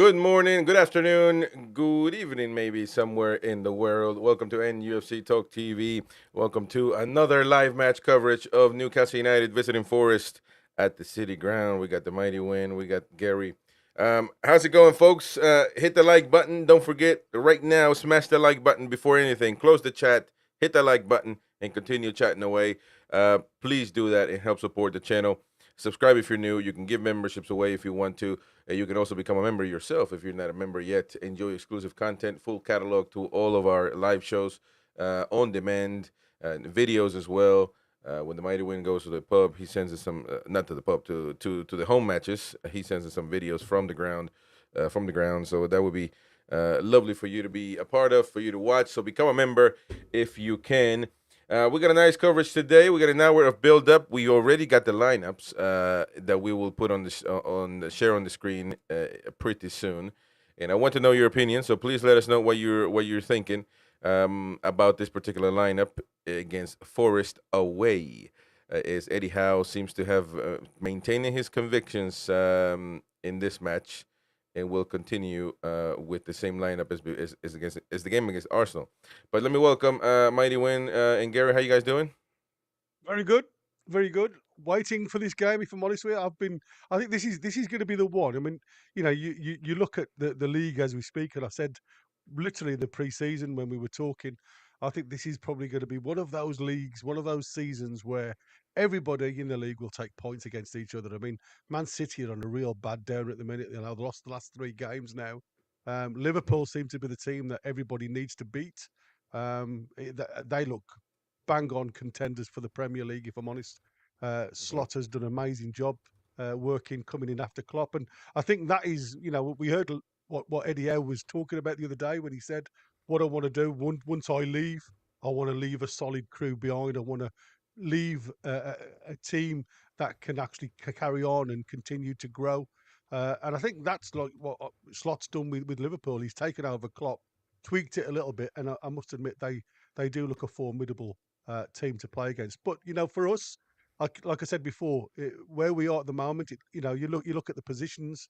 Good morning, good afternoon, good evening, maybe somewhere in the world. Welcome to NUFC Talk TV. Welcome to another live match coverage of Newcastle United visiting Forest at the City Ground. We got the mighty win. We got Gary. How's it going, folks? Hit the like button. Don't forget, right now, smash the like button before anything. Close the chat, hit the like button, and continue chatting away. Please do that. It helps support the channel. Subscribe if you're new. You can give memberships away if you want to. You can also become a member yourself if you're not a member yet. Enjoy exclusive content, full catalog to all of our live shows, on demand, videos as well. When the Mighty Win goes to the pub, he sends us some, not to the pub, to the home matches. He sends us some videos from the ground, So that would be lovely for you to be a part of, for you to watch. So become a member if you can. We got a nice coverage today. We got an hour of build up. We already got the lineups that we will put on the share on the screen pretty soon. And I want to know your opinion. So please let us know what you're thinking about this particular lineup against Forest away. As Eddie Howe seems to have maintaining his convictions in this match, and will continue with the same lineup as the game against Arsenal. But let me welcome Mighty Win and Gary. How you guys doing? Very good, very good. Waiting for this game, if I'm honest with you. I think this is going to be the one. I mean, you look at the league as we speak, and I said literally the pre-season when we were talking, I think this is probably going to be one of those leagues, one of those seasons where everybody in the league will take points against each other. I mean, Man City are on a real bad down at the minute. They've lost the last 3 games now. Liverpool seem to be the team that everybody needs to beat. They look bang on contenders for the Premier League, if I'm honest. Slot has done an amazing job coming in after Klopp. And I think that is, we heard what Eddie Howe was talking about the other day when he said, what I want to do once I leave, I want to leave a solid crew behind. I want to leave a team that can actually carry on and continue to grow. And I think that's like what Slot's done with Liverpool. He's taken over Klopp, tweaked it a little bit, and I must admit they do look a formidable team to play against. But for us, like I said before, where we are at the moment, you look at the positions,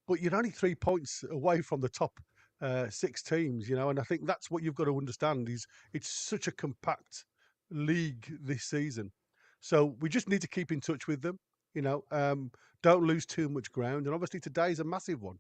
but you're only 3 points away from the top 6 teams, and I think that's what you've got to understand is it's such a compact league this season. So we just need to keep in touch with them, you know, um, don't lose too much ground. And obviously today's a massive one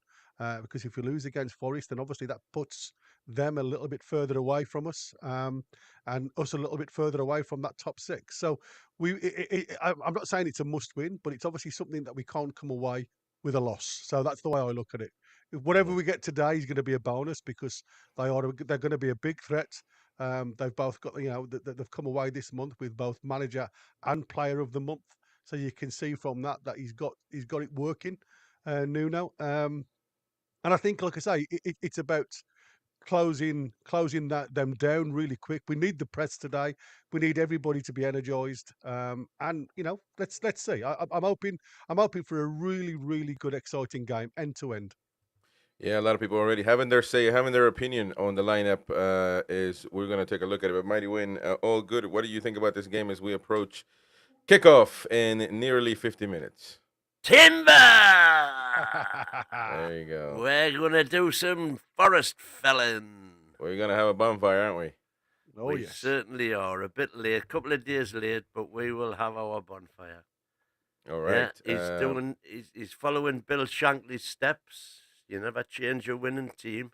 because if we lose against Forest, then obviously that puts them a little bit further away from us and us a little bit further away from that top 6. So I'm not saying it's a must win, but it's obviously something that we can't come away with a loss. So that's the way I look at it. Whatever Mhm. we get today is going to be a bonus because they're going to be a big threat. They've both got they've come away this month with both manager and player of the month. So you can see from that he's got it working, Nuno. And I think, like I say, it's about closing them down really quick. We need the press today. We need everybody to be energised. And let's see. I'm hoping for a really really good, exciting game, end to end. Yeah, a lot of people already having their say, having their opinion on the lineup. Is we're gonna take a look at it. But Mighty Win, all good. What do you think about this game as we approach kickoff in nearly 50 minutes? Timber! There you go. We're going to do some forest felling. We're gonna have a bonfire, aren't we? Oh We yes. certainly are. A bit late, a couple of days late, but we will have our bonfire. All Yeah, right. he's following Bill Shankly's steps. You never change your winning team.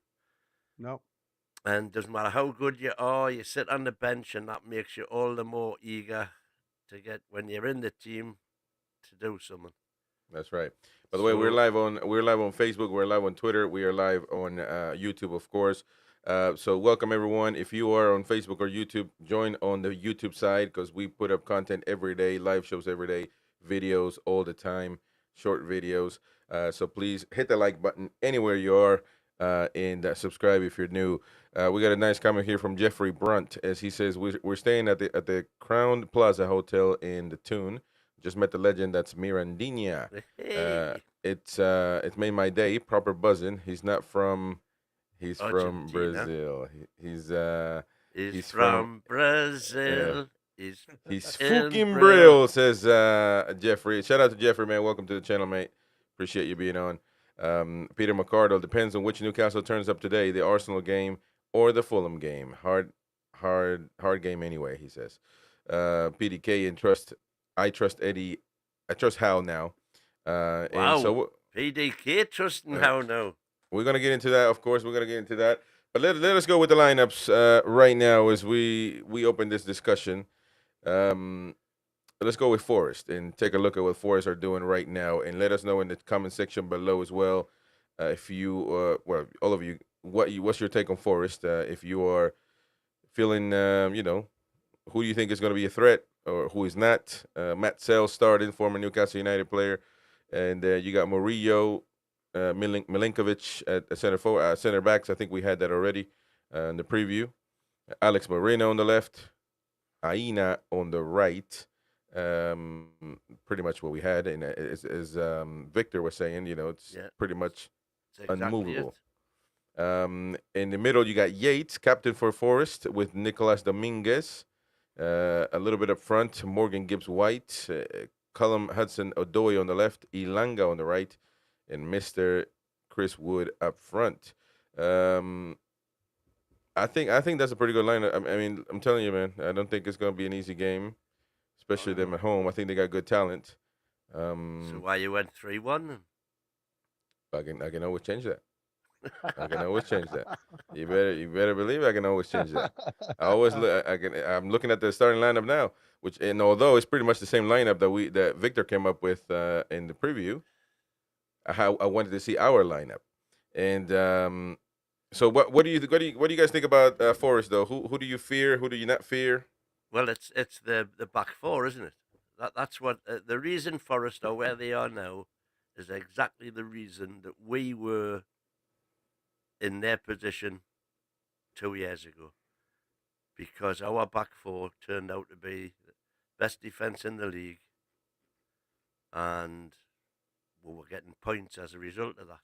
No. And doesn't matter how good you are, you sit on the bench, and that makes you all the more eager to get when you're in the team to do something. That's right. By the way, we're So live on Facebook, we're live on Twitter, we are live on YouTube, of course. So welcome everyone. If you are on Facebook or YouTube, join on the YouTube side because we put up content every day, live shows every day, videos all the time, short videos. So please hit the like button anywhere you are, and subscribe if you're new. We got a nice comment here from Jeffrey Brunt as he says we're staying at the Crown Plaza Hotel in the Tune. Just met the legend. That's Mirandinha. hey, It's made my day. Proper buzzing. He's not from. He's from Argentina Brazil. is He's from. from Yeah. Brazil. He's In fucking Brazil. Brill, says Jeffrey. Shout out to Jeffrey, man. Welcome to the channel, mate. Appreciate you being on. Peter McCardle, depends on which Newcastle turns up today, the Arsenal game or the Fulham game. Hard game anyway, he says. PDK I trust Eddie. I trust Hal now. And Wow. so PDK trusting how now? we're gonna get into that. Of course, we're gonna get into that. But let us go with the lineups right now as we open this discussion. Um, let's go with Forest and take a look at what Forest are doing right now, and let us know in the comment section below as well. If you, well, all of you, what's your take on Forest? If you are feeling, who do you think is going to be a threat or who is not? Matt Sells starting, former Newcastle United player, and you got Murillo, Milinkovic at center backs. I think we had that already in the preview. Alex Moreno on the left, Aina on the right. Pretty much what we had, and as Victor was saying, it's pretty much exactly unmovable. In the middle, you got Yates, captain for Forest, with Nicolas Dominguez. A little bit up front, Morgan Gibbs White, Cullum Hudson Odoi on the left, Ilanga on the right, and Mr. Chris Wood up front. I think that's a pretty good lineup. I mean, I'm telling you, man, I don't think it's going to be an easy game, especially them at home. I think they got good talent. So why you went 3-1? I can always change that. I can always change that. You better believe I can always change that. I always look. I'm looking at the starting lineup now, and although it's pretty much the same lineup that Victor came up with in the preview, how I wanted to see our lineup, and so what do you guys think about Forest though? Who do you fear? Who do you not fear? Well, it's the back four, isn't it? That's what the reason Forest are where they are now is exactly the reason that we were in their position 2 years ago, because our back four turned out to be the best defence in the league, and we were getting points as a result of that.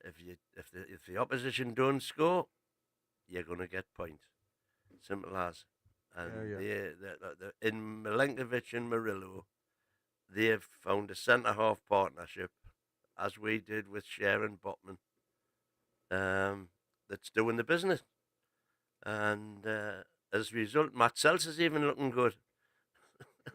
If the opposition don't score, you're going to get points. Simple as. And in Milinkovic and Murillo, they've found a centre half partnership, as we did with Sharon Botman, that's doing the business. And as a result, Matt Sells is even looking good.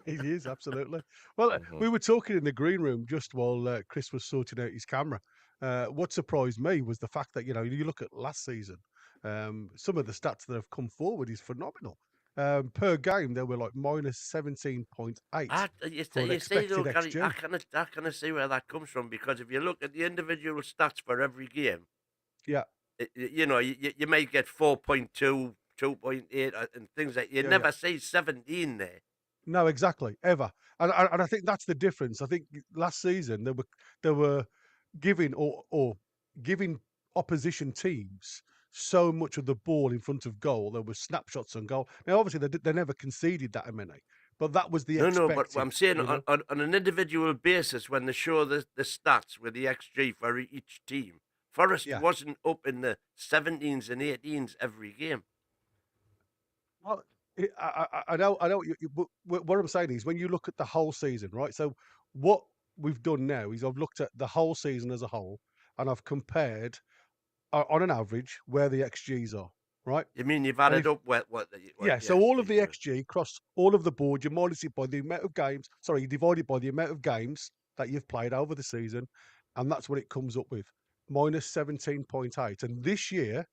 He is, absolutely. Well, we were talking in the green room just while Chris was sorting out his camera. What surprised me was the fact that, you look at last season, some of the stats that have come forward is phenomenal. Per game, they were like minus 17.8 for an expected XG. I kind of see where that comes from, because if you look at the individual stats for every game, you may get 4.2, 2.8, and things like you never see 17 there. No, exactly, ever, and I think that's the difference. I think last season they were giving or giving opposition teams so much of the ball in front of goal. There were snapshots on goal. Now, obviously, they never conceded that many, but that was the expected. No, but I'm saying on an individual basis, when they show the stats with the XG for each team, Forest wasn't up in the 17s and 18s every game. Well, I know. What I'm saying is, when you look at the whole season, right? So what we've done now is I've looked at the whole season as a whole, and I've compared on an average where the XGs are, right? You mean you've added up what so all of the XG across all of the board, you minus it by the amount of games. Sorry, you divide it by the amount of games that you've played over the season, and that's what it comes up with, minus 17.8. And this year,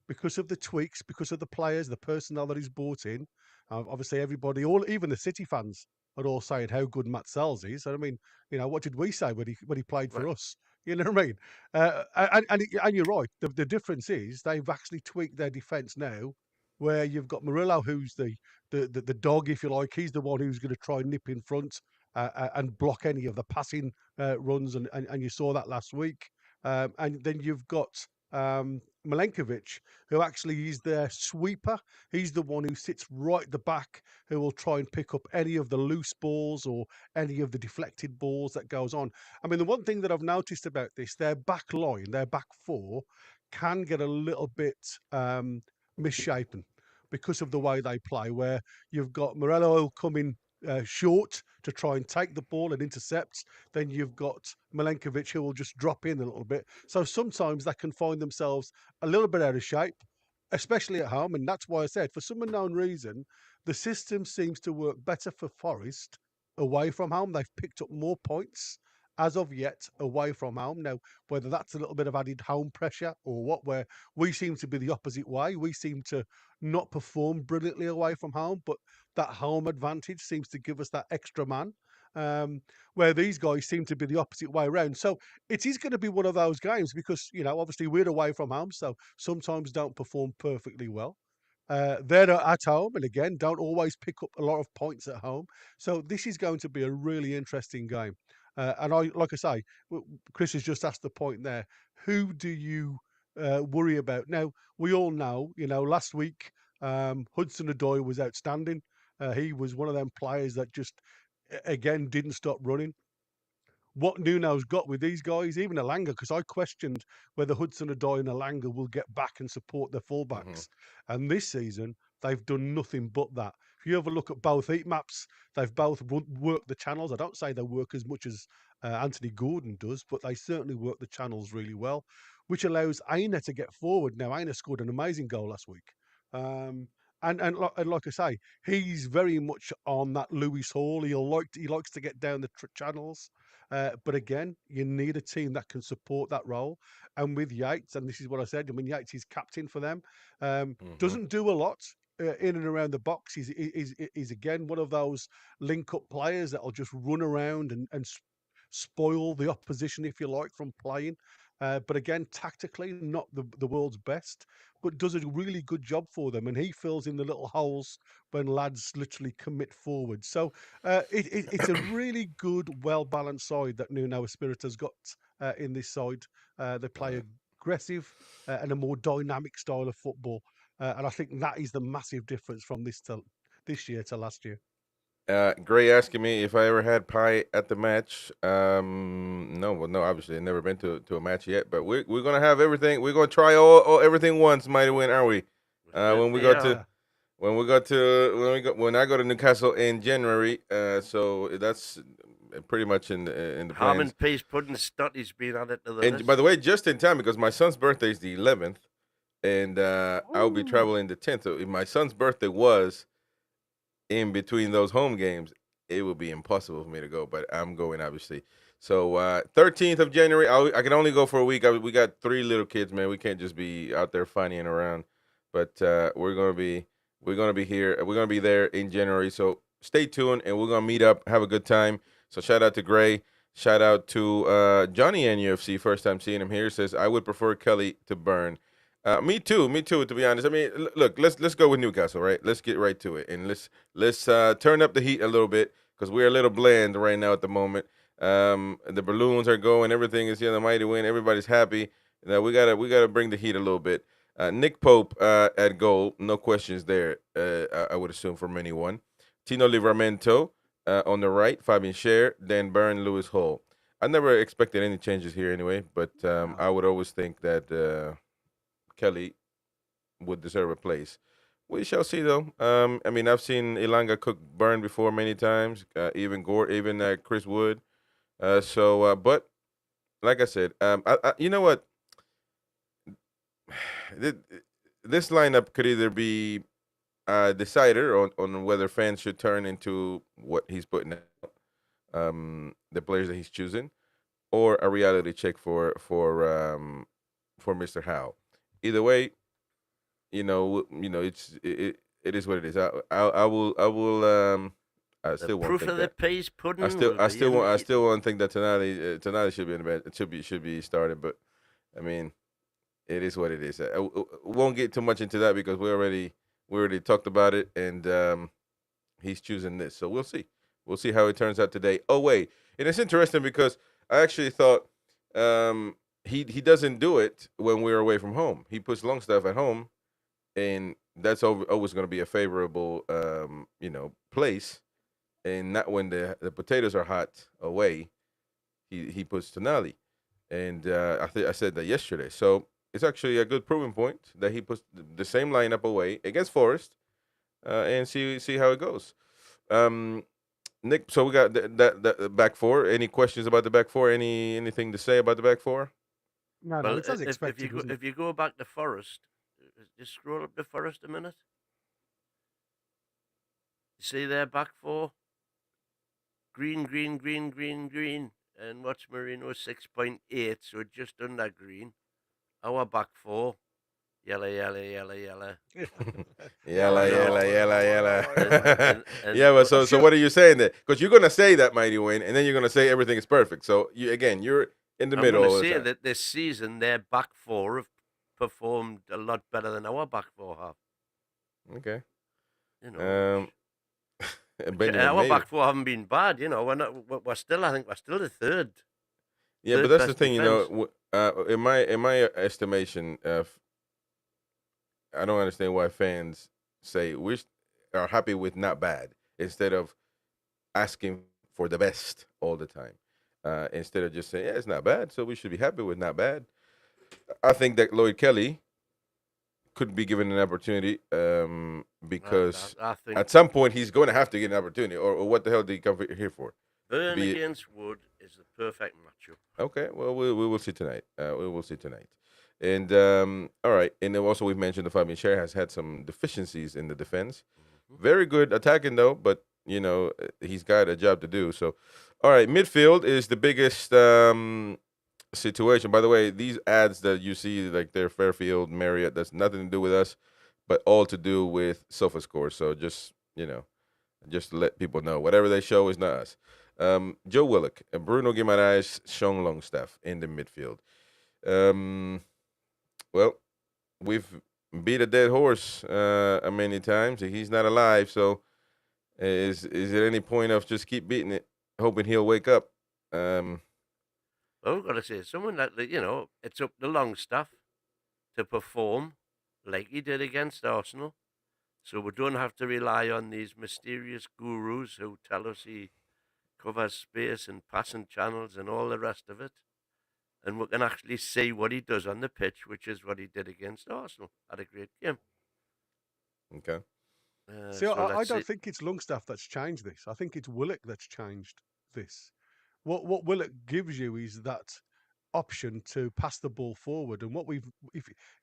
because of the tweaks, because of the players, the personnel that he's brought in, obviously everybody, even the City fans, are all saying how good Matt Sells is. I mean, what did we say when he played for us? You know what I mean? And you're right. The difference is they've actually tweaked their defence now, where you've got Murillo, who's the dog, if you like. He's the one who's going to try and nip in front and block any of the passing runs, and you saw that last week. And then you've got Milinkovic, who actually is their sweeper. He's the one who sits right at the back, who will try and pick up any of the loose balls or any of the deflected balls that goes on. I mean, the one thing that I've noticed about this, their back line, their back four, can get a little bit misshapen because of the way they play, where you've got Morello coming short to try and take the ball and intercept. Then you've got Milenkovic who will just drop in a little bit. So sometimes they can find themselves a little bit out of shape, especially at home. And that's why I said, for some unknown reason, the system seems to work better for Forest away from home. They've picked up more points as of yet away from home. Now, whether that's a little bit of added home pressure or what, where we seem to be the opposite way, we seem to not perform brilliantly away from home, but that home advantage seems to give us that extra man. Where these guys seem to be the opposite way around. So it is going to be one of those games because, obviously we're away from home, so sometimes don't perform perfectly well. They're at home, and again, don't always pick up a lot of points at home. So this is going to be a really interesting game. And like I say, Chris has just asked the point there. Who do you worry about? Now, we all know, last week, Hudson-Odoi was outstanding. He was one of them players that just, again, didn't stop running. What Nuno's got with these guys, even Elanga, because I questioned whether Hudson-Odoi and Elanga will get back and support their fullbacks. And this season, they've done nothing but that. If you ever look at both heat maps, they've both worked the channels. I don't say they work as much as Anthony Gordon does, but they certainly work the channels really well, which allows Aina to get forward. Now, Aina scored an amazing goal last week. And like I say, he's very much on that Lewis Hall. He likes to get down the channels. But again, you need a team that can support that role. And with Yates, and this is what I said, Yates is captain for them. Doesn't do a lot in and around the box. He's again one of those link-up players that will just run around and spoil the opposition, if you like, from playing. But again, tactically, not the world's best, but does a really good job for them. And he fills in the little holes when lads literally commit forward. So it's a really good, well-balanced side that Nuno Espirito's got in this side. They play aggressive and a more dynamic style of football. And I think that is the massive difference from this year to last year. Gray asking me if I ever had pie at the match. No, well, no, obviously, I've never been to a match yet. But we're gonna have everything. We're gonna try all everything once, mighty win, aren't we? When I go to Newcastle in January. So that's pretty much in the Ham plans. and peas pudding Snotty's been at it to the And list. by the way, just in time because my son's birthday is the 11th, and I'll be traveling the 10th. So if my son's birthday was in between those home games, it would be impossible for me to go, but I'm going obviously. So 13th of January, I can only go for a week. We got 3 little kids, man. We can't just be out there funnying around. But we're gonna be here. We're gonna be there in January. So stay tuned, and we're gonna meet up, have a good time. So shout out to Gray. Shout out to Johnny NUFC. First time seeing him here. Says I would prefer Kelly to Burn. Me too. To be honest, I mean, look, let's go with Newcastle, right? Let's get right to it, and let's turn up the heat a little bit because we're a little bland right now at the moment. The balloons are going, everything is the mighty win, everybody's happy. We gotta bring the heat a little bit. Nick Pope at goal, no questions there. I would assume from anyone. Tino Livramento on the right, Fabian Scher, Dan Byrne, Lewis Hall. I never expected any changes here anyway, but I would always think that. Kelly would deserve a place. We shall see, though. I mean, I've seen Elanga cook Burn before many times, even Chris Wood. But like I said, you know what? This lineup could either be a decider on whether fans should turn into what he's putting out, the players that he's choosing, or a reality check for Mr. Howe. Either way, it is what it is. I still won't Proof think of the that. peas pudding. I still won't think that Tonali should be in the bench. It should be started. But I mean, it is what it is. I won't get too much into that because we already talked about it, and he's choosing this. So we'll see. We'll see how it turns out today. Oh wait, and it's interesting because I actually thought. He doesn't do it when we're away from home. He puts Longstaff at home, and that's always going to be a favorable, place. And not when the potatoes are hot away. He puts Tonali, and I said that yesterday. So it's actually a good proving point that he puts the same lineup away against Forest, and see how it goes. Nick, so we got that back four. Any questions about the back four? Anything to say about the back four? No, Well, it's as if expected, you go, wasn't it? if you go back to Forest, just scroll up to Forest a minute. You see their back four? Green, green, green, green, green. And watch Marino 6.8, so just under green. Our back four, yellow, yellow, yellow, yellow. Yella, No. yella, yella, yella. And Yeah, but so sure. what are you saying there? Because you're gonna say that, Mighty Wayne, and then you're gonna say everything is perfect. So you're in the I'm middle going all to the say time. that this season their back four have performed a lot better than our back four have. Okay. You know, Benjamin, our maybe. back four haven't been bad. You know, we're still. I think we're still the third. Yeah, but Third that's the best thing, defense. in my estimation, I don't understand why fans say we are happy with not bad instead of asking for the best all the time. Instead of just saying, yeah, it's not bad, so we should be happy with not bad. I think that Lloyd Kelly could be given an opportunity because I think at some point he's going to have to get an opportunity, or what the hell did he come here for? Burn against Wood is the perfect matchup. Okay, well, we will see tonight. We will see tonight. And all right, and then also we mentioned the Fabian Schär has had some deficiencies in the defense. Very good attacking though, but he's got a job to do. So, all right, midfield is the biggest situation. By the way, these ads that you see, like they're Fairfield, Marriott, that's nothing to do with us, but all to do with SofaScore. So just just to let people know, whatever they show is not us. Joe Willock, Bruno Guimaraes, Sean Longstaff in the midfield. Well, we've beat a dead horse many times. He's not alive, so is there any point of just keep beating it, hoping he'll wake up? Well, I've got to say, someone that it's up to Longstaff to perform like he did against Arsenal, so we don't have to rely on these mysterious gurus who tell us he covers space and passing channels and all the rest of it. And we can actually see what he does on the pitch, which is what he did against Arsenal. Had a great game. Okay. See, So I let's don't see. think it's Longstaff that's changed this. I think it's Willock that's changed this. What Willock gives you is that option to pass the ball forward. And what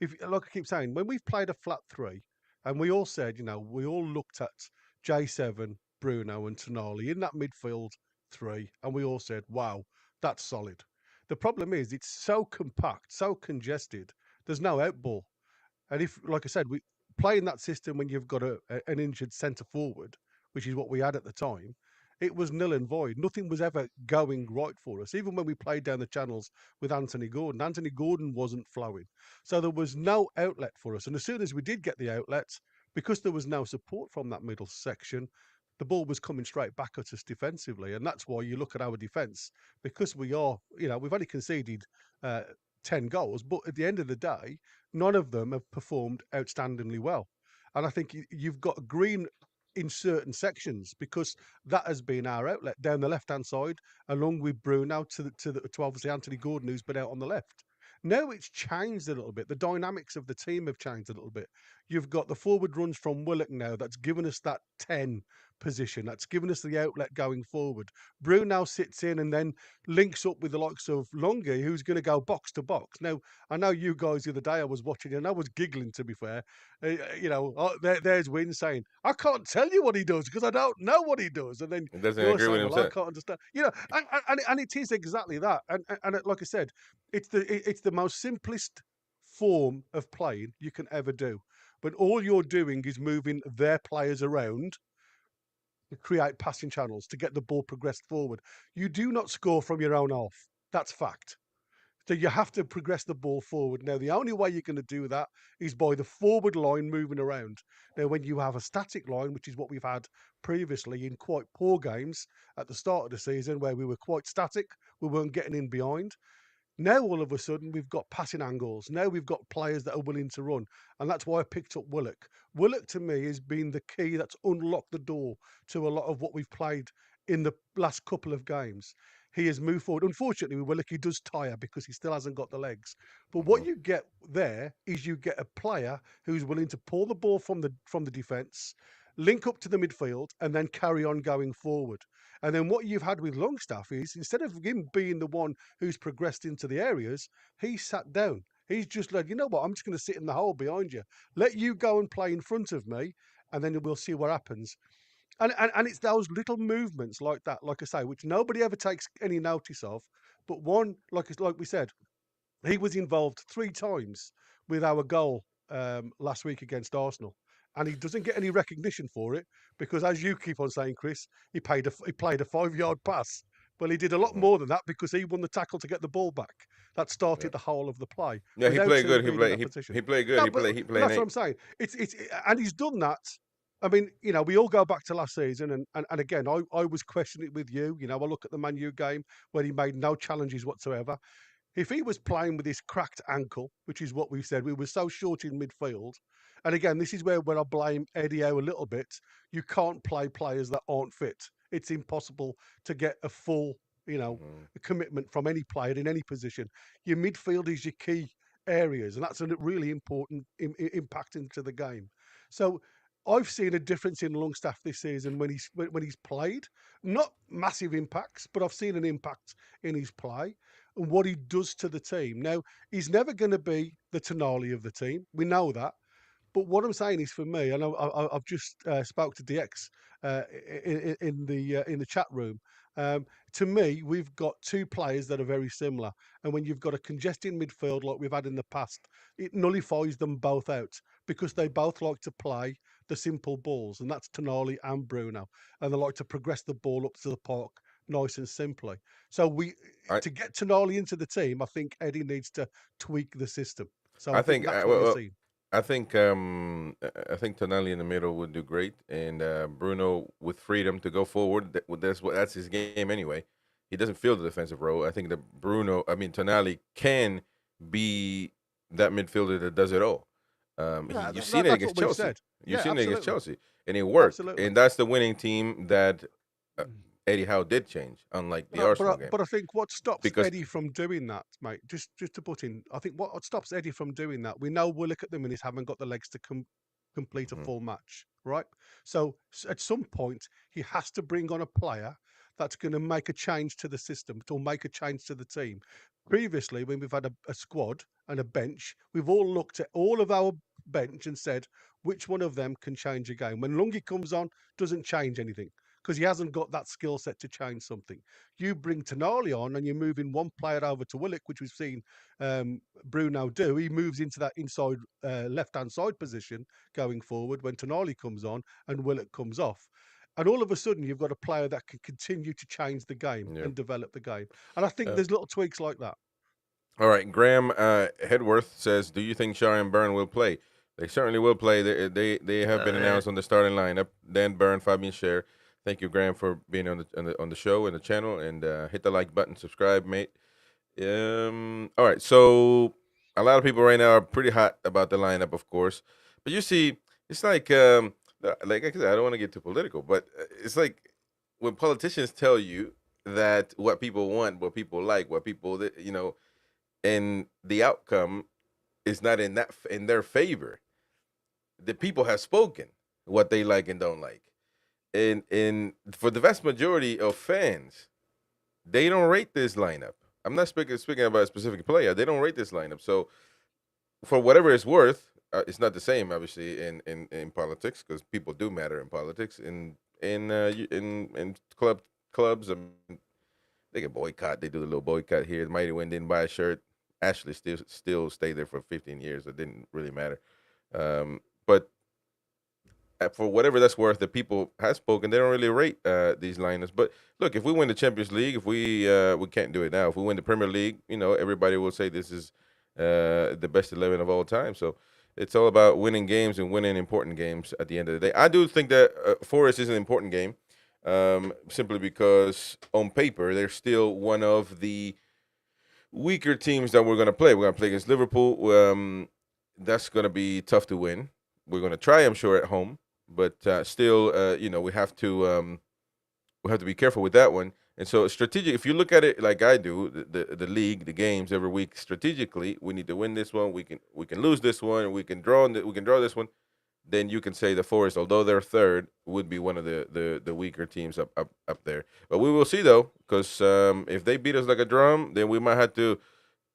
if like I keep saying, when we've played a flat three, and we all said, we all looked at J7, Bruno, and Tonali in that midfield three, and we all said, wow, that's solid. The problem is it's so compact, so congested. There's no outball. And if, like I said, we play in that system when you've got an injured centre forward, which is what we had at the time, it was nil and void. Nothing was ever going right for us. Even when we played down the channels with Anthony Gordon wasn't flowing. So there was no outlet for us. And as soon as we did get the outlets, because there was no support from that middle section, the ball was coming straight back at us defensively. And that's why you look at our defence, because we've only conceded 10 goals, but at the end of the day, none of them have performed outstandingly well. And I think you've got green in certain sections because that has been our outlet down the left-hand side, along with Bruno to obviously Anthony Gordon, who's been out on the left. Now it's changed a little bit. The dynamics of the team have changed a little bit. You've got the forward runs from Willock now that's given us that 10 position. That's given us the outlet going forward. Bruno sits in and then links up with the likes of Longy, who's going to go box to box. Now, I know you guys the other day I was watching and I was giggling, to be fair. There's Win saying, I can't tell you what he does because I don't know what he does. And then It doesn't you're agree with saying, well, I himself. can't understand. And it is exactly that. And like I said, it's the most simplest form of playing you can ever do. But all you're doing is moving their players around to create passing channels to get the ball progressed forward. You do not score from your own half. That's fact. So you have to progress the ball forward. Now, the only way you're going to do that is by the forward line moving around. Now, when you have a static line, which is what we've had previously in quite poor games at the start of the season, where we were quite static, we weren't getting in behind. Now, all of a sudden, we've got passing angles. Now we've got players that are willing to run. And that's why I picked up Willock. Willock, to me, has been the key that's unlocked the door to a lot of what we've played in the last couple of games. He has moved forward. Unfortunately, with Willock, he does tire because he still hasn't got the legs. But what you get there is you get a player who's willing to pull the ball from the defence, link up to the midfield, and then carry on going forward. And then what you've had with Longstaff is, instead of him being the one who's progressed into the areas, he's sat down. He's just like, you know what, I'm just going to sit in the hole behind you. Let you go and play in front of me, and then we'll see what happens. And it's those little movements like that, like I say, which nobody ever takes any notice of. But one, like we said, he was involved 3 times with our goal last week against Arsenal, and he doesn't get any recognition for it because, as you keep on saying, Chris, he played a 5-yard pass. Well, he did a lot more than that because he won the tackle to get the ball back. That Yeah. started the whole of the play. Yeah, he Without played him good. being in that position. He played good. No, He but, played he but played that's what eight. I'm saying. It's and he's done that. I mean, we all go back to last season, and again, I was questioning it with you. I look at the Man U game where he made no challenges whatsoever. If he was playing with his cracked ankle, which is what we said, we were so short in midfield. And again, this is where I blame Eddie Howe a little bit. You can't play players that aren't fit. It's impossible to get a full, commitment from any player in any position. Your midfield is your key areas, and that's a really important impact into the game. So I've seen a difference in Longstaff this season when he's played. Not massive impacts, but I've seen an impact in his play and what he does to the team. Now, he's never going to be the Tonali of the team. We know that. But what I'm saying is, for me, and I've just spoke to DX in the chat room. To me, we've got 2 players that are very similar, and when you've got a congested midfield like we've had in the past, it nullifies them both out because they both like to play the simple balls, and that's Tonali and Bruno, and they like to progress the ball up to the park nice and simply. So I to get Tonali into the team, I think Eddie needs to tweak the system. So I I think think that's what you're seeing. I think Tonali in the middle would do great, and Bruno with freedom to go forward. That's his game anyway. He doesn't feel the defensive role. I think that Tonali can be that midfielder that does it all. Yeah, You've seen it that's against what we've Chelsea. said. You've Yeah, seen it against absolutely. Chelsea, and it worked. Absolutely. And that's the winning team that uh, Eddie Howe did change, unlike the Arsenal game, But I think what stops because Eddie from doing that, mate, just to put in, I think what stops Eddie from doing that, we know Willock at the minute haven't got the legs to complete a Mhm. full match, right? So at some point, he has to bring on a player that's going to make a change to the system, to make a change to the team. Previously, when we've had a squad and a bench, we've all looked at all of our bench and said, which one of them can change a game? When Lungi comes on, doesn't change anything because he hasn't got that skill set to change something. You bring Tonali on and you're moving one player over to Willock, which we've seen Bruno do. He moves into that inside left-hand side position going forward when Tonali comes on and Willock comes off. And all of a sudden, you've got a player that can continue to change the game Yeah. and develop the game. And I think Uh, there's little tweaks like that. All right, Graham Hedworth says, "Do you think Shar and Byrne will play? They certainly will play. They have been Uh, announced on the starting lineup. Dan Byrne, Fabian Scher. Thank you, Graham, for being on the show and the channel. And hit the like button, subscribe, mate. All right. So a lot of people right now are pretty hot about the lineup, of course. But you see, it's like I said, I don't want to get too political, but it's like when politicians tell you that what people want, what people like, what people and the outcome is not in their favor. The people have spoken what they like and don't like, and for the vast majority of fans, they don't rate this lineup. I'm not speaking about a specific player. They don't rate this lineup. So for whatever it's worth, it's not the same, obviously, in politics because people do matter in politics. In clubs, they can boycott. They do the little boycott here. The Mighty Wind didn't buy a shirt. Ashley still stayed there for 15 years. It didn't really matter. But for whatever that's worth, the people have spoken. They don't really rate these lineups. But look, if we win the Champions League, if we can't do it now. If we win the Premier League, everybody will say this is the best 11 of all time. So it's all about winning games and winning important games at the end of the day. I do think that Forest is an important game, simply because on paper they're still one of the weaker teams that we're going to play. We're going to play against Liverpool. That's going to be tough to win. We're going to try, I'm sure, at home, but still, we have to be careful with that one. And so, strategic. If you look at it like I do, the league, the games every week, strategically, we need to win this one. We can lose this one. We can draw this one. then you can say the Forest, although they're third, would be one of the weaker teams up there. But we will see though, because if they beat us like a drum, then we might have to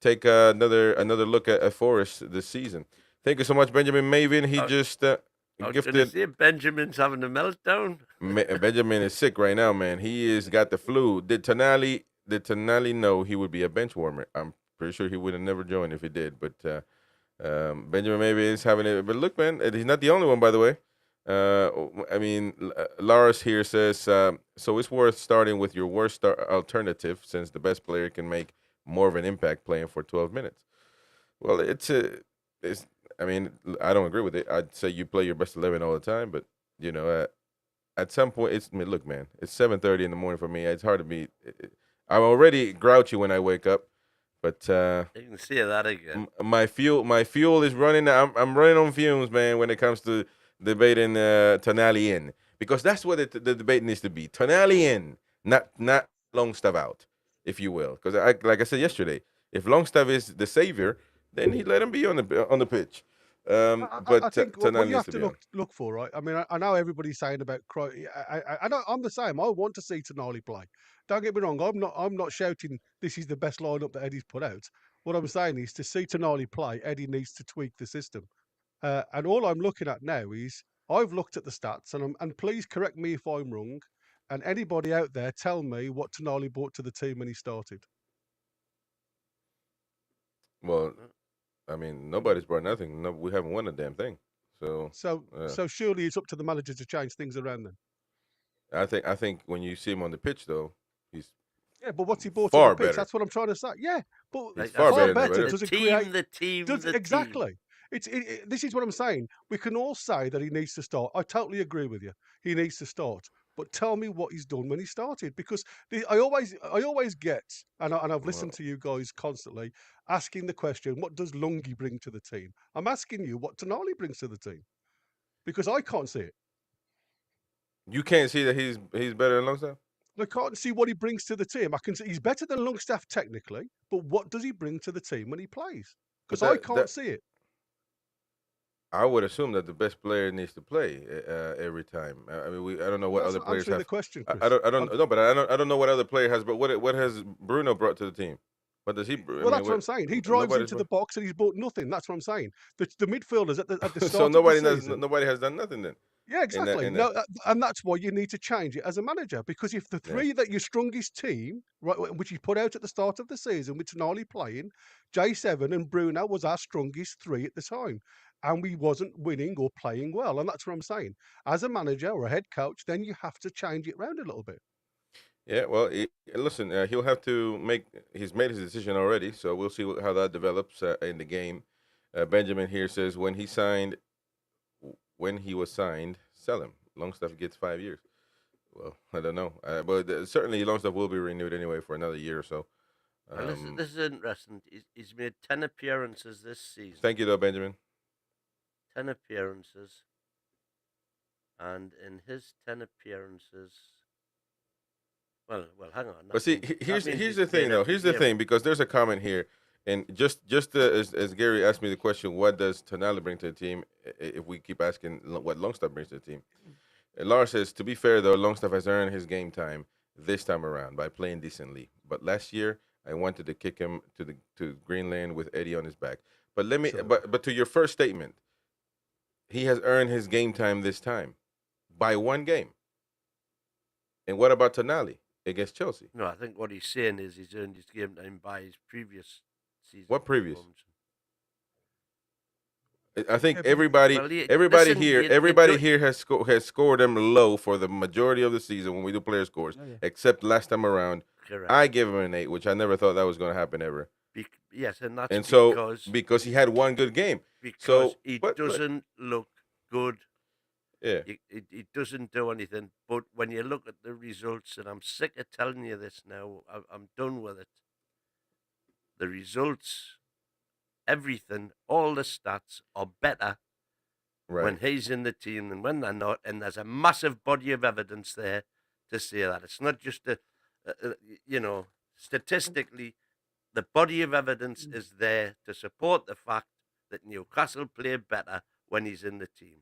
take another look at Forest this season. Thank you so much, Benjamin Maven. He just I was going to gifted. say Benjamin's having a meltdown. Benjamin is sick right now, man. He is got the flu. Did Tonali know he would be a bench warmer? I'm pretty sure he would have never joined if he did. But Benjamin maybe is having it. But look, man, he's not the only one, by the way. I mean, Lars here says, so it's worth starting with your worst alternative since the best player can make more of an impact playing for 12 minutes. Well, it's. I mean, I don't agree with it. I'd say you play your best 11 all the time, but you know, at some point, it's. I mean, look, man, it's 7:30 in the morning for me. It's hard to be. I'm already grouchy when I wake up, but You can say that again. my fuel is running. I'm running on fumes, man. When it comes to debating Tonali in, because that's what the debate needs to be. Tonali in, not Longstaff out, if you will. Because like I said yesterday, if Longstaff is the savior, then he let him be on the pitch. But I think Tonali what you needs have to to be on. look for, right? I mean, I know everybody's saying about I'm the same. I want to see Tonali play. Don't get me wrong. I'm not shouting this is the best lineup that Eddie's put out. What I'm saying is to see Tonali play, Eddie needs to tweak the system. And all I'm looking at now is I've looked at the stats, and please correct me if I'm wrong. And anybody out there, tell me what Tonali brought to the team when he started. Well, I mean, nobody's brought nothing. No, we haven't won a damn thing. So So surely it's up to the manager to change things around then. I think when you see him on the pitch, though, he's Yeah, but what's he brought to far the pitch? better. That's what I'm trying to say. Yeah, but He's Like I far far better said, than better better. doesn't the create. team, the team, Does the team. exactly. This is what I'm saying. We can all say that he needs to start. I totally agree with you. He needs to start. But tell me what he's done when he started, because I always get, and I've listened to you guys constantly asking the question, what does Lungi bring to the team? I'm asking you what Tonali brings to the team, because I can't see it. You can't see that he's better than Longstaff. I can't see what he brings to the team. I can see he's better than Longstaff technically, but what does he bring to the team when he plays? But Because I can't see it. I would assume that the best player needs to play every time. I mean, I don't know what That's other not players answering have. the question, I Chris. don't know, but I don't know what other player has. But what has Bruno brought to the team? What does he? I Well, mean, that's what I'm saying. He drives nobody's into the box and he's bought nothing. That's what I'm saying. The midfielders at the so start of the season. nobody has done nothing then. Yeah, exactly. In that. No, and that's why you need to change it as a manager, because if the three that your strongest team, right, which you put out at the start of the season with Tonali playing, J7 and Bruno was our strongest three at the time, and we wasn't winning or playing well, and that's what I'm saying. As a manager or a head coach, then you have to change it around a little bit. Yeah, well, listen, he'll have to make. He's made his decision already, so we'll see how that develops in the game. Benjamin here says when he was signed, sell him. Longstaff gets 5 years. Well, I don't know, but certainly Longstaff will be renewed anyway for another year or so. Well, this is interesting. He's made 10 appearances this season. Thank you, though, Benjamin. 10 appearances. And in his 10 appearances, well, hang on. But see, here's the thing, though. Here's the thing, because there's a comment here, and just as Gary asked me the question, what does Tonali bring to the team? If we keep asking what Longstaff brings to the team, Lars says, to be fair though, Longstaff has earned his game time this time around by playing decently. But last year, I wanted to kick him to Greenland with Eddie on his back. But let me, but to your first statement, he has earned his game time this time by one game. And what about Tonali against Chelsea? No, I think what he's saying is he's earned his game time by his previous season. What previous? performance. I think Yeah, everybody listen, here has scored them low for the majority of the season when we do player scores, except last time around. Correct. I give him an 8, which I never thought that was going to happen ever. Yes, and that's because he had one good game. Because he doesn't look good. Yeah. He doesn't do anything. But when you look at the results, and I'm sick of telling you this now, I'm done with it. The results, everything, all the stats are better when he's in the team than when they're not. And there's a massive body of evidence there to say that. It's not just statistically, the body of evidence is there to support the fact that Newcastle play better when he's in the team.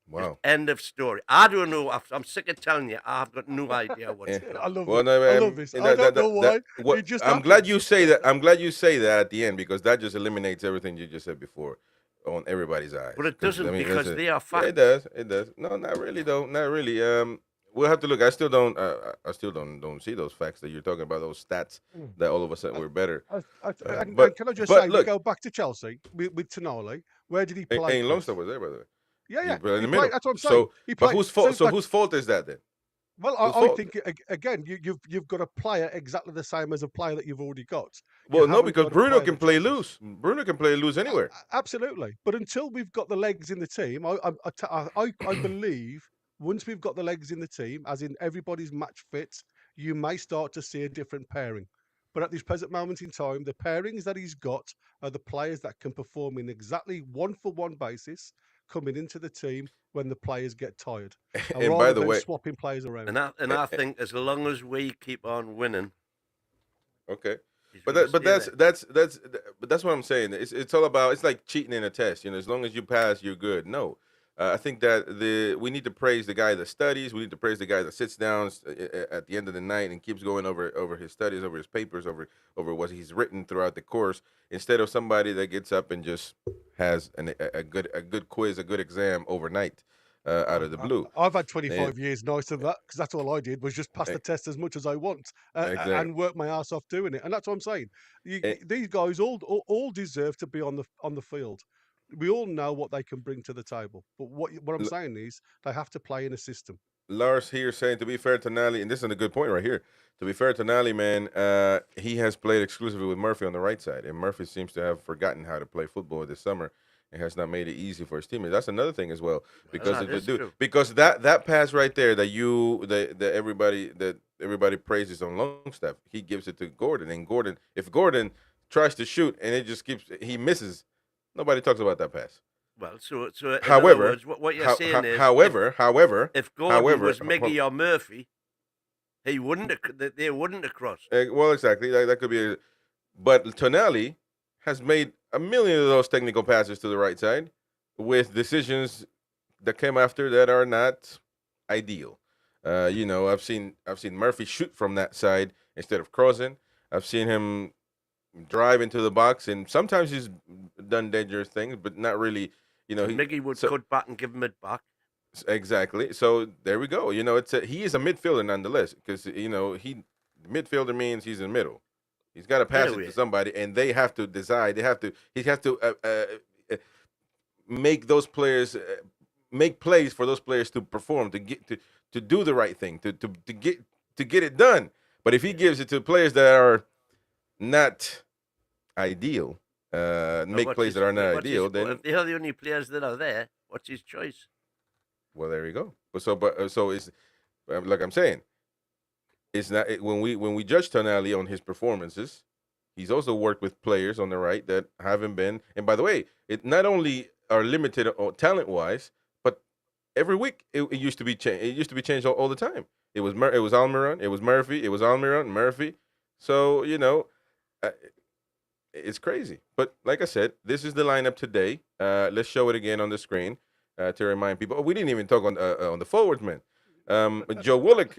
Wow. End of story. I don't know. I'm sick of telling you. I've got no idea what's going I on. love Well, it. no, I love this. I don't know why. It just I'm glad happens. you say that. I'm glad you say that at the end because that just eliminates everything you just said before on everybody's eyes. But it 'Cause, doesn't because they are yeah, facts. it does. It does. No, not really though. Not really. We'll have to look. I still don't. I still don't see those facts that you're talking about. Those stats Mm. that all of a sudden we're better. And can I just say, we look, go back to Chelsea with Tonali. Where did he play, and Chris? Longstaff was there by the way. Yeah, He played in he the played. middle. That's what I'm saying. So, He but played. whose fault? So whose fault is that then? Well, Whose I fault? think again, you've got a player exactly the same as a player that you've already got. You Well, no, haven't because got a Bruno player can that play changes. loose. Bruno can play loose anywhere. Absolutely, but until we've got the legs in the team, I believe once we've got the legs in the team, as in everybody's match fit, you may start to see a different pairing. But at this present moment in time, the pairings that he's got are the players that can perform in exactly one-for-one basis coming into the team when the players get tired, And by rather the than way, swapping players around. And I think as long as we keep on winning, okay, he's but going to but stay there. that's what I'm saying. It's all about. It's like cheating in a test. You know, as long as you pass, you're good. No, I think that we need to praise the guy that studies. We need to praise the guy that sits down at the end of the night and keeps going over his studies, over his papers, over what he's written throughout the course, instead of somebody that gets up and just has a good quiz, a good exam overnight out of the blue. I've had And, 25 years nicer than that because that's all I did was just pass the test as much as I want exactly. and work my ass off doing it. And that's what I'm saying. Eh, These guys all deserve to be on the field. We all know what they can bring to the table. But what I'm saying is they have to play in a system. Lars here saying, to be fair to Nally, and this is a good point right here. To be fair to Nally, man, he has played exclusively with Murphy on the right side, and Murphy seems to have forgotten how to play football this summer and has not made it easy for his teammates. That's another thing as well, because that of the is dude. true. Because that pass right there that everybody praises on Longstaff, he gives it to Gordon, and if Gordon tries to shoot and it just he misses, nobody talks about that pass. Well, so in other However, words, what you're saying is, however, if Gordon was Miggy or Murphy, they wouldn't have crossed. well, exactly. That could be. But Tonali has made a million of those technical passes to the right side with decisions that came after that are not ideal. I've seen Murphy shoot from that side instead of crossing. I've seen him drive into the box, and sometimes he's done dangerous things, but not really. Miggy would cut back and give him it back. Exactly. So there we go. He is a midfielder nonetheless, because midfielder means he's in the middle. He's got to pass it to somebody, and they have to decide. He has to make those players make plays for those players to perform, to do the right thing, to get it done. But if he gives it to players that are not ideal, make plays that are not ideal, then if they are the only players that are there, what's his choice? Well, there you go. So it's like I'm saying, it's not when we judge Tonali on his performances, he's also worked with players on the right that haven't been. And by the way, it not only are limited talent wise, but every week it used to be changed. It used to be changed all the time. It was Almiron, it was Murphy, it was Almiron, Murphy. So it's crazy. But like I said, this is the lineup today. Let's show it again on the screen to remind people. Oh, we didn't even talk on the forwards, man. Joe Willock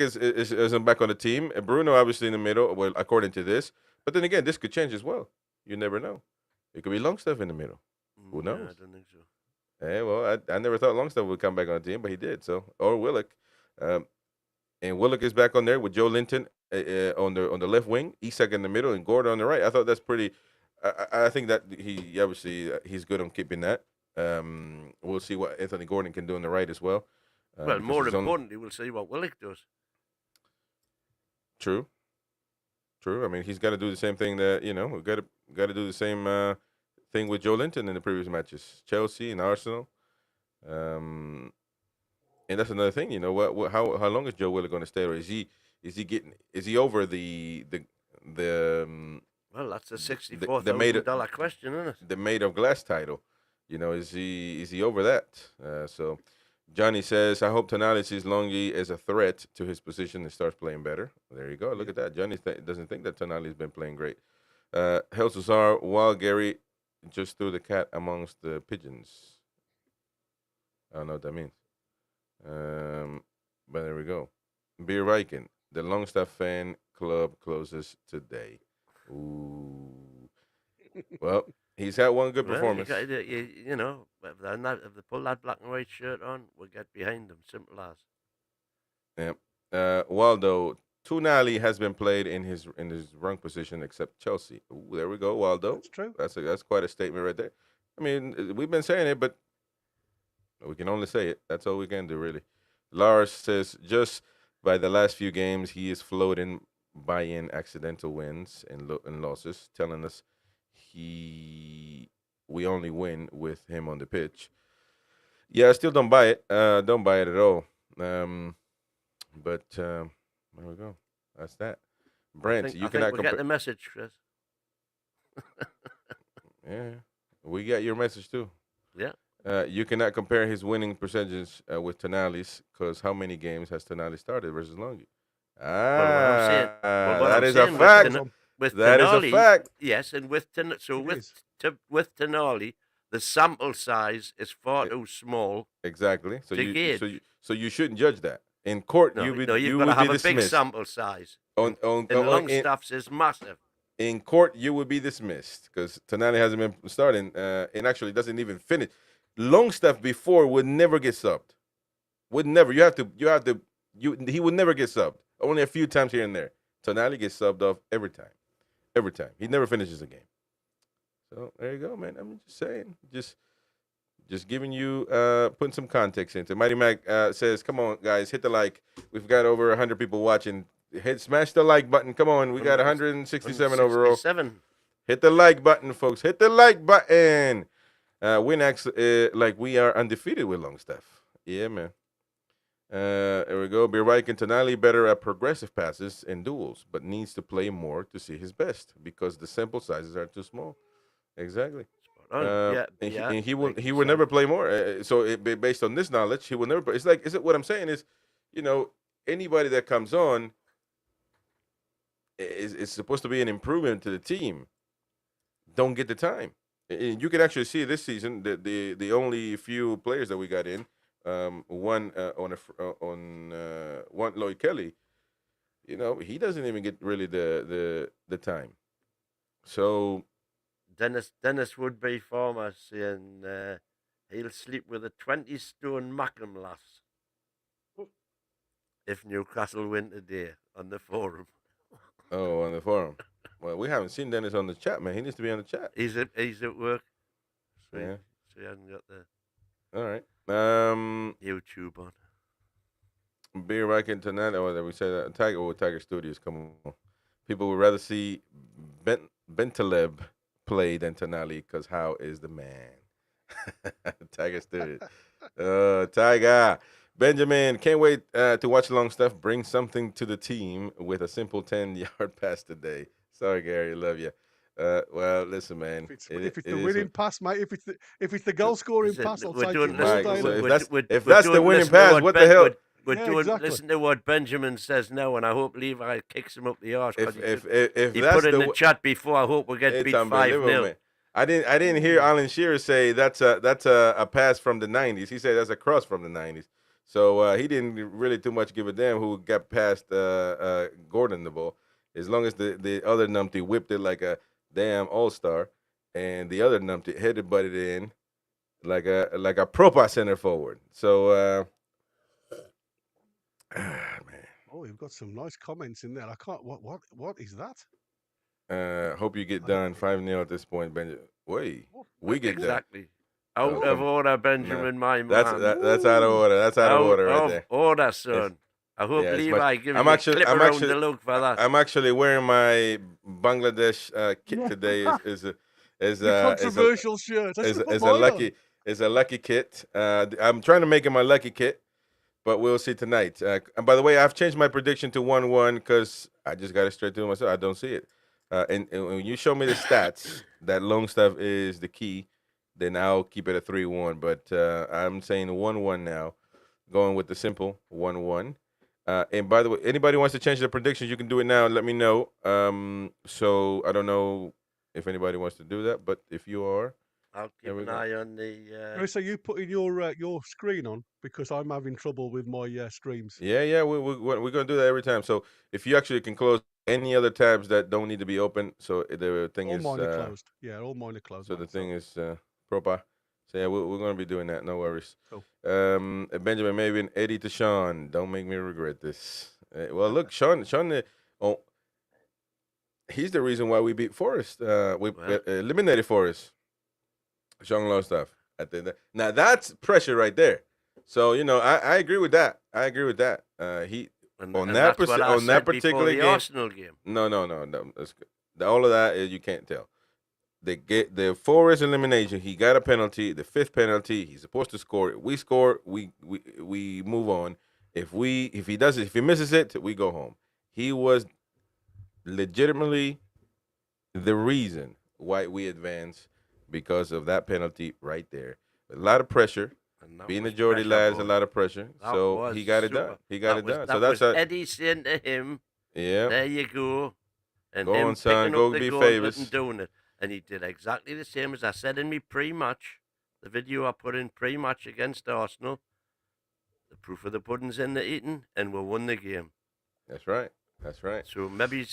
isn't back on the team. Bruno obviously in the middle. Well, according to this, but then again, this could change as well. You never know. It could be Longstaff in the middle. Who knows? I don't think so. Well, I never thought Longstaff would come back on the team, but he did. So, or Willock, and Willock is back on there with Joe Linton on the left wing, Isak in the middle, and Gordon on the right. I thought that's pretty. I think that he obviously he's good on keeping that. We'll see what Anthony Gordon can do on the right as well. Well, more importantly, we'll see what Willock does. True. I mean, he's got to do the same thing that we've got to do the same thing with Joe Linton in the previous matches, Chelsea and Arsenal. And that's another thing. How long is Joe Willock going to stay, or is he over the well, that's a $64,000 question, isn't it? The Made of Glass title. Is he over that? So Johnny says, I hope Tonali sees Longy as a threat to his position and starts playing better. There you go. Look at that. Johnny doesn't think that Tonali's been playing great. Helsuzar, while Gary just threw the cat amongst the pigeons. I don't know what that means. But there we go. Beer Viking. The Longstaff fan club closes today. Ooh. Well, he's had one good Well, performance. you know, if they pull that black and white shirt on, we'll get behind them. Simple as. Yeah. Waldo, Tunali has been played in his wrong position except Chelsea. Ooh, there we go, Waldo. That's true. That's quite a statement right there. I mean, we've been saying it, but we can only say it. That's all we can do, really. Lars says just by the last few games, he is floating by in accidental wins and losses, telling us we only win with him on the pitch. Yeah, I still don't buy it. Don't buy it at all. But there we go. That's that. Brent, you I cannot think we get the message, Chris. Yeah, we got your message too. Yeah. You cannot compare his winning percentages with Tonali's because how many games has Tonali started versus Longi? That is a fact. That is a fact. Yes, and with Tonali, the sample size is far too small. Exactly. So to gauge. you shouldn't judge that. In court, you've got to have a big sample size. And Longstaff's is massive. In court, you would be dismissed because Tonali hasn't been starting and actually doesn't even finish. Longstaff before would never get subbed. Would never. He would never get subbed. Only a few times here and there. Tonali gets subbed off every time. Every time. He never finishes a game. So there you go, man. I'm just saying. Just giving you putting some context into it. Mighty Mac says, come on, guys, hit the like. We've got over 100 people watching. Smash the like button. Come on, we got 167 overall. Hit the like button, folks. Hit the like button. We are undefeated with Longstaff. Yeah, man. There we go. Beer Viking Tonali better at progressive passes and duels, but needs to play more to see his best because the sample sizes are too small. Exactly. And he will never play more. Based on this knowledge, he will never play. What I'm saying is, anybody that comes on is supposed to be an improvement to the team. Don't get the time. And you can actually see this season the only few players that we got in. One Lloyd Kelly. He doesn't even get really the time. So. Dennis Woodby former saying he'll sleep with a 20-stone Mackem lass if Newcastle win today on the forum. Oh, on the forum. Well, we haven't seen Dennis on the chat, man. He needs to be on the chat. He's at work. So yeah. So he hasn't got the. All right. YouTube on. Beer Viking tonight. Oh, we say that. Tiger Studios. Come on. People would rather see Bentaleb play than Tonali because Howe is the man. Tiger Studios. Tiger. Benjamin, can't wait to watch Longstaff bring something to the team with a simple 10-yard pass today. Sorry, Gary, love you. Well, listen, man. If it's the winning pass, mate. If it's the goal scoring pass, I'll take it. If that's the winning pass, what the hell? Listen to what Benjamin says now, and I hope Levi kicks him up the arse. If he put in the chat before, I hope we get beat 5-0. I didn't hear Alan Shearer say that's a pass from the 90s. He said that's a cross from the 90s. So he didn't really too much give a damn who got past Gordon the ball. As long as the other numpty whipped it like a damn all-star, and the other numpty headbutted in like a proper center forward. So, man. Oh, we've got some nice comments in there. I can't. What is that? Hope you get done 5-0 at this point, Benjamin. Wait, we get exactly. Out of order, Benjamin, my man. That's out of order. That's out of order right there. Order, son. I hope Levi gives you a clip around the look for that. I'm actually wearing my Bangladesh kit today. Is a controversial shirt. Is a lucky kit. I'm trying to make it my lucky kit, but we'll see tonight. And by the way, I've changed my prediction to 1-1 because I just got it straight to myself. I don't see it. And when you show me the stats that Longstaff is the key, then I'll keep it at 3-1. But I'm saying 1-1 now, going with the simple 1-1. And by the way, anybody wants to change their predictions, you can do it now. Let me know. So I don't know if anybody wants to do that, but if you are, I'll keep There we an go. eye on the. So you putting your screen on because I'm having trouble with my streams. Yeah. We're gonna do that every time. So if you actually can close any other tabs that don't need to be open, so the thing All is mine are closed. Yeah, all mine are closed. so the Mate, thing is proper. So yeah, we're gonna be doing that. No worries. Cool. Benjamin Maven, Eddie to Sean. Don't make me regret this. Well, look, Sean. Oh, he's the reason why we beat Forest. We Well. eliminated Forest. Sean Longstaff. Now that's pressure right there. So I agree with that. I agree with that. He And on that's what I on that said before particular the game. Arsenal game. No. That's good. All of that is you can't tell. They get the Forest elimination. He got a penalty, the 5th penalty. He's supposed to score it. We score. We move on. If he misses it, we go home. He was legitimately the reason why we advance because of that penalty right there. A lot of pressure. Being the Geordie lad is a lot of pressure. So he got it done. He got it done. So that's Eddie saying to him, yeah. there you go. And Go him on, son. picking Go up the be gauntlet famous. and doing it. And he did exactly the same as I said in me pre-match. The video I put in pre-match against Arsenal. The proof of the pudding's in the eating, and we won the game. That's right. That's right. So maybe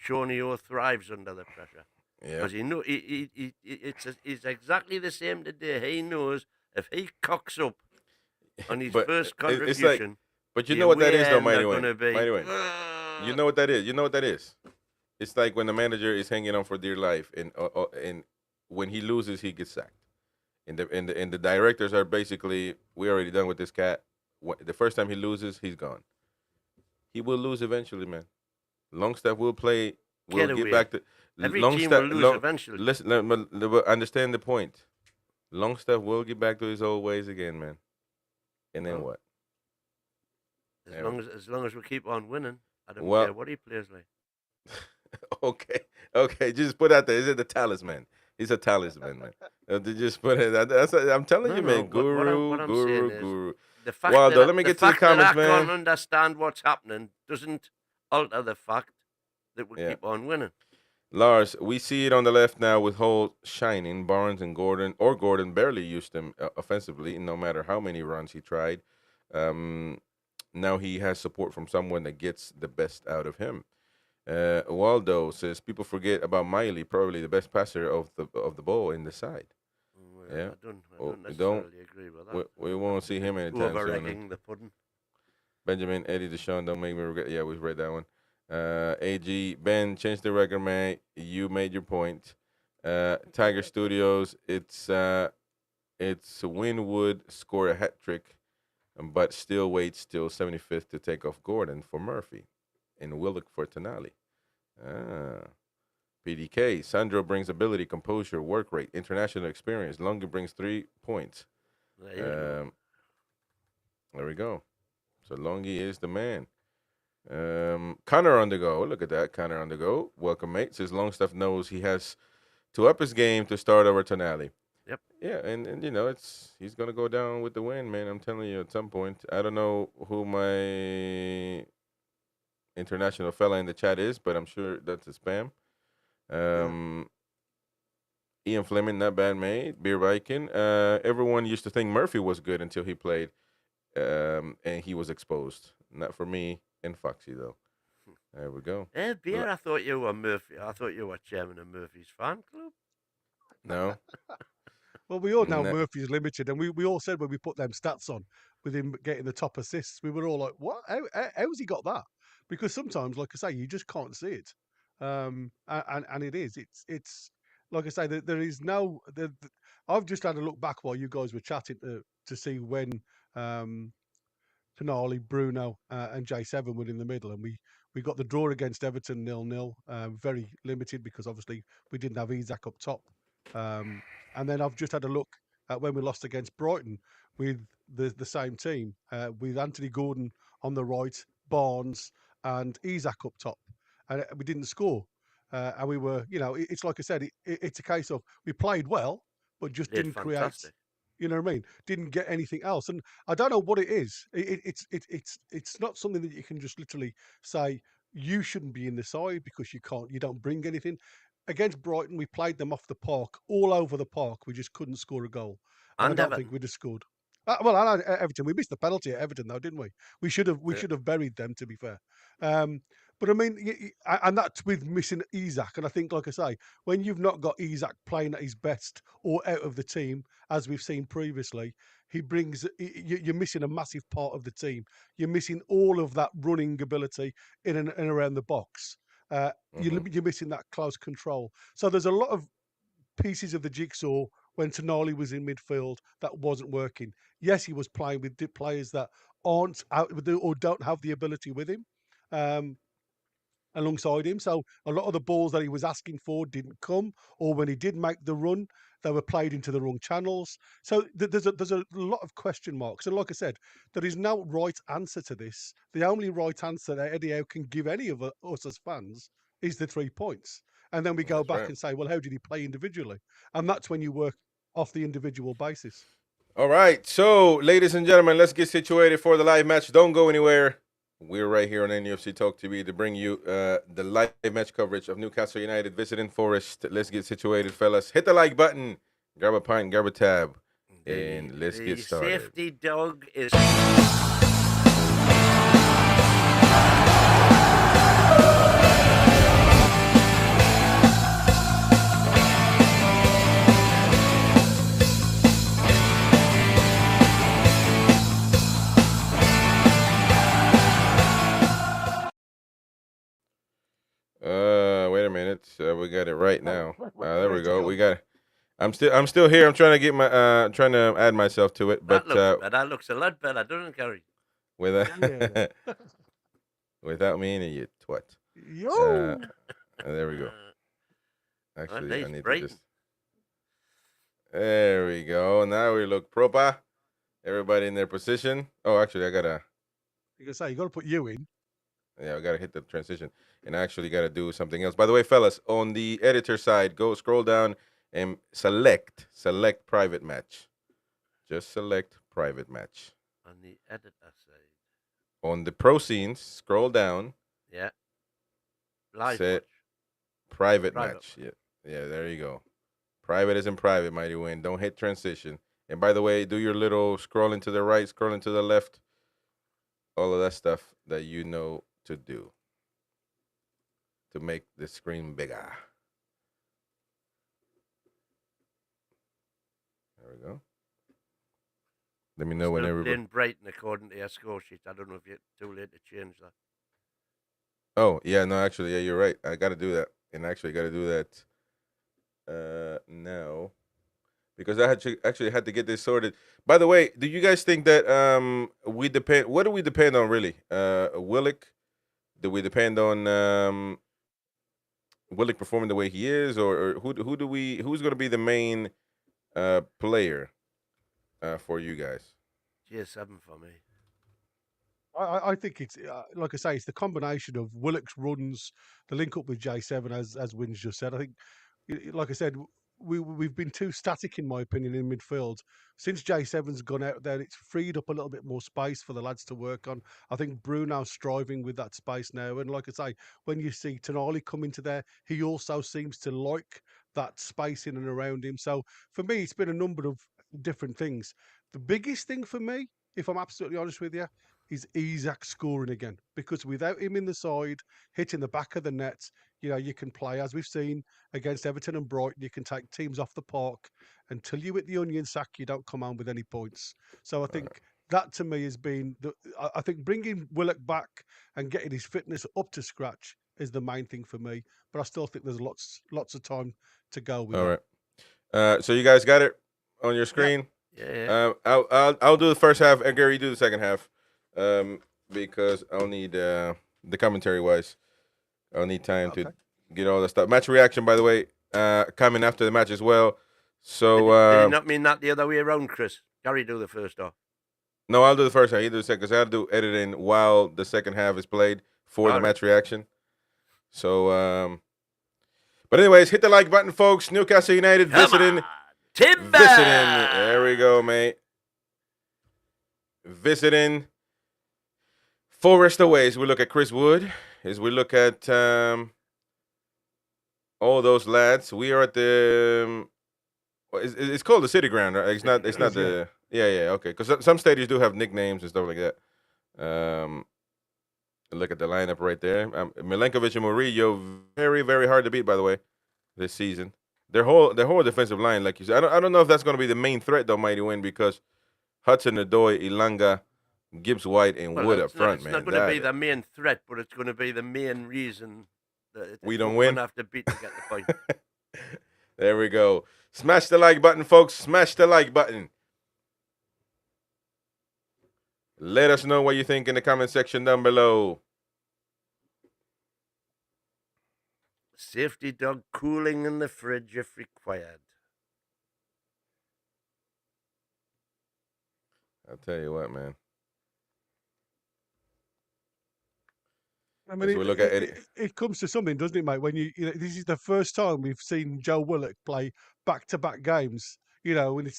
Shawnee thrives under the pressure. Yeah. Because it's exactly the same today. He knows if he cocks up on his first contribution. But you know what that is, though, Mighty Wayne. Wayne. You know what that is. You know what that is. It's like when the manager is hanging on for dear life, and when he loses, he gets sacked. And the directors are basically, we're already done with this cat. The first time he loses, he's gone. He will lose eventually, man. Longstaff will play. We'll get back to every team will lose eventually. Listen, understand the point. Longstaff will get back to his old ways again, man. And then what? As long as we keep on winning, I don't care what he plays like. Okay. Just put out there. Is it the talisman? He's a talisman, man. Just put it. I'm telling you, man. Guru. The fact Waldo, let me get to the comments, man. I can't understand what's happening doesn't alter the fact that we keep on winning. Lars, we see it on the left now with Holt shining. Barnes and Gordon barely used him offensively, no matter how many runs he tried. Now he has support from someone that gets the best out of him. Waldo says people forget about Miley, probably the best passer of the ball in the side. Well, yeah, I don't necessarily agree with that. We won't see him anytime soon. The pudding. Benjamin, Eddie Deshaun, don't make me regret. Yeah, we've read that one. AG, Ben, change the record, man. You made your point. Tiger Studios, it's Winwood score a hat trick, but still waits till 75th to take off Gordon for Murphy, and Willock for Tonali. PDK, Sandro brings ability, composure, work rate, international experience. Lungi brings 3 points. There we go. So Lungi is the man. Connor on the go. Look at that. Connor on the go. Welcome, mate. Says Longstaff knows he has to up his game to start over Tonali. Yep. Yeah, and he's gonna go down with the win, man. I'm telling you, at some point. I don't know who my international fella in the chat is, but I'm sure that's a spam. Ian Fleming, not bad, mate. Beer Viking. Everyone used to think Murphy was good until he played, and he was exposed. Not for me and Foxy, though. There we go. Beer, I thought you were Murphy. I thought you were chairman of Murphy's fan club. No. Well, we all know Murphy's limited, and we all said when we put them stats on with him getting the top assists, we were all like, "What? How's he got that?" Because sometimes, like I say, you just can't see it, and it is. It's like I say, there is no. I've just had a look back while you guys were chatting to see when Tonali, Bruno, and J7 were in the middle, and we got the draw against Everton 0-0. Very limited because obviously we didn't have Isak up top. And then I've just had a look at when we lost against Brighton with the same team, with Anthony Gordon on the right, Barnes and Isak up top. And we didn't score. And we were, it's like I said, it's a case of we played well, but just didn't create, you know what I mean? Didn't get anything else. And I don't know what it is. It's not something that you can just literally say, you shouldn't be in the side because you don't bring anything. against Brighton, we played them off the park, all over the park. We just couldn't score a goal, and I And don't Everton. think we'd have scored. Well, I know Everton. We missed the penalty at Everton, though, didn't we? We should have buried them, to be fair. But I mean, and that's with missing Isak. And I think, like I say, when you've not got Isak playing at his best or out of the team, as we've seen previously, you're missing a massive part of the team. You're missing all of that running ability in and around the box. You're missing that close control. So there's a lot of pieces of the jigsaw when Tonali was in midfield that wasn't working. Yes, he was playing with players that aren't out or don't have the ability with him. Alongside him. So a lot of the balls that he was asking for didn't come, or when he did make the run, they were played into the wrong channels. So there's a lot of question marks. And like I said, there is no right answer to this. The only right answer that Eddie Howe can give any of us as fans is the 3 points. And then we go back and say, well, how did he play individually? And that's when you work off the individual basis. All right. So, ladies and gentlemen, let's get situated for the live match. Don't go anywhere. We're right here on NUFC Talk TV to bring you the live match coverage of Newcastle United visiting Forest. Let's get situated, fellas. Hit the like button, grab a pint, grab a tab, and let's get started. The safety dog is... Wait a minute. We got it right now. There we go. We got it. I'm still here. I'm trying to get my trying to add myself to it, but that looks a lot better, doesn't it, Gary? Without me in it, you twat. Yo. There we go. Actually, I need to just. There we go. Now we look proper. Everybody in their position. Oh, actually, I gotta. You can say you gotta put you in. Yeah, I gotta hit the transition, and I actually gotta do something else. By the way, fellas, on the editor side, go scroll down and select private match. Just select private match. On the editor side. On the pro scenes, scroll down. Yeah. Live set match. private match. Yeah, there you go. Private isn't private, Mighty Win. Don't hit transition. And by the way, do your little scrolling to the right, scrolling to the left. All of that stuff that you know to do to make the screen bigger. There we go. Let me know whenever. Still Brighton according to your score sheet. I don't know if you're too late to change that. Oh yeah, no, actually, yeah, you're right. I got to do that, and actually got to do that now because I actually had to get this sorted. By the way, do you guys think that we depend? What do we depend on really? Willock? Do we depend on Willock performing the way he is, or who's going to be the main player for you guys? J7 for me. I think it's like I say, it's the combination of Willock's runs, the link up with J7, as Wins just said. I think, like I said, we've been too static, in my opinion, in midfield. Since J7's gone out there, it's freed up a little bit more space for the lads to work on. I think Bruno's striving with that space now. And like I say, when you see Tonali come into there, he also seems to like that space in and around him. So for me, it's been a number of different things. The biggest thing for me, if I'm absolutely honest with you, is Isak scoring again. Because without him in the side, hitting the back of the net, you can play, as we've seen, against Everton and Brighton, you can take teams off the park. Until you hit the onion sack, you don't come on with any points. So I think that, to me, has been... I think bringing Willock back and getting his fitness up to scratch is the main thing for me. But I still think there's lots of time to go with that. All right. So you guys got it on your screen? Yeah. I'll do the first half, and Gary, you do the second half. Because I'll need the commentary wise, I'll need time to get all the stuff. Match reaction, by the way, coming after the match as well. So did you not mean that the other way around, Chris? Gary do the first half. No, I'll do the first half. You do the second, because I got to do editing while the second half is played for the match reaction. So, but anyways, hit the like button, folks. Newcastle United visiting. There we go, mate. Visiting Forest away, as we look at Chris Wood, as we look at all those lads. We are at the. It's called the City Ground, right? It's not. It's It not is, yeah. the. Yeah, yeah, okay. Because some stadiums do have nicknames and stuff like that. Um, look at the lineup right there. Milenkovic and Murillo, very, very hard to beat. By the way, this season, their whole defensive line, like you said, I don't know if that's going to be the main threat though, Mighty Win, because Hudson Odoi, Ilanga, Gibbs White, and Well, Wood up front, it's not man. going to be That the main threat, but it's going to be the main reason that we we're don't going win. to have to beat to get the point. There we go. Smash the like button, folks. Smash the like button. Let us know what you think in the comment section down below. Safety dog cooling in the fridge if required. I'll tell you what, man. I mean, As we look at Eddie. it comes to something, doesn't it, mate? When you know, this is the first time we've seen Joe Willock play back-to-back games. You know, when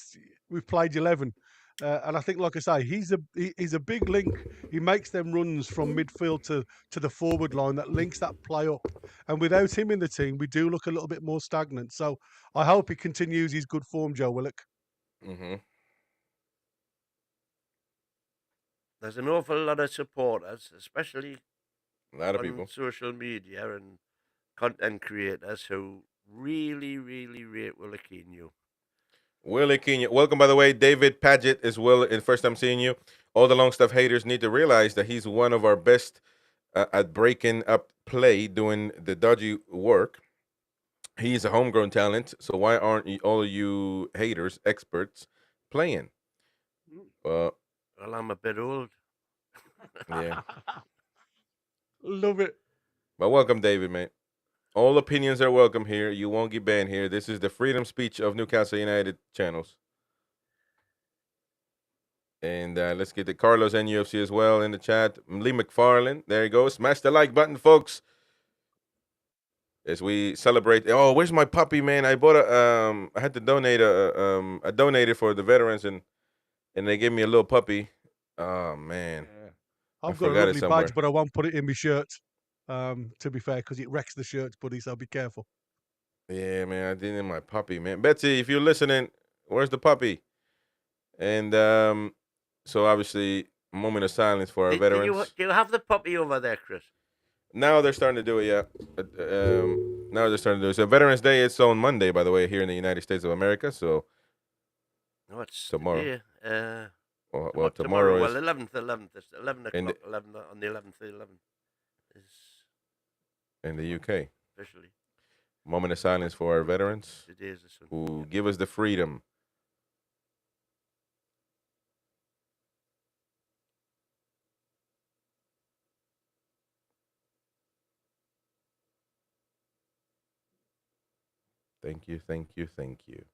we've played 11, and I think, like I say, he's a big link. He makes them runs from midfield to the forward line that links that play up. And without him in the team, we do look a little bit more stagnant. So I hope he continues his good form, Joe Willock. Mm-hmm. There's an awful lot of supporters, especially A lot of on people. social media and content creators who really, really rate Willoquinho. Willie Kenya. Welcome, by the way, David Paget as well. And first time seeing you. All the long stuff haters need to realize that he's one of our best at breaking up play, doing the dodgy work. He's a homegrown talent. So why aren't all of you haters experts playing? Well, I'm a bit old. Yeah. Love it. But welcome, David, mate. All opinions are welcome here. You won't get banned here. This is the freedom speech of Newcastle United channels. And let's get to Carlos NUFC as well in the chat. Lee McFarland, there you go. Smash the like button, folks. As we celebrate. Oh, where's my puppy, man? I bought I had to donate I donated for the veterans and they gave me a little puppy. Oh man. Yeah. I I've got a forgot it lovely somewhere. badge, but I won't put it in my shirt. To be fair, because it wrecks the shirts, buddy. So be careful. Yeah, man, I didn't my puppy, man. Betsy, if you're listening, where's the puppy? And so obviously, a moment of silence for our veterans. Do you have the puppy over there, Chris? Now they're starting to do it, yeah. Now they're starting to do it. So Veterans Day is on Monday, by the way, here in the United States of America. So No, it's tomorrow. Today. Well, tomorrow Well, is 11th. It's 11 In o'clock. 11 on the 11th. The 11th is in the UK. officially. Moment of silence for our veterans Today is the Sunday. who give us the freedom. Thank you, thank you, thank you.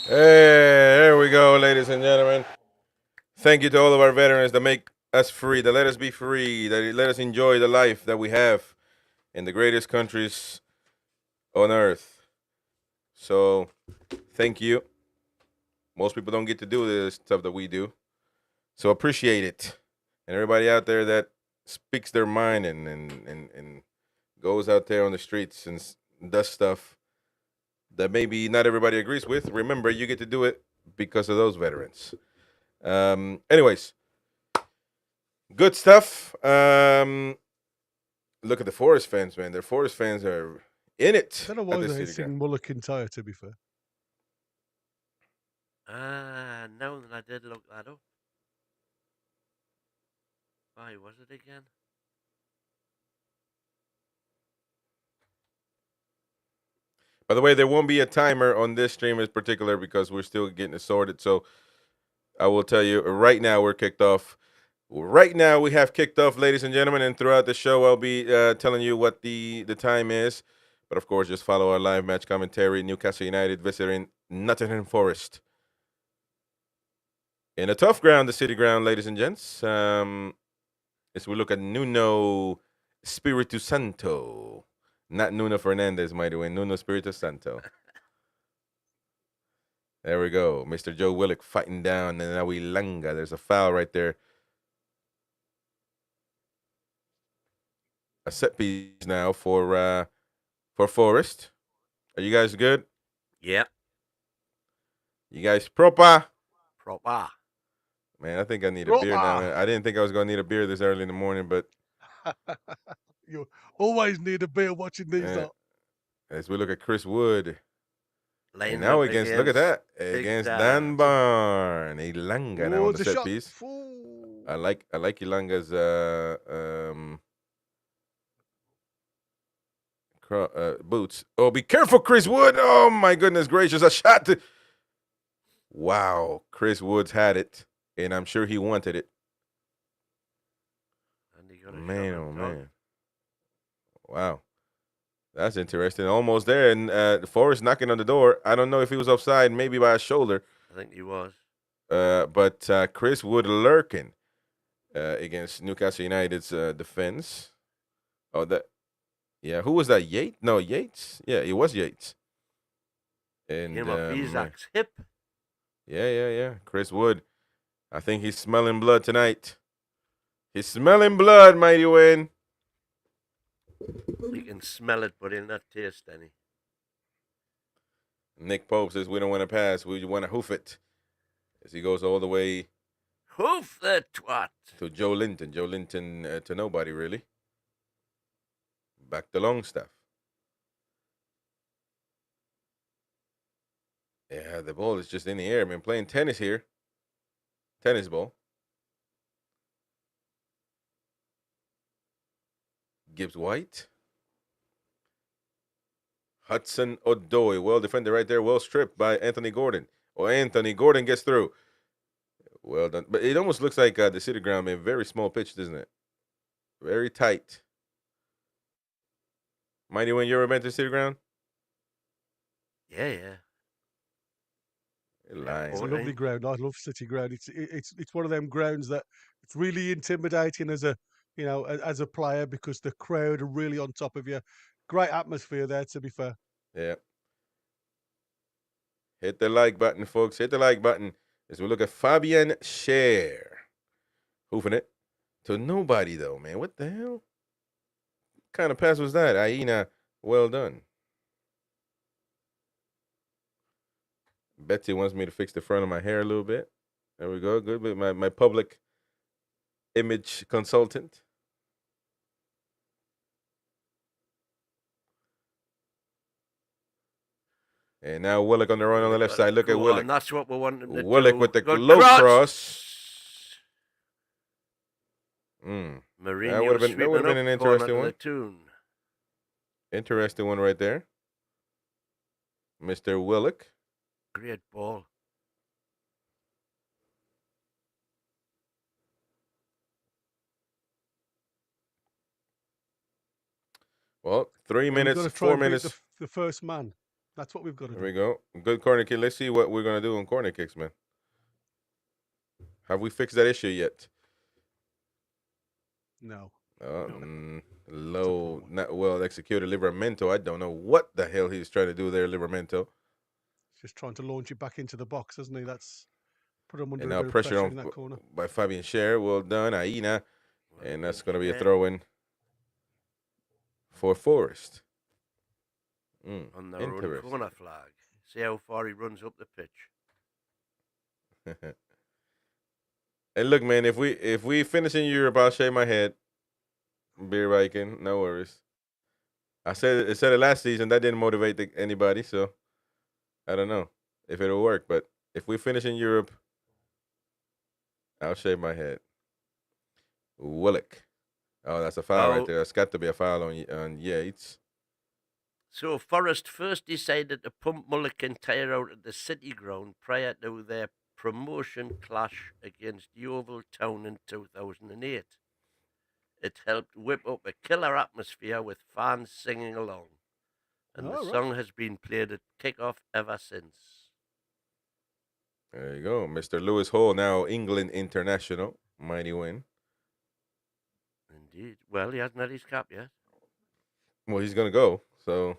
Hey, there we go, ladies and gentlemen. Thank you to all of our veterans that make us free, that let us be free, that let us enjoy the life that we have in the greatest countries on earth. So, thank you. Most people don't get to do this stuff that we do. So, appreciate it. And everybody out there that speaks their mind and goes out there on the streets and does stuff that maybe not everybody agrees with. Remember, you get to do it because of those veterans. Anyways, good stuff. Look at the Forest fans, man. The Forest fans are in it. I don't know why they sing Mulla Kintyre, to be fair. Now that I did look that up. Why was it again? By the way, there won't be a timer on this stream in particular because we're still getting it sorted. So I will tell you right now we're kicked off. Right now we have kicked off, ladies and gentlemen, and throughout the show I'll be telling you what the time is. But of course, just follow our live match commentary. Newcastle United visiting Nottingham Forest. In a tough ground, the City Ground, ladies and gents. As we look at Nuno Espirito Santo. Not Nuno Fernandez, mighty win. Nuno Espirito Santo. There we go. Mr. Joe Willock fighting down. And now Langa. There's a foul right there. A set piece now for Forest. Are you guys good? Yep. You guys proper? Proper. Man, I think I need a beer now. Man. I didn't think I was going to need a beer this early in the morning, but... You always need a beer watching these. As we look at Chris Wood. Laying and now against, look at that, against Dan Barn. Ilanga now on the set piece. I like Ilanga's boots. Oh, be careful, Chris Wood. Oh, my goodness gracious. A shot to... Wow. Chris Woods had it, and I'm sure he wanted it. Man, oh, man. Wow. That's interesting. Almost there, and Forrest knocking on the door. I don't know if he was offside, maybe by a shoulder. I think he was. But Chris Wood lurking against Newcastle United's defense. Oh, that... Yeah, who was that? Yates? No, Yates? Yeah, it was Yates. And came up Isaac's hip. Yeah. Chris Wood. I think he's smelling blood tonight. He's smelling blood, mighty win. You can smell it, but he'll not taste any. Nick Pope says we don't want to pass. We want to hoof it. As he goes all the way. Hoof the twat. To Joe Linton. Joe Linton to nobody, really. Back to Longstaff. Yeah, the ball is just in the air. Man, playing tennis here. Tennis ball. Gibbs White. Hudson Odoi. Well defended right there. Well stripped by Anthony Gordon. Anthony Gordon gets through. Well done. But it almost looks like the City Ground, man. Very small pitch, doesn't it? Very tight. Mighty, when you ever been to City Ground? Yeah. It's a lovely ground. I love City Ground. It's one of them grounds that it's really intimidating as a player because the crowd are really on top of you. Great atmosphere there, to be fair. Yeah. Hit the like button, folks. Hit the like button as we look at Fabian Scher. Hoofing it to nobody, though, man. What the hell? What kind of pass was that? Aina, well done. Betsy wants me to fix the front of my hair a little bit. There we go. Good. My public image consultant. And now Willock on the run on the left side. Look at Willock. And that's what we want. Willock with the low cross. Mourinho that would have been an interesting one. Interesting one right there. Mr. Willock. Great ball. Well, 3 minutes, 4 minutes. The first man. That's what we've got to do. There we go. Good corner kick. Let's see what we're going to do on corner kicks, man. Have we fixed that issue yet? No. Low, not well executed. Livramento. I don't know what the hell he's trying to do there, Livramento. Just trying to launch it back into the box, hasn't he? That's put him under and a now bit of pressure on in that corner. By Fabian Scher. Well done, Aina. And that's going to be a throw-in for Forest. On their own Interesting. corner flag. See how far he runs up the pitch. Hey, look, man, if we finish in Europe, I'll shave my head. Beer Viking, no worries. I said it last season. That didn't motivate anybody, so I don't know if it'll work. But if we finish in Europe, I'll shave my head. Willock. Oh, that's a foul right there. That's got to be a foul on Yates. So Forest first decided to pump Mullock entire out at the City Ground prior to their promotion clash against Yeovil Town in 2008. It helped whip up a killer atmosphere with fans singing along, and the song has been played at kick-off ever since. There you go. Mr. Lewis Hall, now England international. Mighty win. Indeed. Well, he hasn't had his cap yet. Well, he's going to go, so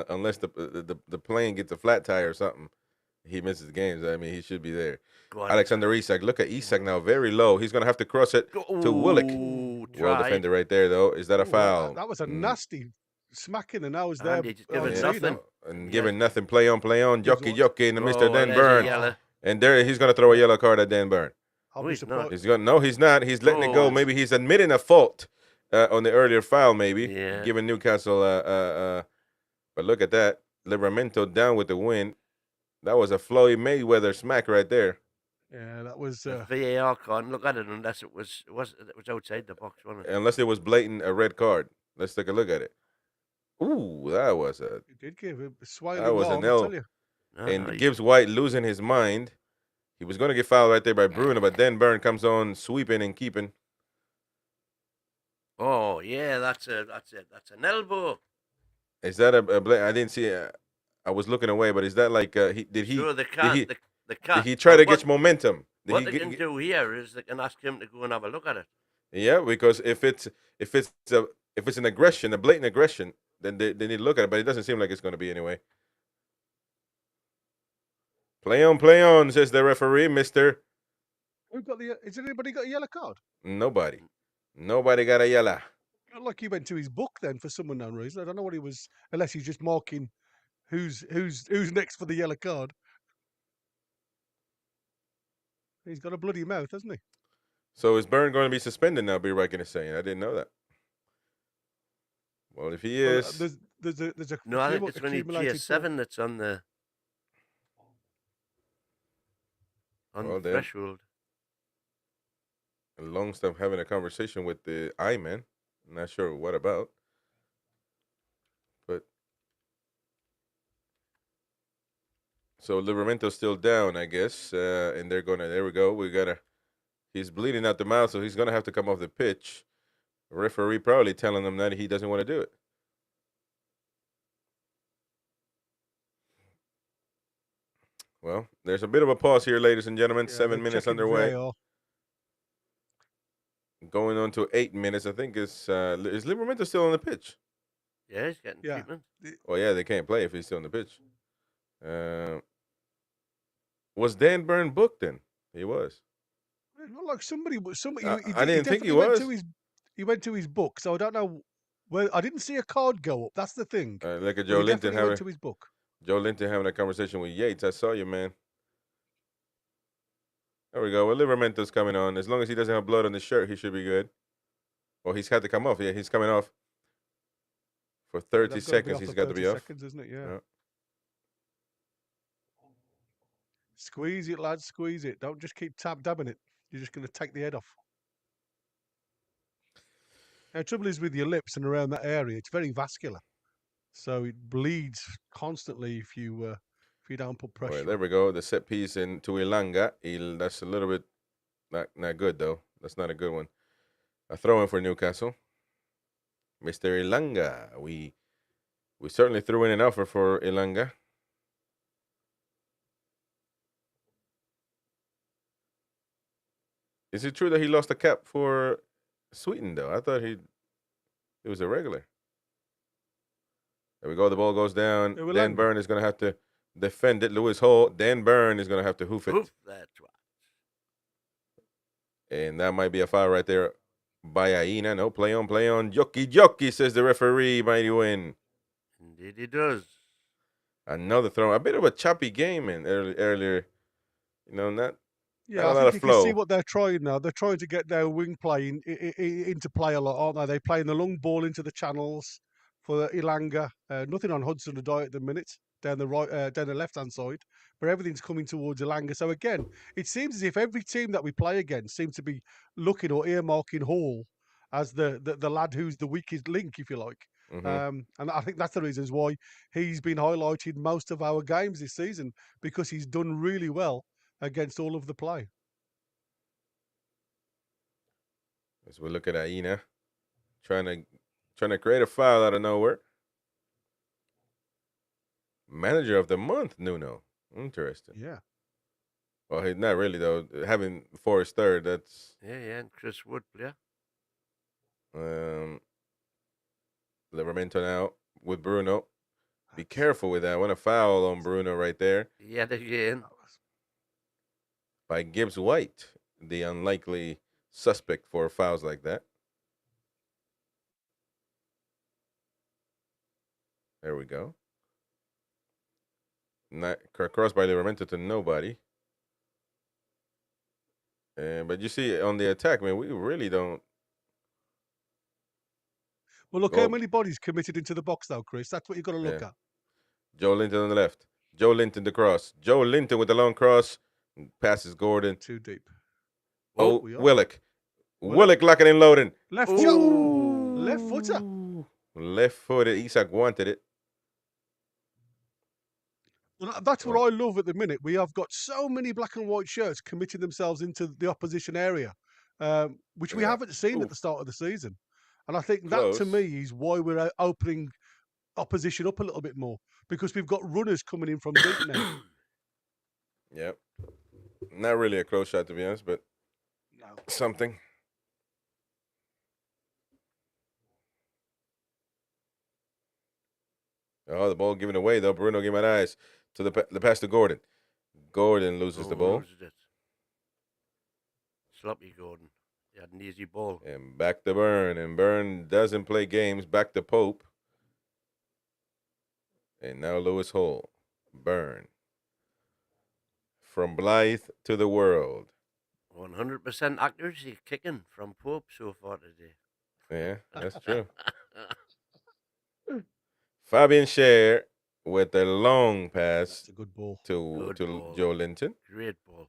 unless the plane gets a flat tire or something, he misses games. I mean, he should be there. Alexander Isak. Look at Isak now, very low. He's going to have to cross it to Willock. Well defended right there, though. Is that a foul? That was a nasty smack in the nose there. Giving nothing. And giving nothing. Play on. Jockey, and Mr. Dan Burn. And there he's going to throw a yellow card at Dan Burn. He's not. He's not. He's letting it go. Maybe he's admitting a fault on the earlier foul, maybe. Yeah. Giving Newcastle but look at that. Livramento down with the win. That was a Floyd Mayweather smack right there. Yeah, that was VAR can't look at it unless it was outside the box, wasn't it? Unless it was blatant a red card. Let's take a look at it. Ooh, that was a. It did give a swine. That was an L. And Gibbs White losing his mind. He was going to get fouled right there by Bruno, but then Byrne comes on sweeping and keeping. Oh yeah, that's an elbow. Is that I didn't see it. I was looking away, but is that like did he? Sure, the cat. Did he try to get momentum? What they can do here is they can ask him to go and have a look at it. Yeah, because if it's an aggression, a blatant aggression, then they need to look at it. But it doesn't seem like it's going to be anyway. Play on, says the referee, Mister. Has anybody got a yellow card? Nobody got a yellow. Not like he went to his book then for some unknown reason. I don't know what he was, unless he's just marking who's next for the yellow card. He's got a bloody mouth, hasn't he? So is Byrne going to be suspended now? Be right in saying I didn't know that. Well, if he is, there's a no. I think it's when he GS7 that's on the threshold. And Longstaff having a conversation with the I-man. Not sure what about, but so Livermento's still down, I guess, and they're gonna. There we go. He's bleeding out the mouth, so he's gonna have to come off the pitch. Referee probably telling him that he doesn't want to do it. Well, there's a bit of a pause here, ladies and gentlemen. Yeah, 7 minutes underway. Going on to 8 minutes. I think is Livramento still on the pitch? Yeah, he's getting treatment. Oh yeah, they can't play if he's still on the pitch. Was Dan Byrne booked then? He was. Like somebody. I didn't think he was. He went to his book, so I don't know. Well, I didn't see a card go up. That's the thing. Like a Joe Linton went to his book. Joe Linton having a conversation with Yates. I saw you, man. There we go. Well, Livermento's coming on. As long as he doesn't have blood on his shirt, he should be good. Well, he's had to come off. Yeah, he's coming off. For 30 seconds, he's got to be off. Seconds, isn't it? Yeah. Squeeze it, lads. Squeeze it. Don't just keep dabbing it. You're just going to take the head off. Now, the trouble is with your lips and around that area, it's very vascular. So it bleeds constantly if you don't put pressure. Right, there we go. The set piece into Ilanga. That's a little bit not good, though. That's not a good one. A throw in for Newcastle. Mr. Ilanga. We certainly threw in an offer for Ilanga. Is it true that he lost a cap for Sweden, though? I thought he was a regular. There we go. The ball goes down. Dan Byrne is going to have to defend it. Lewis Hall. Dan Byrne is going to have to hoof it. That's right. And that might be a foul right there by Aina. No, play on. Jockey, says the referee. Mighty win. Indeed he does. Another throw. A bit of a choppy game in earlier. Not Yeah, a I lot think of you can see flow. what they're trying now. They're trying to get their wing play into play a lot, aren't they? They're playing the long ball into the channels for Ilanga. Nothing on Hudson Odoi at the minute, down the left-hand side, but everything's coming towards Ilanga. So again, it seems as if every team that we play against seems to be looking or earmarking Hall as the lad who's the weakest link, if you like. Mm-hmm. And I think that's the reasons why he's been highlighted most of our games this season, because he's done really well against all of the play. As we look at Aina trying to create a foul out of nowhere. Manager of the month, Nuno. Interesting. Yeah. Well, he's not really though. Having Forrest third, that's Yeah, and Chris Wood player. Livermento now with Bruno. Be careful with that. What a foul on Bruno right there Yet again. by Gibbs White, the unlikely suspect for fouls like that. There we go. Not cross by Livermento to nobody. But you see on the attack, man, we really don't. Well, look how Go. many bodies committed into the box, though, Chris. That's what you've got to look Yeah. at. Joe Linton on the left. Joe Linton the cross. Joe Linton with the long cross. Passes Gordon. Too deep. Oh, we are. Willock. Willock locking and loading. Left Ooh. shot. Left footer. Left footed. Isak wanted it. Well, that's what I love at the minute. We have got so many black and white shirts committing themselves into the opposition area, which we haven't seen at the start of the season. And I think that, to me, is why we're opening opposition up a little bit more, because we've got runners coming in from deep now. Yep. Not really a close shot, to be honest, but something. Oh, the ball given away, though. Bruno Guimaraes to the pass to Gordon. Gordon loses the ball. Loses it. Sloppy Gordon. He had an easy ball. And back to Byrne. And Byrne doesn't play games. Back to Pope. And now Lewis Hall. Byrne. From Blythe to the world. 100% accuracy kicking from Pope so far today. Yeah, that's true. Fabian Scher with a long pass. That's a good ball. To Joe Linton. Great ball.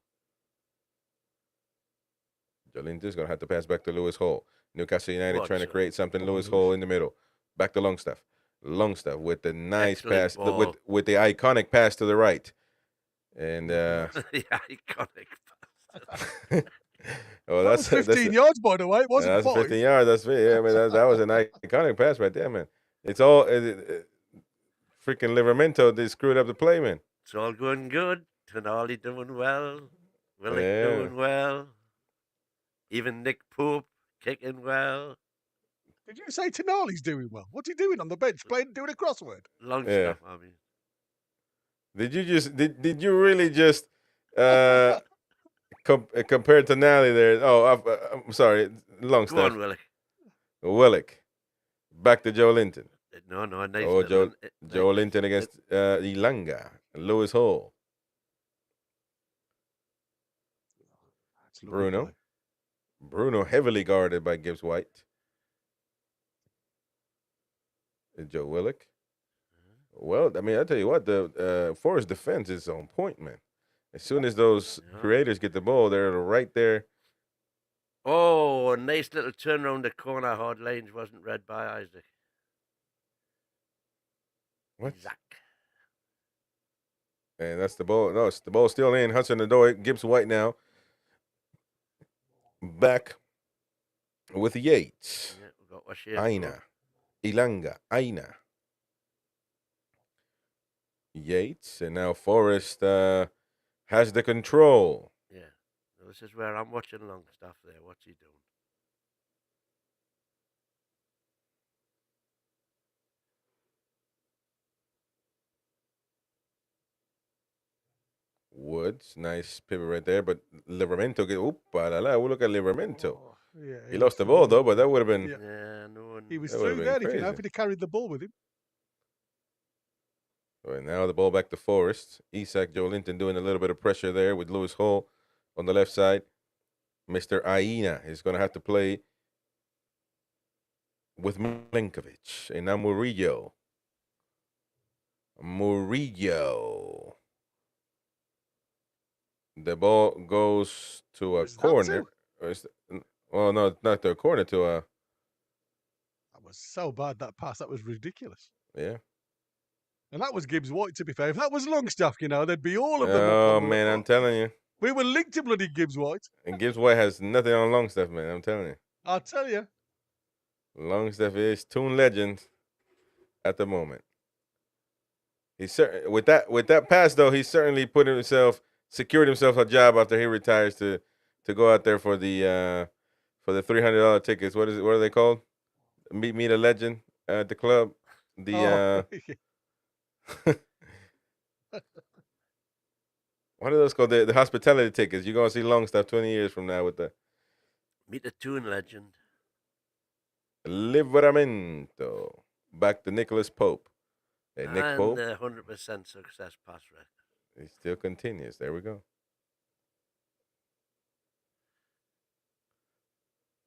Joe Linton's going to have to pass back to Lewis Hall. Newcastle United trying to create something. Lewis Hall in the middle. Back to Longstaff. Longstaff with the nice pass. With the iconic pass to the right. And the iconic pass. Well, that's 15 yards, by the way. It wasn't 15 yards. That's I mean, that was an iconic pass right there, man. It's all freaking Livermento. They screwed up the play, man. It's all going good. Tonali doing well. Willock doing well. Even Nick Pope kicking well. Did you say Tonali's doing well? What's he doing on the bench? Doing a crossword? Long stuff, I mean. Did you really just compare Tonali there? Oh, I'm sorry. Long Go stuff. on, Willock. Willock. Back to Joe Linton. No, nice. Oh, Joe Linton against Ilanga. Lewis Hall. Bruno. Bruno heavily guarded by Gibbs White. And Joe Willock. Well, I mean, I tell you what, the Forest defense is on point, man. As soon as those creators get the ball, they're right there. Oh, a nice little turn around the corner. Hard lines wasn't read by Isaac. What? Zach. And that's the ball. No, it's the ball still in. Hudson Odoi. Gibbs White now. Back with Yates. Yeah, we got Washir. Aina. Ilanga. Aina. Yates. And now Forrest has the control. Yeah. This is where I'm watching Longstaff there. What's he doing? Woods, nice pivot right there, but Livermento get. Look at Livermento. Yeah, He lost the ball though, but that would have been. Yeah. Yeah, no one. He was That would've through been there if crazy. he'd carried the ball with him. Right, now the ball back to Forrest. Isak, Joe Linton doing a little bit of pressure there with Lewis Hall on the left side. Mr. Aina is going to have to play with Milenkovic. And now Murillo. The ball goes to a Was that corner. two? Well, no, not to a corner, to a. That was so bad, that pass. That was ridiculous. Yeah. And that was Gibbs White, to be fair. If that was Longstaff, there'd be all of them. Oh, man, I'm telling you. We were linked to bloody Gibbs White. And Gibbs White has nothing on Longstaff, man. I'm telling you. I'll tell you. Longstaff is Toon legend at the moment. With that pass though, he certainly secured himself a job after he retires to go out there for the $300 tickets. What are they called? Meet a legend at the club. What are those called? The hospitality tickets. You're gonna see Longstaff 20 years from now with the Meet a Toon legend. Livramento. Back to Nicholas Pope. Hey, Nick and Pope. the 100% success pass record. He still continues. There we go.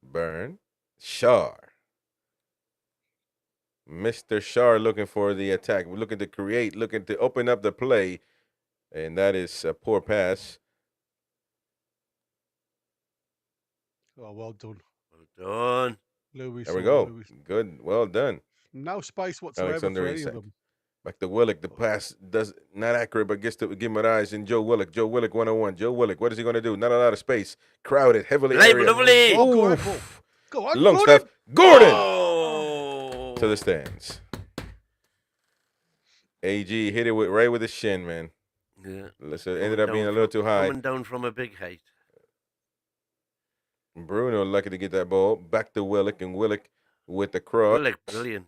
Burn. Shar. Mr. Shar looking for the attack. We're looking to create, looking to open up the play. And that is a poor pass. Oh, well done. Well done. Lewis. There we go. Lewis. Good. Well done. No space whatsoever Alexander for any Isak. of them. Back to Willock. The pass does not accurate, but gets to Guimaraes and Joe Willock. Joe Willock 1-on-1. Joe Willock, what is he going to do? Not a lot of space. Crowded, heavily area. Lovely. Oh, go on, go on, Longstaff. Gordon! Oh. To the stands. AG hit it right with his shin, man. Yeah. So it ended up being a little too high. Coming down from a big height. Bruno lucky to get that ball. Back to Willock, and Willock with the cross. Willock, brilliant.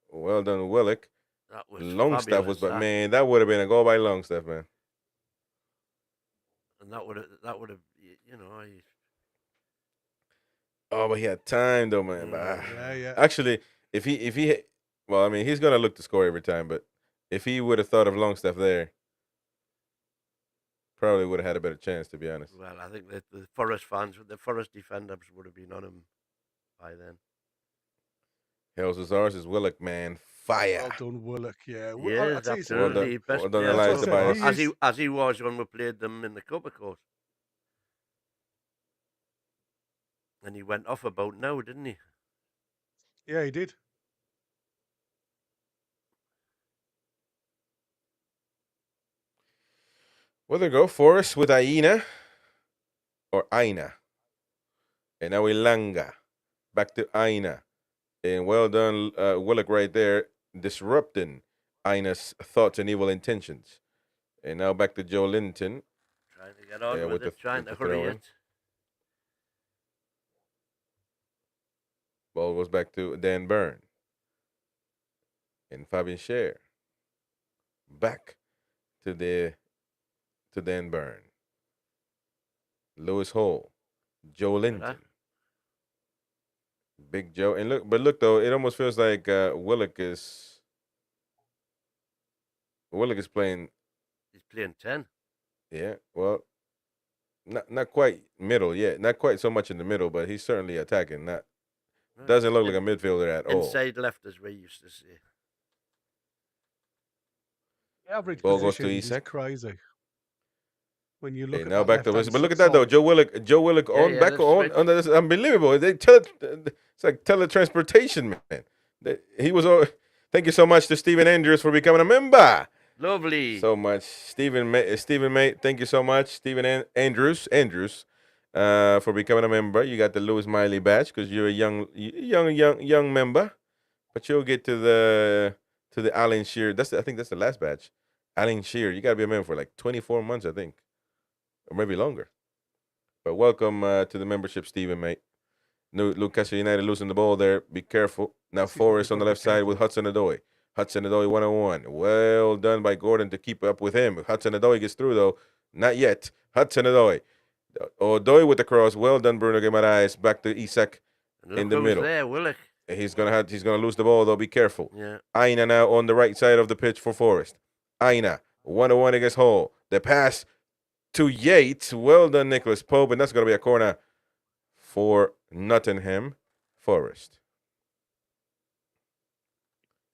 Well done, Willock. That was Longstaff was, fabulous, but man, that would have been a goal by Longstaff, man. And that would have, Oh, but he had time though, man. Yeah. Actually, if he, well, I mean, he's gonna look to score every time, but if he would have thought of Longstaff there, probably would have had a better chance, to be honest. Well, I think that the Forest fans, the Forest defenders would have been on him by then. Hell's is ours is Willock, man. Fire. Well done, Willock. Yeah. Yeah, absolutely. Well done, Elias Tobias. As he was when we played them in the Cup, of course. And he went off about now, didn't he? Yeah, he did. Well, there you go. Forrest with Aina. Or Aina. And now Ilanga. Back to Aina. And well done, Willock right there, disrupting Aina's thoughts and evil intentions. And now back to Joe Linton. Trying to get on with it, trying to hurry it. Ball goes back to Dan Byrne. And Fabian Scher. Back to Dan Byrne. Lewis Hall. Joe Linton. Big Joe. And look though, it almost feels like Willock is playing. He's playing 10. Yeah, well, not quite middle yet. Not quite so much in the middle, but he's certainly attacking. Doesn't look like a midfielder at all. Inside left, as we used to say. The average Ball goes to position is Isak. crazy. When you look at now that back to left-hand but look at that though, side. Joe Willock on back on. That's unbelievable. It's like teletransportation, man. He was. Thank you so much to Stephen Andrews for becoming a member. Lovely. So much, Stephen Mate. Thank you so much, Stephen Andrews, for becoming a member. You got the Lewis Miley badge because you're a young member. But you'll get to the Alan Shearer. I think that's the last badge. Alan Shearer. You got to be a member for like 24 months, I think, or maybe longer. But welcome to the membership, Stephen, mate. Newcastle United losing the ball there. Be careful. Now Forrest on the left side with Hudson-Odoi. Hudson-Odoi 1-on-1. Well done by Gordon to keep up with him. Hudson-Odoi gets through, though. Not yet. Hudson-Odoi Odoi with the cross. Well done, Bruno Guimaraes. Back to Isak And look in the who's middle. there, Willock. He's gonna lose the ball though. Be careful. Yeah. Aina now on the right side of the pitch for Forest. Aina 1-1 against Hull. The pass to Yates. Well done, Nicholas Pope, and that's gonna be a corner for Nottingham Forest.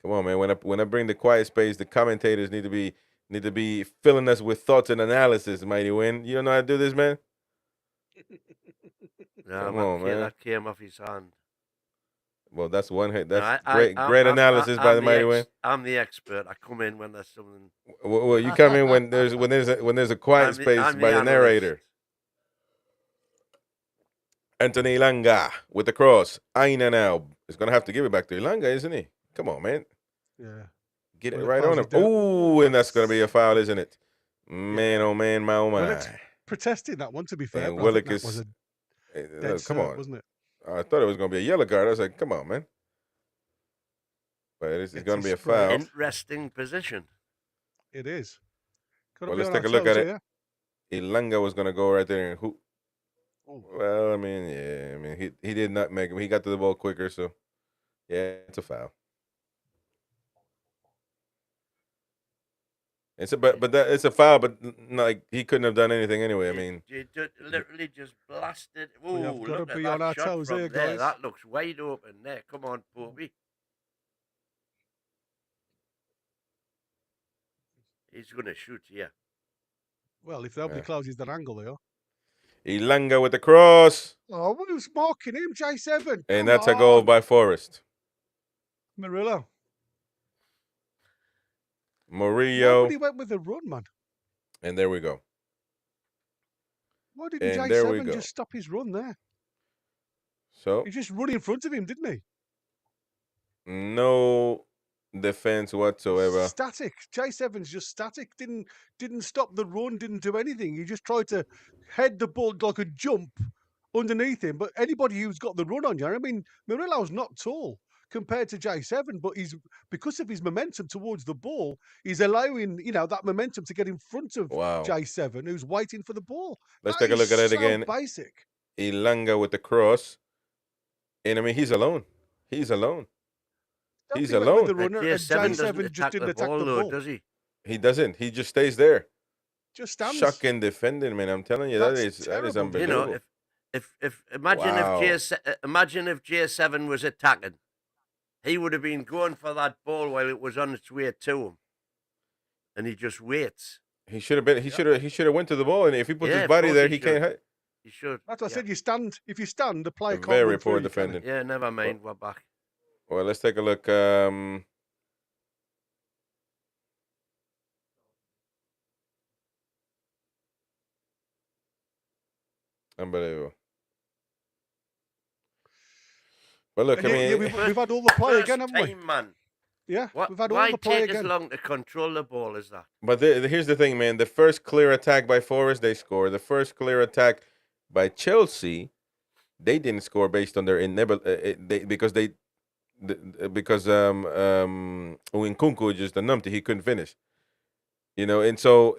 Come on, man. When I bring the quiet space, the commentators need to be filling us with thoughts and analysis. Mighty Win. You don't know how to do this, man. No, Come on, man. That came off his hand. Well, that's one hit. That's No, great analysis by the Mighty Win. I'm the expert. I come in when there's something. Well, you come in when there's a quiet space by the narrator. Anthony Ilanga with the cross. Aina now is gonna have to give it back to Ilanga, isn't he? Come on, man. Yeah. Get it right on him. Ooh, and that's gonna be a foul, isn't it? Man, oh man, my oh my. Willock's protesting that one, to be fair. And but I think Willock that was a dead come serve, on. wasn't it? I thought it was gonna be a yellow card. I was like, come on, man. But it's gonna be a foul. Interesting position. It is. Well, let's take a look at it. Ilanga was gonna go right there and hoop. Well, I mean, yeah, I mean, he did not make him. He got to the ball quicker, so yeah, it's a foul. It's a foul, but like he couldn't have done anything anyway. I mean, you literally just blasted. We have Ooh, got to look be at on our that shot toes from here, there. guys. That looks wide open there. Come on, Popey. He's gonna shoot here. Well, if nobody closes that angle, they are. Ilanga with the cross. Oh, who's marking him? J7. And that's a goal by Forest. Murillo. Murillo. Nobody went with a run, man. And there we go. Why didn't J7 just stop his run there? So he just run in front of him, didn't he? No defense whatsoever. Static. J7's just static. Didn't stop the run. Didn't do anything. He just tried to head the ball like a jump underneath him. But anybody who's got the run on you, I mean, Murillo's not tall compared to J7, but because of his momentum towards the ball, he's allowing that momentum to get in front of J7, who's waiting for the ball. Let's take a look at it again. Basic. Ilanga with the cross, and I mean he's alone. He's alone. He's alone. The runner, J7 just didn't attack the ball, does he? He doesn't. He just stays there. Just stands. Shocking defending, man. I'm telling you, that is unbelievable. You know, if imagine if J7 was attacking, he would have been going for that ball while it was on its way to him, and he just waits. He should have been. He should have went to the ball, and if he puts his body there, he can't hit. He should. That's what I said. You stand. If you stand, the player can't. Very poor defending. Yeah, never mind. We're back. Well, let's take a look. Unbelievable. But look, I mean, we've had all the play again, haven't we? Man. Yeah, we've had all the play again. Why take as long to control the ball as that? But here's the thing, man. The first clear attack by Forest, they score. The first clear attack by Chelsea, they didn't score based on their because Nkunku just a numpty. He couldn't finish. And so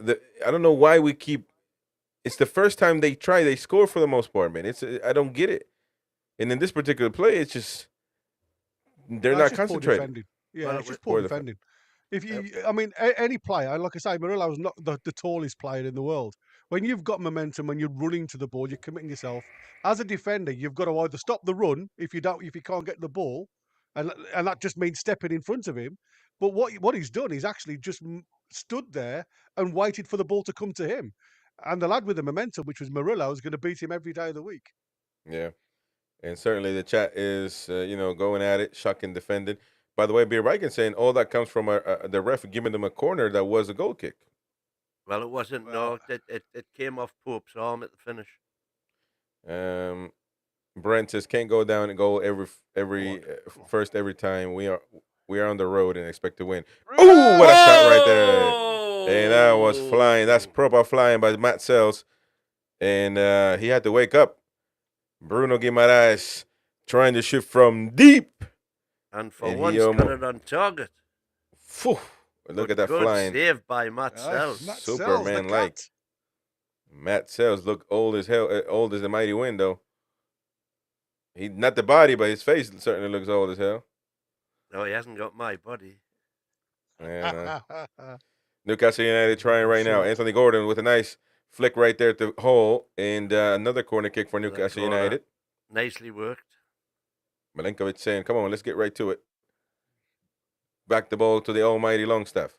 I don't know why we keep. It's the first time they try, they score for the most part, man. I don't get it. And in this particular play, it's just they're not concentrating. Yeah, it's just poor defending. I mean, any player, like I say, Murillo's not the tallest player in the world. When you've got momentum, when you're running to the ball, you're committing yourself. As a defender, you've got to either stop the run if you can't get the ball, and that just means stepping in front of him. But what he's done is actually just stood there and waited for the ball to come to him. And the lad with the momentum, which was Murillo, is going to beat him every day of the week. Yeah. And certainly the chat is, going at it, shocking defending. By the way, Beer Viking saying all that comes from the ref giving them a corner that was a goal kick. Well, it wasn't. No, it came off Pope's arm at the finish. Brent says can't go down and go every time. We are on the road and expect to win. Ooh, what a shot right there! And that was flying. That's proper flying by Matt Sells, and he had to wake up. Bruno Guimaraes trying to shoot from deep. And for once, got it on target. Phew, look at that flying. Saved by Matt Sells. Superman-like. Matt Sells look old as hell, old as the mighty wind, though. He not the body, but his face certainly looks old as hell. No, he hasn't got my body. And Newcastle United trying right now. Short. Anthony Gordon with a nice flick right there at the hole, and another corner kick for Another Newcastle corner. United. Nicely worked. Milinkovic saying, "Come on, let's get right to it." Back the ball to the almighty Longstaff.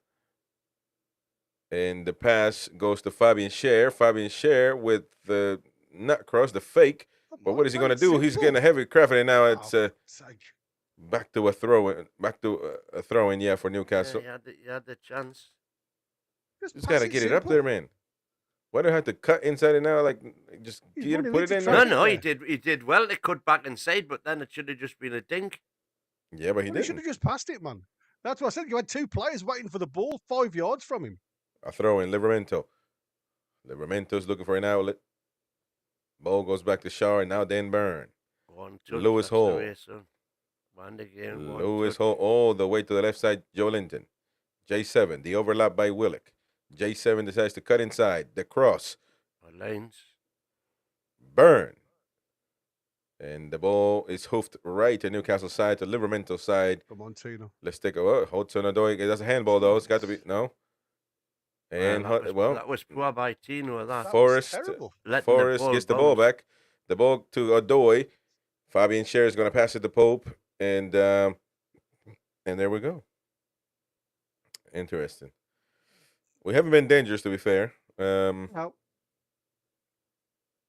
And the pass goes to Fabian Scher. Fabian Scher with the nut cross, the fake. But what is he going to do? He's getting a heavy craft, and now it's back to a throw. Back to a throw-in, yeah, for Newcastle. Yeah, you had the chance. Just got to get it up there, man. Why do I have to cut inside it now? Like, just put it in there? No, he did well to cut back inside, but then it should have just been a dink. Yeah, but he didn't. He should have just passed it, man. That's what I said. You had two players waiting for the ball 5 yards from him. A throw in, Livramento. Livramento's looking for an outlet. Ball goes back to Shaw, and now Dan Byrne. Lewis Hall. Lewis Hall all the way to the left side, Joe Linton. J7, the overlap by Willock. J7 decides to cut inside. The cross. Lines. Byrne. And the ball is hoofed right to Newcastle side, to Livramento side. Come on, Tino. Let's take a Hudson-Odoi. That's a handball, though. It's got to be. No. And, that was poor by Tino. Forrest gets the ball back. The ball to Odoi. Fabian Scher is going to pass it to Pope. And there we go. Interesting. We haven't been dangerous, to be fair. No.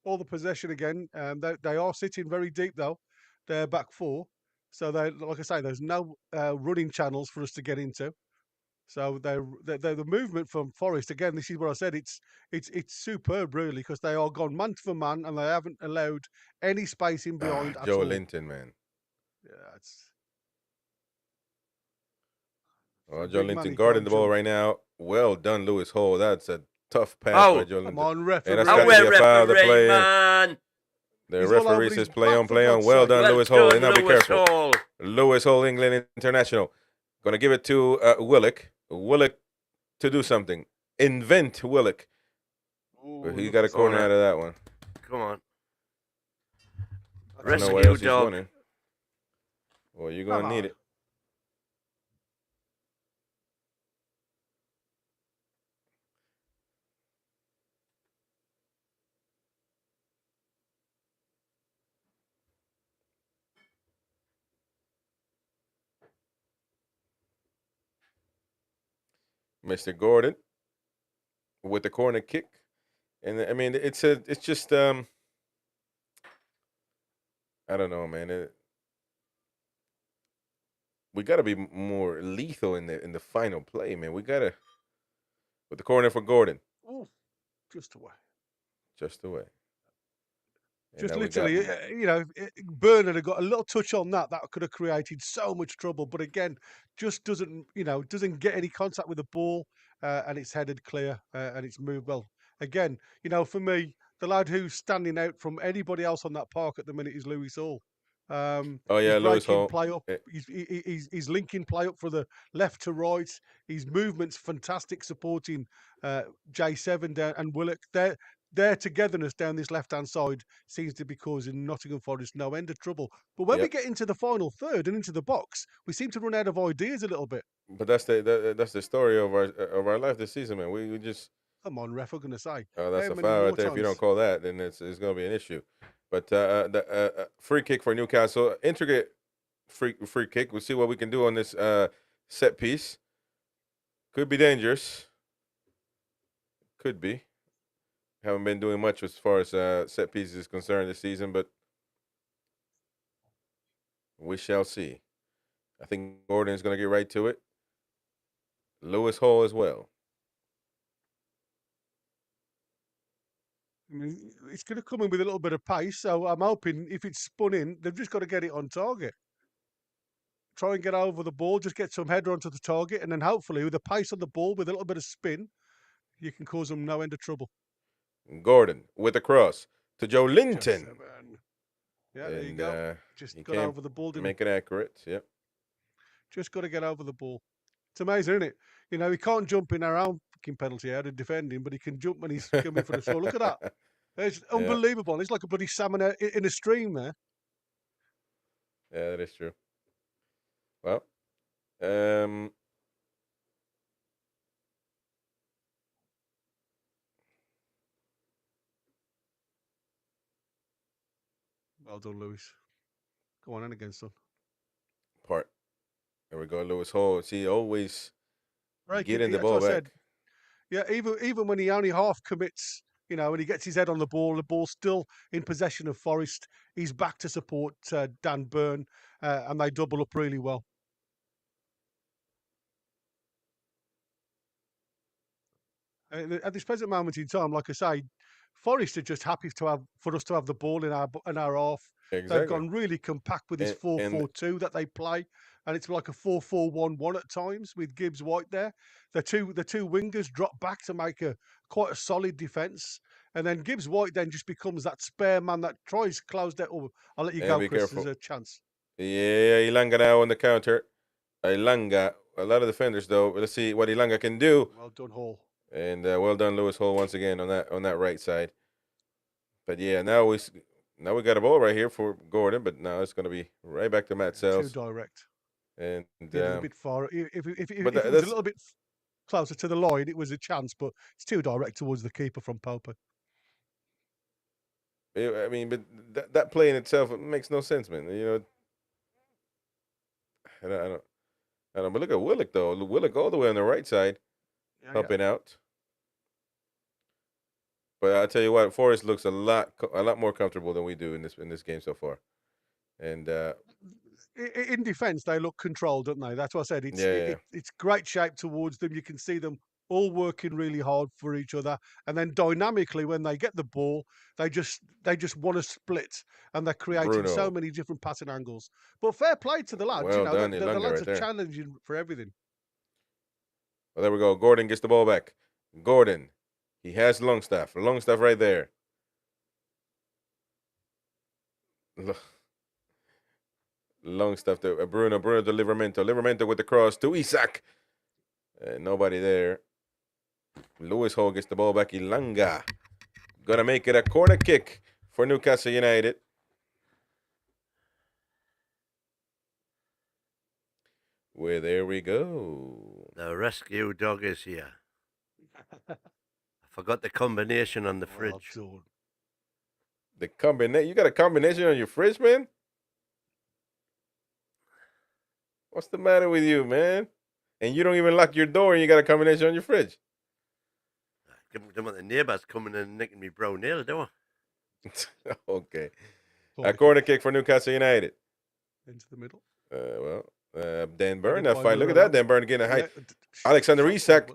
All the possession again. They are sitting very deep, though. They're back four. So, like I say, there's no running channels for us to get into. So the movement from Forest, again, this is what I said, it's superb, really, because they are gone man for man, and they haven't allowed any space in behind at Joe all. Linton, man. Yeah, it's... Joe Linton guarding the ball right now. Well done, Lewis Hall. That's a tough pass by Joe Linton. Come on, referee. And that's got to be a foul to play man. The referee says play on. Well done, Lewis Hall. And now be careful. Lewis Hall, England International. Going to give it to Willock. Willock to do something. Invent Willock. Ooh, he got a corner out of that one. Come on. Rescue dog. Well, you're going to need it. Mr. Gordon with the corner kick, and I mean it's just I don't know, man. We got to be more lethal in the final play, man. We got to with the corner for Gordon. Oh, just away. Just away. Just literally, Byrne had got a little touch on that could have created so much trouble. But again, just doesn't get any contact with the ball, and it's headed clear, and it's moved well. Again, for me, the lad who's standing out from anybody else on that park at the minute is Lewis Hall. Lewis Hall. Play up. He's linking play up for the left to right. His movement's fantastic, supporting J7 down and Willock. Their togetherness down this left-hand side seems to be causing Nottingham Forest no end of trouble. But when we get into the final third and into the box, we seem to run out of ideas a little bit. But that's the story of our life this season, man. We just come on, ref. I'm going to say. Oh, that's a foul right there. If you don't call that, then it's going to be an issue. But the free kick for Newcastle, intricate free kick. We'll see what we can do on this set piece. Could be dangerous. Could be. Haven't been doing much as far as set pieces is concerned this season, but we shall see. I think Gordon is going to get right to it. Lewis Hall as well. I mean, it's going to come in with a little bit of pace, so I'm hoping if it's spun in, they've just got to get it on target. Try and get over the ball, just get some header onto the target, and then hopefully with the pace on the ball, with a little bit of spin, you can cause them no end of trouble. Gordon with a cross to Joe Linton. Yeah, there you go. Just got over the ball. Make it accurate. Yep. Just got to get over the ball. It's amazing, isn't it? He can't jump in our own fucking penalty out of defending, but he can jump when he's coming for the score. Look at that. It's unbelievable. It's like a bloody salmon in a stream there. Yeah, that is true. Well, well done, Lewis. Go on, and again, son. part. There we go, Lewis Hall. See, always getting the ball back. Said. Yeah, even when he only half commits, when he gets his head on the ball's still in possession of Forest. He's back to support Dan Burn, and they double up really well. At this present moment in time, like I say, Forest are just happy for us to have the ball in our half. Exactly. They've gone really compact with this 4-4-2 that they play, and it's like a 4-4-1-1 at times with Gibbs White there. The two wingers drop back to make quite a solid defence, and then Gibbs White then just becomes that spare man that tries to close that. Oh, I'll let you go, Chris. Careful. There's a chance. Yeah, Ilanga now on the counter. Ilanga, a lot of defenders though. Let's see what Ilanga can do. Well done, Hall. And well done, Lewis Hall, once again on that right side. But yeah, now we got a ball right here for Gordon, but now it's going to be right back to Matt Sells. Too direct. And a bit far. If it was a little bit closer to the line, it was a chance, but it's too direct towards the keeper from Popper. I mean, but that play in itself, it makes no sense, man. I don't. But look at Willock though. Willock all the way on the right side, helping out. But I tell you what, Forest looks a lot more comfortable than we do in this game so far. And in defence, they look controlled, don't they? That's what I said. It's great shape towards them. You can see them all working really hard for each other, and then dynamically when they get the ball, they just want to split, and they're creating so many different passing angles. But fair play to the lads. Well done, the lads are challenging for everything. Well, there we go. Gordon gets the ball back. Gordon. He has Longstaff. Longstaff right there. Longstaff to Bruno. Bruno to Livramento. Livramento with the cross to Isak. Nobody there. Lewis Hall gets the ball back. Ilanga. Gonna make it a corner kick for Newcastle United. Well, there we go. The rescue dog is here. Forgot the combination on the fridge. The combination? You got a combination on your fridge, man? What's the matter with you, man? And you don't even lock your door and you got a combination on your fridge. Don't want the neighbours coming in and nicking me brown nail, do I? Okay. A corner kick for Newcastle United. Into the middle. Dan Burn, that fight. Look at that, Dan Burn getting a height. Alexander Isak.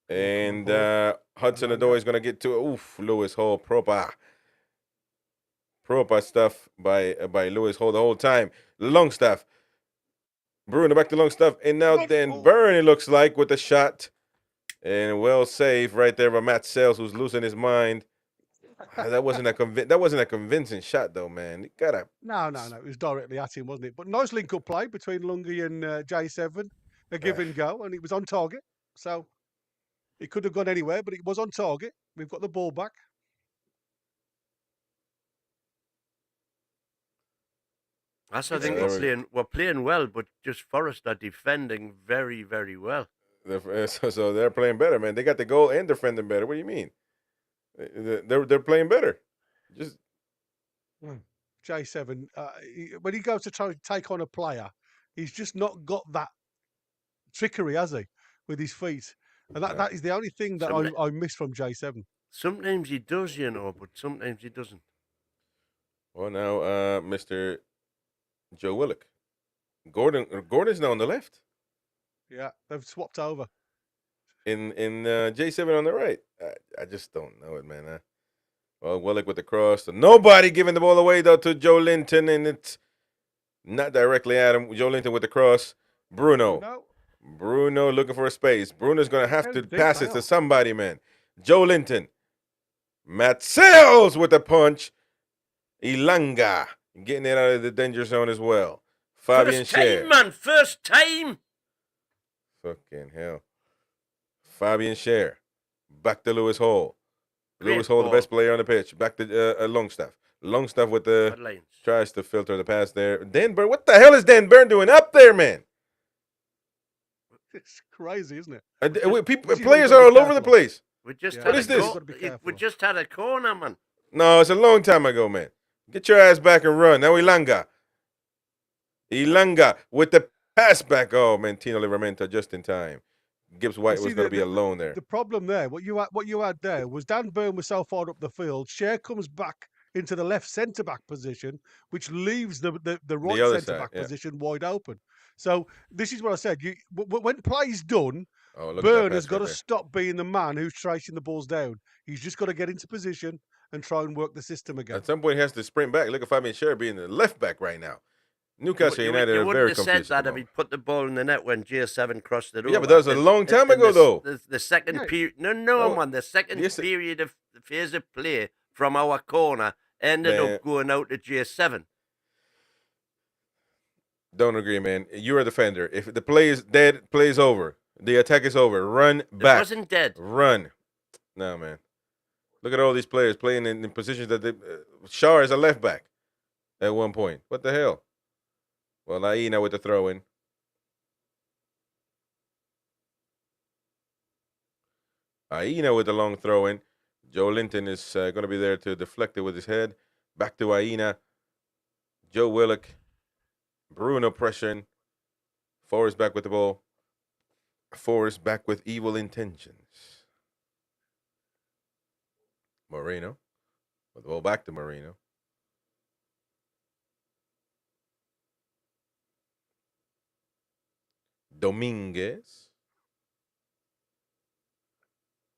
And Hudson Odoi is going to get to Lewis Hall. Proper stuff by Lewis Hall the whole time. Longstaff. Bruno back to Longstaff. And now Dan Burn, it looks like, with the shot. And well saved right there by Matt Sells, who's losing his mind. That wasn't a convincing shot, though, man. No. It was directly at him, wasn't it? But nice link-up play between Lungi and J7. A give and go, and it was on target. So it could have gone anywhere, but it was on target. We've got the ball back. I think we're playing well, but just Forest are defending very, very well. So they're playing better, man. They got the goal and defending better. What do you mean? They're playing better. Just J7, when he goes to try to take on a player, he's just not got that trickery, has he, with his feet? And that is the only thing that I miss from J7. Sometimes he does, but sometimes he doesn't. Well, now, Mr. Joe Willock. Gordon's now on the left. Yeah, they've swapped over. In J7 on the right. I just don't know it, man. Well, Willock with the cross. Nobody giving the ball away, though, to Joe Linton, and it's not directly at him. Joe Linton with the cross. Bruno looking for a space. Bruno's going to have to pass it to somebody, man. Joe Linton. Matt Sells with the punch. Ilanga getting it out of the danger zone as well. Fabian Scher. First time, man. First time. Fucking hell. Fabian Scher. Back to Lewis Hall. Great Lewis Hall, the ball. best player on the pitch. Back to Longstaff. Longstaff with the Good lines. tries to filter the pass there. Dan Burn, what the hell is Dan Burn doing up there, man? It's crazy, isn't it? Just- This is what Players you've are got to all be over the careful of. place. We just Yeah, had What a is this? You've got to be We careful. just had a corner, man. No, it's a long time ago, man. Get your ass back and run. Now Ilanga. Ilanga with the pass back. Oh, man, Tino Livramento just in time. Gibbs White see, was going to be alone there. The problem there, what you had there was Dan Burn was so far up the field. Cher comes back into the left centre back position, which leaves the right other centre back side, yeah. position wide open. So this is what I said. When play's done, Oh, look at that Burn pass has got right to there. stop being the man who's tracing the balls down. He's just got to get into position and try and work the system again. At some point, he has to sprint back. Look at Fabian Scher being the left back right now. Newcastle You United are wouldn't very have said confused. that if he put the ball in the net when J7 crossed it over. Yeah, but that was a long time ago, though. The second Yeah. period. No, Oh, man. The second yes, period of the phase of play from our corner ended Man. up going out to J7. Don't agree, man. You're a defender. If the play is dead, play is over. The attack is over. Run It back. wasn't dead. Run. No, man. Look at all these players playing in positions that they. Shar is a left back at one point. What the hell? Well, Aina with the throw in. Aina with the long throw in. Joe Linton is going to be there to deflect it with his head. Back to Aina. Joe Willock. Bruno pressing. Forrest back with the ball. Forrest back with evil intentions. Moreno. With the ball back to Moreno. Dominguez.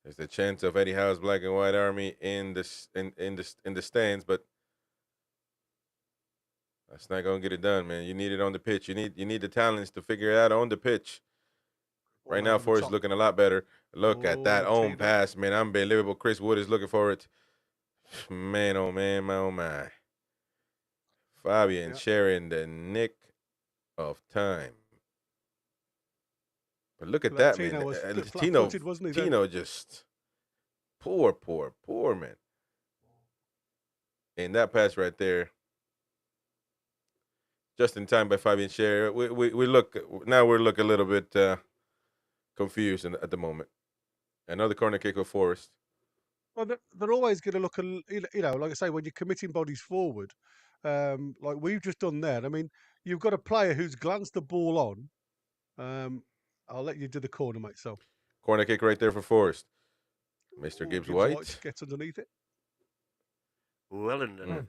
There's the chance of Eddie Howe's Black and White Army in the stands, but that's not gonna get it done, man. You need it on the pitch. You need the talents to figure it out on the pitch. Right now, Forrest looking a lot better. Look at that Oh, on pass, man. Unbelievable. Chris Wood is looking for it. Man, oh man, my oh my. Fabian sharing the nick of time. But look at But that, man. Tino was Tino, flat-footed, wasn't he, then? Tino just poor, man. And that pass right there, just in time by Fabian Scher. We look now. We're looking a little bit confused at the moment. Another corner kick of Forrest. Well, they're always going to look, like I say, when you're committing bodies forward, like we've just done there. I mean, you've got a player who's glanced the ball on. I'll let you do the corner, mate. So Corner kick right there for Forrest. Mr. Gibbs White gets underneath it. Well underneath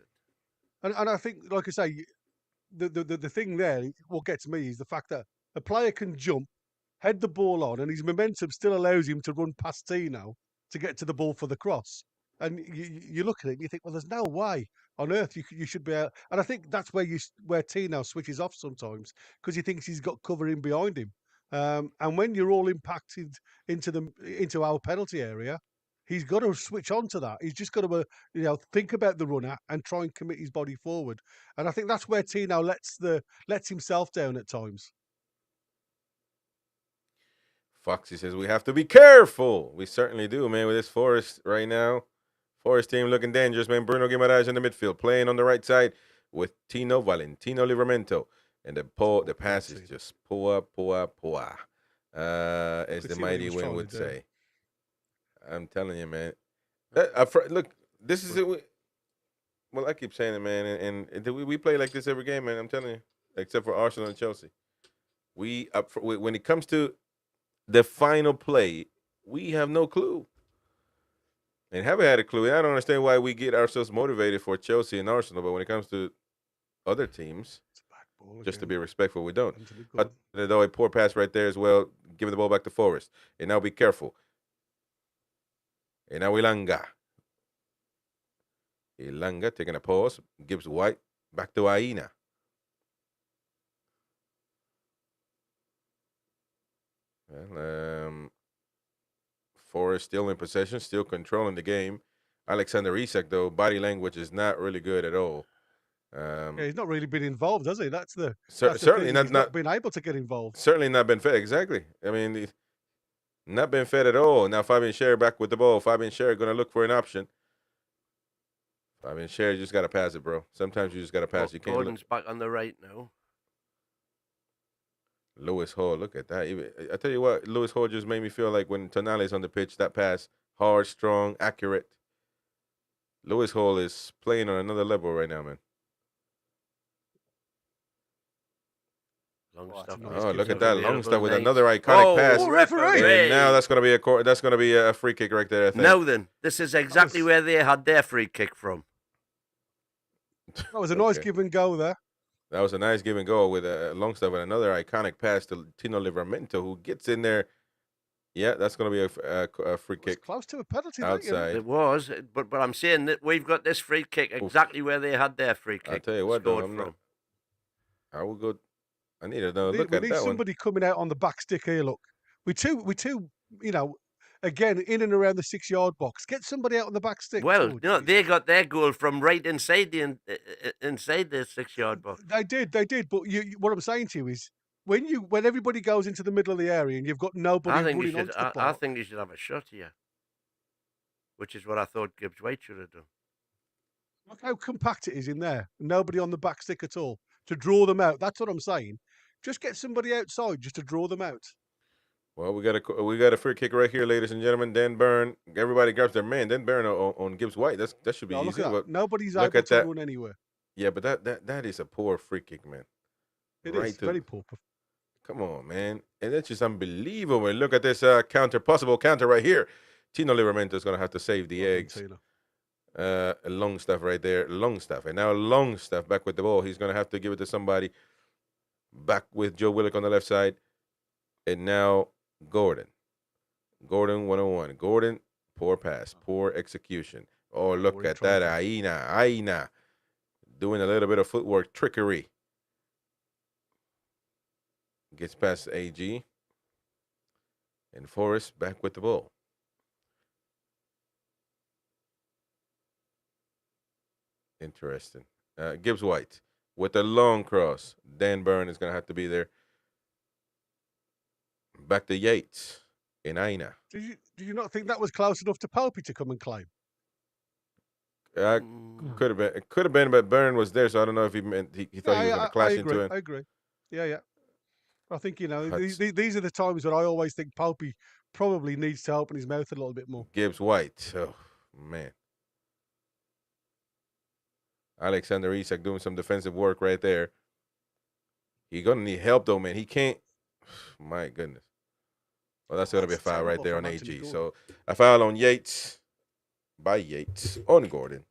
it. And I think, like I say, the thing there, what gets me is the fact that a player can jump, head the ball on, and his momentum still allows him to run past Tino to get to the ball for the cross. And you look at it and you think, well, there's no way on earth you should be able. And I think that's where Tino switches off sometimes because he thinks he's got cover in behind him. And when you're all impacted into our penalty area, he's got to switch on to that. He's just got to, think about the runner and try and commit his body forward. And I think that's where Tino lets himself down at times. Foxy says we have to be careful. We certainly do, man. With this Forest right now, Forest team looking dangerous, man. Bruno Guimaraes in the midfield, playing on the right side with Valentino Livramento. And the pass is just pua. As the mighty Win would say. I'm telling you, man. Look, this is it. Well, I keep saying it, man. And we play like this every game, man. I'm telling you, except for Arsenal and Chelsea. When it comes to the final play, we have no clue. And haven't had a clue. I don't understand why we get ourselves motivated for Chelsea and Arsenal, but when it comes to other teams, just to be respectful, we don't. Though a poor pass right there as well, giving the ball back to Forrest. And now be careful. And now Ilanga. Ilanga taking a pause. Gibbs White back to Aina. Well, Forrest still in possession, still controlling the game. Alexander Isak, though, body language is not really good at all. He's not really been involved, has he? That's the certainly thing. He's not been able to get involved. Certainly not been fed. Exactly. I mean, Not been fed at all. Now Fabian Scher back with the ball. Fabian Scher going to look for an option. Fabian Scher, you just got to pass it, bro. Sometimes you just got to pass. You can't Gordon's back on the right now. Lewis Hall, look at that. I tell you what, Lewis Hall just made me feel like when Tonali's on the pitch, that pass, hard, strong, accurate. Lewis Hall is playing on another level right now, man. Long Oh, stuff. that's a Oh, nice look give at that away. long stuff with Nice. another iconic pass. Oh, referee! And now that's gonna be a free kick right there, I think. Now then, this is exactly where they had their free kick from. That was a nice Okay. give and go there. That was a nice give and go with Longstaff and another iconic pass to Tino Livramento, who gets in there. Yeah, that's going to be a free It was kick close to a penalty. That, you know? outside. It was, but I'm saying that we've got this free kick exactly where they had their free kick. I'll tell you what, though, scored from. I will go. I need to know. We Look at need that one. somebody coming out on the back stick here. Look, we two, you know, again in and around the 6-yard box. Get somebody out on the back stick. Well, Oh, no, geez. they got their goal from right inside the inside the 6-yard box. They did. But what I'm saying to you is, when everybody goes into the middle of the area and you've got nobody running onto the ball. I think you should have a shot here, which is what I thought Gibbs White should have done. Look how compact it is in there. Nobody on the back stick at all to draw them out. That's what I'm saying. Just get somebody outside just to draw them out. Well, we got a free kick right here, ladies and gentlemen. Dan Byrne. Everybody grabs their man. Dan Byrne on Gibbs White. That should be Now, easy. look at that. Nobody's look able at to that. run anywhere. Yeah, but that is a poor free kick, man. It Right is to- very poor. Come on, man. And that's just unbelievable. Look at this possible counter right here. Tino Livramento is going to have to save the eggs. Argentina. Longstaff right there. Longstaff. And now Longstaff back with the ball. He's going to have to give it to somebody. Back with Joe Willock on the left side. And now Gordon. Gordon 101. Gordon, poor pass. Poor execution. Oh, look Poor at that. intrigue. Aina. Doing a little bit of footwork trickery. Gets past AG. And Forrest back with the ball. Interesting. Gibbs White with a long cross. Dan Byrne is going to have to be there. Back to Yates in Aina. Did you not think that was close enough to Popey to come and claim? Could have been. It could have been, but Byrne was there, so I don't know if he meant he thought he was going to clash into it. I agree. Yeah. I think, you know, Huts. these are the times when I always think Popey probably needs to open his mouth a little bit more. Gibbs White. Oh, man. Alexander Isak doing some defensive work right there. He's going to need help, though, man. He can't. My goodness. Well, that's going to be a foul right there on AG. So a foul on Yates by Yates on Gordon.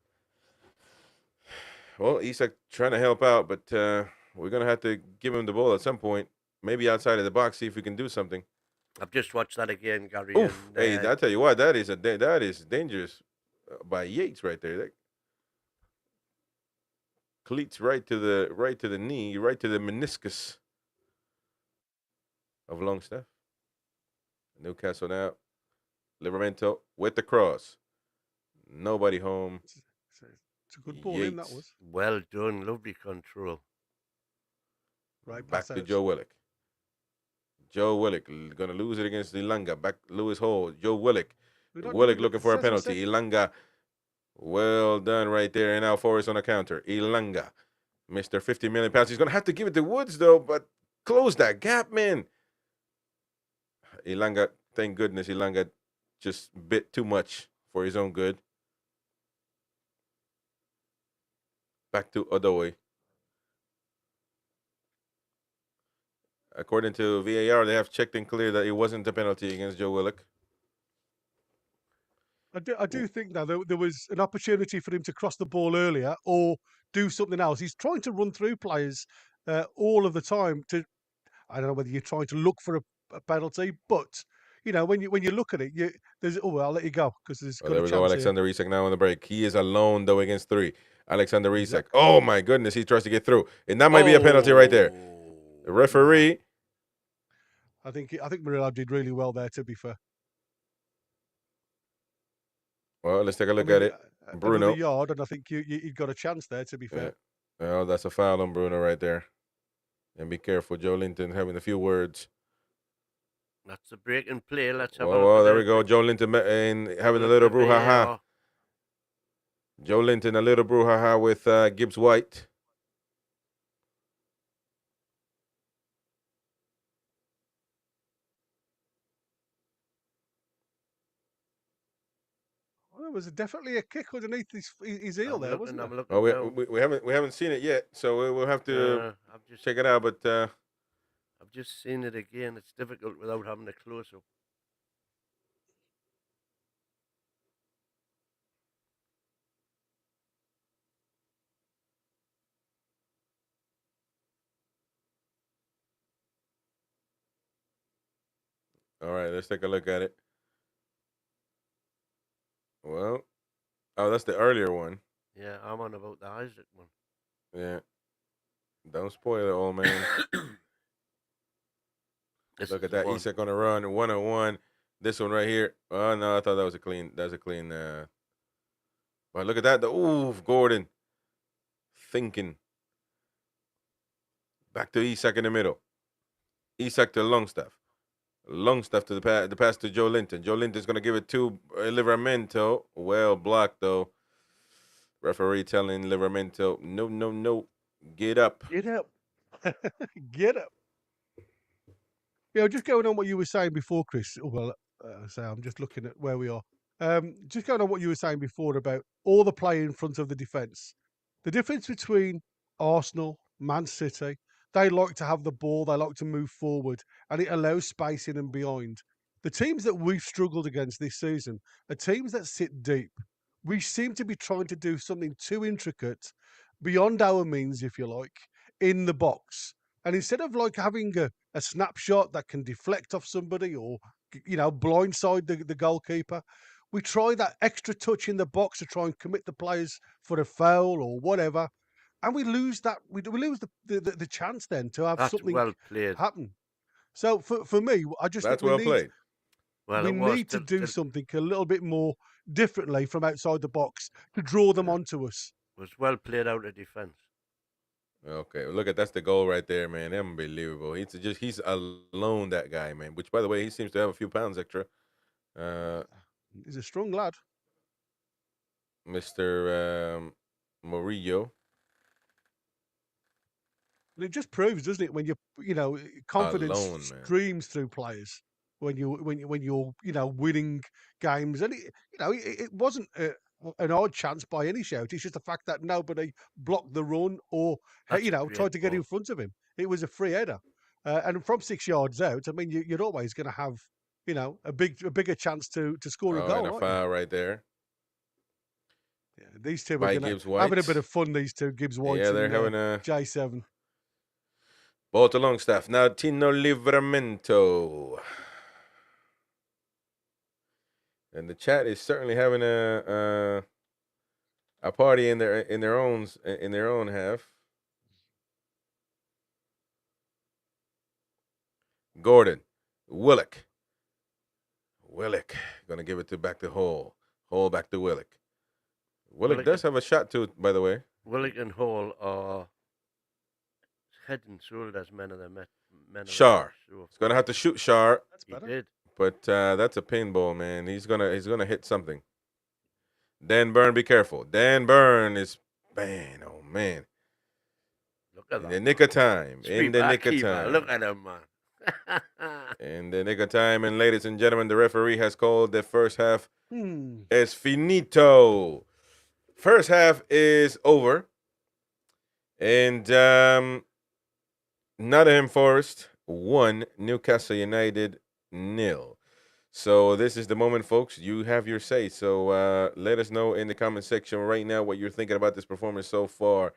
Well, Isak trying to help out, but we're going to have to give him the ball at some point. Maybe outside of the box, see if we can do something. I've just watched that again, Gary. Oof. And, Hey, I tell you what, that is dangerous by Yates right there. That cleats right to the knee, right to the meniscus of Longstaff. Newcastle now. Livramento with the cross. Nobody home. It's a good ball in, that Yates. was. well done, lovely control. Right, Back pass to out. Joe Willock. Joe Willock going to lose it against Ilanga. Back Lewis Hall. Joe Willock. Willock looking for a penalty. Ilanga. Well done right there. And now Forrest on a counter. Ilanga. Mr. 50 million pounds. He's going to have to give it to Woods, though, but close that gap, man. Ilanga, thank goodness Ilanga just bit too much for his own good. Back to Odoy. According to VAR, they have checked and cleared that it wasn't a penalty against Joe Willock. I do think now there was an opportunity for him to cross the ball earlier or do something else. He's trying to run through players all of the time. I don't know whether you're trying to look for a penalty, but you know when you look at it, I'll let you go because there's. Oh, there we go. Alexander Isak now on the break. He is alone though against 3. Alexander Isak. Exactly. Oh my goodness, he tries to get through, and that might be a penalty right there. The referee. I think Murillo did really well there. To be fair. Well, let's take a look at it. Bruno. Another yard, and I think you've got a chance there. To be fair. Yeah. Well, that's a foul on Bruno right there. And be careful, Joe Linton having a few words. That's a break in play. Let's have a Whoa, look whoa, at there it. we go. Joe Linton having a Look little at the brouhaha. VAR. Joe Linton, a little brouhaha with Gibbs White. Well, there was definitely a kick underneath his heel there, wasn't there? I'm looking Oh, now. we haven't seen it yet, so we'll have to I've check it out. But just seen it again. It's difficult without having a close up. all right, let's take a look at it. Well, oh, that's the earlier one. Yeah, I'm on about the Isaac one. Yeah, don't spoil it, old man. Look at that. One. Isak on the run, 1-on-1. This one right here. Oh no, I thought that was a clean. That's a clean. But look at that. Ooh, Gordon thinking. Back to Isak in the middle. Isak to Longstaff. Longstaff to the pass to Joe Linton. Joe Linton's gonna give it to Livramento. Well blocked though. Referee telling Livramento, no, get up. Get up. Get up. Just going on what you were saying before, Chris. Well, I'm just looking at where we are. Just going on what you were saying before about all the play in front of the defence. The difference between Arsenal, Man City, they like to have the ball, they like to move forward, and it allows space in and behind. The teams that we've struggled against this season are teams that sit deep. We seem to be trying to do something too intricate, beyond our means, if you like, in the box. And instead of like having a snapshot that can deflect off somebody or blindside the goalkeeper, we try that extra touch in the box to try and commit the players for a foul or whatever, and we lose that. We lose the chance then to have That's something well played. happen. So for me, I just That's think well played. we need to do something a little bit more differently from outside the box to draw them onto us. Was well played out of defence. Okay, look at that's the goal right there, man. Unbelievable. He's alone, that guy, man. Which, by the way, he seems to have a few pounds extra. He's a strong lad, Mr. Murillo. and it just proves, doesn't it, when confidence Alone, man. streams through players when you're winning games, and it wasn't an odd chance by any shout. It's just the fact that nobody blocked the run or tried to get in front of him. It was a free header, and from 6 yards out, I mean, you're always going to have a bigger chance to score a goal. And a foul right there. Yeah, these two by are Gibbs having a bit of fun. These two, Gibbs White. Yeah, they're and, having a J7. ball to Longstaff. Now Tino Livramento. And the chat is certainly having a party in their own half. Gordon, Willock gonna give it back to Hall. Hall back to Willock. Willock does have a shot to it, by the way. Willock and Hall are head and shoulders men of the men. Shar. He's gonna have to shoot Shar. That's better. He did. But that's a pinball, man. He's gonna hit something. Dan Burn, be careful. Dan Burn is man, oh man. Look at in that. The nick of time. In the nick of time. Look at him, man. In the nick of time, and ladies and gentlemen, the referee has called the first half es finito. First half is over. And Nottingham Forest 1, Newcastle United 0. So this is the moment, folks. You have your say. So let us know in the comment section right now what you're thinking about this performance so far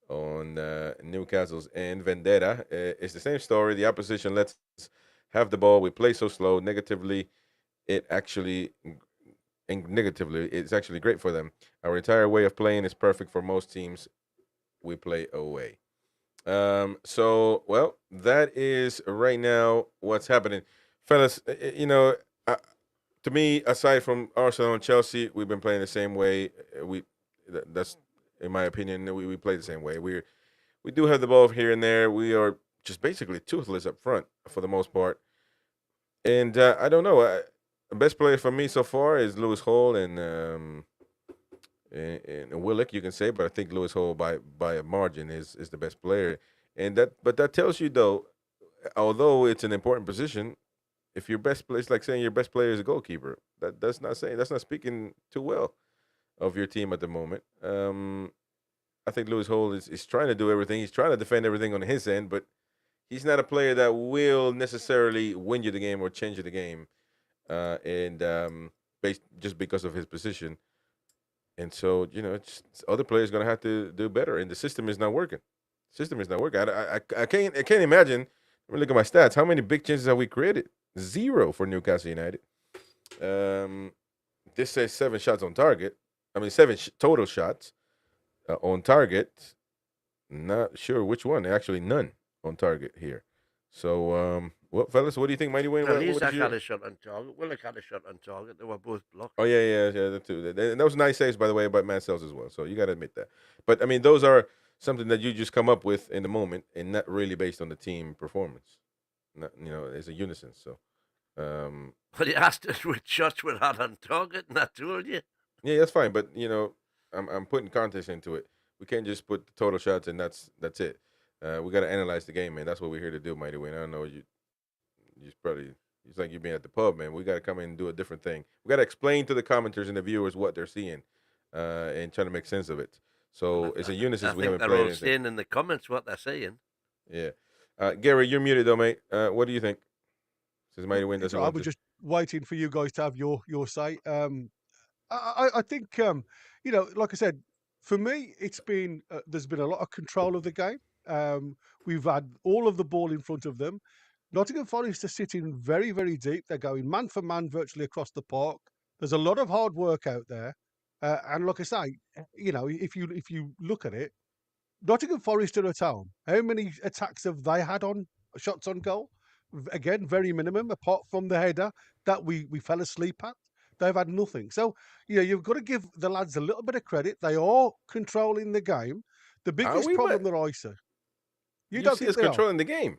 on Newcastle's end. Vendetta. It's the same story. The opposition lets us have the ball. We play so slow. Negatively, it's actually great for them. Our entire way of playing is perfect for most teams we play away. So, well, that is right now what's happening. Fellas, to me, aside from Arsenal and Chelsea, we've been playing the same way. That's, in my opinion, we play the same way. We do have the ball here and there. We are just basically toothless up front for the most part. And I don't know. The best player for me so far is Lewis Hall and Willock, you can say, but I think Lewis Hall by a margin is the best player. And that tells you though, although it's an important position, if your best player, it's like saying your best player is a goalkeeper. That's not speaking too well of your team at the moment. I think Lewis Hall is trying to do everything. He's trying to defend everything on his end, but he's not a player that will necessarily win you the game or change you the game, and based just because of his position. And so, other players going to have to do better, and the system is not working. System is not working. I can't imagine. Let me look at my stats. How many big chances have we created? 0 for Newcastle United. This says 7 shots on target. I mean, 7 total shots on target. Not sure which one. Actually, none on target here. So, fellas, what do you think, Mighty Wayne? Well, What Isaac is your... had a shot on target. Willock had a shot on target. They were both blocked. Oh yeah, the two. And that was nice saves, by the way, by Matt Sells as well. So you got to admit that. But I mean, those are something that you just come up with in the moment, and not really based on the team performance. Not, it's a unison. So, But he asked us which shots were had on target, and I told you. yeah, that's fine. But I'm putting context into it. We can't just put the total shots and that's it. We got to analyze the game, man. That's what we're here to do, Mighty Wayne. I don't know you probably. It's like you being at the pub, man. We got to come in and do a different thing. We got to explain to the commenters and the viewers what they're seeing, and trying to make sense of it. So it's a unison. We haven't they're played all anything. saying in the comments what they're saying. Yeah, Gary, you're muted though, mate. What do you think? Since Mighty Wayne doesn't I want was to. just waiting for you guys to have your say. I think like I said, for me, it's been there's been a lot of control of the game. We've had all of the ball in front of them. Nottingham Forest are sitting very, very deep. They're going man for man virtually across the park. There's a lot of hard work out there, and like I say, if you look at it, Nottingham Forest are at home. How many attacks have they had on shots on goal? Again, very minimum, apart from the header that we fell asleep at. They've had nothing. So, you've got to give the lads a little bit of credit. They are controlling the game. The Are biggest we? problem But that I see, you you don't see think us they are? controlling the game.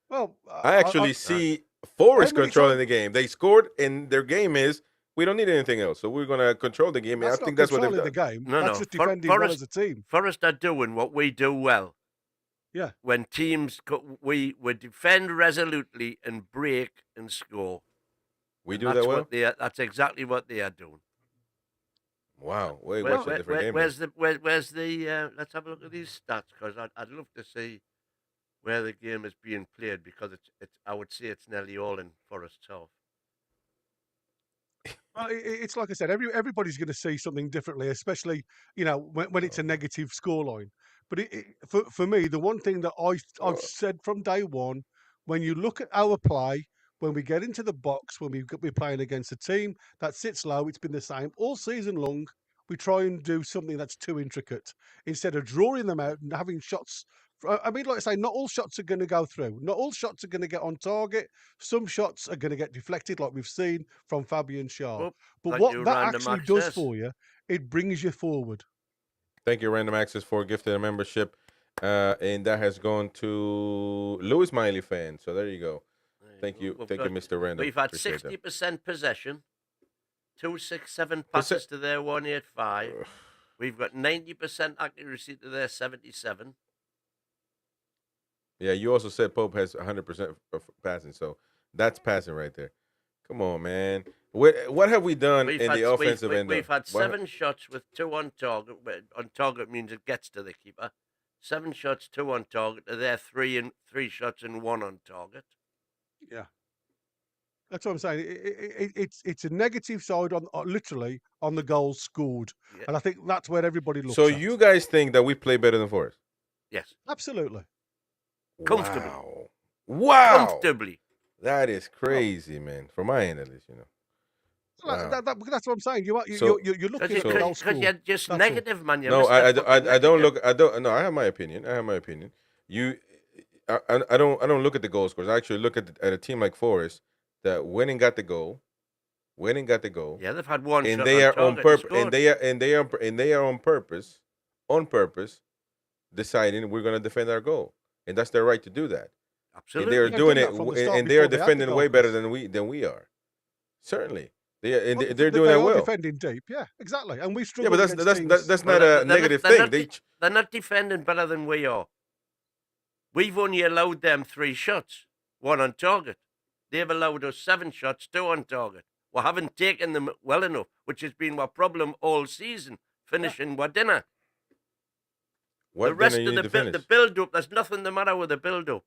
Well, I actually see how Forest many controlling times? the game. They scored, and their game is we don't need anything else. So we're gonna control the game. And I That's not think that's what they've controlling the done. game. No, That's no. just defending well as a team. Forest are doing what we do well. Yeah. When teams we defend resolutely and break and score. We And do that well. That's exactly what they are doing. Wow. Wait, watch a different game. Where's the? Let's have a look at these stats, because I'd love to see where the game is being played, because it's I would say it's nearly all in Forest's half. Well, it's like I said, everybody's going to see something differently, especially when it's a negative scoreline. But for me, the one thing that I've said from day one, when you look at our play, when we get into the box, when we're playing against a team that sits low, it's been the same all season long. We try and do something that's too intricate instead of drawing them out and having shots. I mean, like I say, not all shots are going to go through. Not all shots are going to get on target. Some shots are going to get deflected, like we've seen from Fabian Schär. But Thank what you, that Random actually does Access. for you, it brings you forward. Thank you, Random Access, for gifting a membership. And that has gone to Louis Miley fan. So there you go. Thank you, Mr. Random. We've had 60% possession, 267 passes to their 185. We've got 90% accuracy to their 77. Yeah, you also said Pope has 100% passing, so that's passing right there. Come on, man. What have we done in the offensive end? We've had 7 shots with 2 on target. On target means it gets to the keeper. 7 shots, 2 on target. They're 3 shots and 1 on target. Yeah, that's what I'm saying. It's a negative side on literally on the goals scored, and I think that's where everybody looks. So at. you guys think that we play better than Forest? Yes, absolutely, comfortably. Wow, comfortably. That is crazy, man. From my end, at least, Wow. That's what I'm saying. You're looking at the goal score. Because you're just that's negative, man. You're no, I don't look. I don't. No, I have my opinion. I don't look at the goal scores. I actually look at a team like Forest that went and got the goal. Yeah, they've had one, and shot they are on purpose. And they are on purpose, deciding we're going to defend our goal, and that's their right to do that. Absolutely. They're They've doing done it, that from the start and they are before they had the defending way better goalposts. than we are. Certainly, they Well, they're doing they that are well. defending deep, yeah, exactly. And we Yeah, but struggle against teams. that's Well, not a negative thing. they're not defending better than we are. We've only allowed them 3 shots, 1 on target. They've allowed us 7 shots, 2 on target. We haven't taken them well enough, which has been our problem all season, finishing our dinner. The What rest dinner you of need to finish? the build-up, there's nothing the matter with the build-up.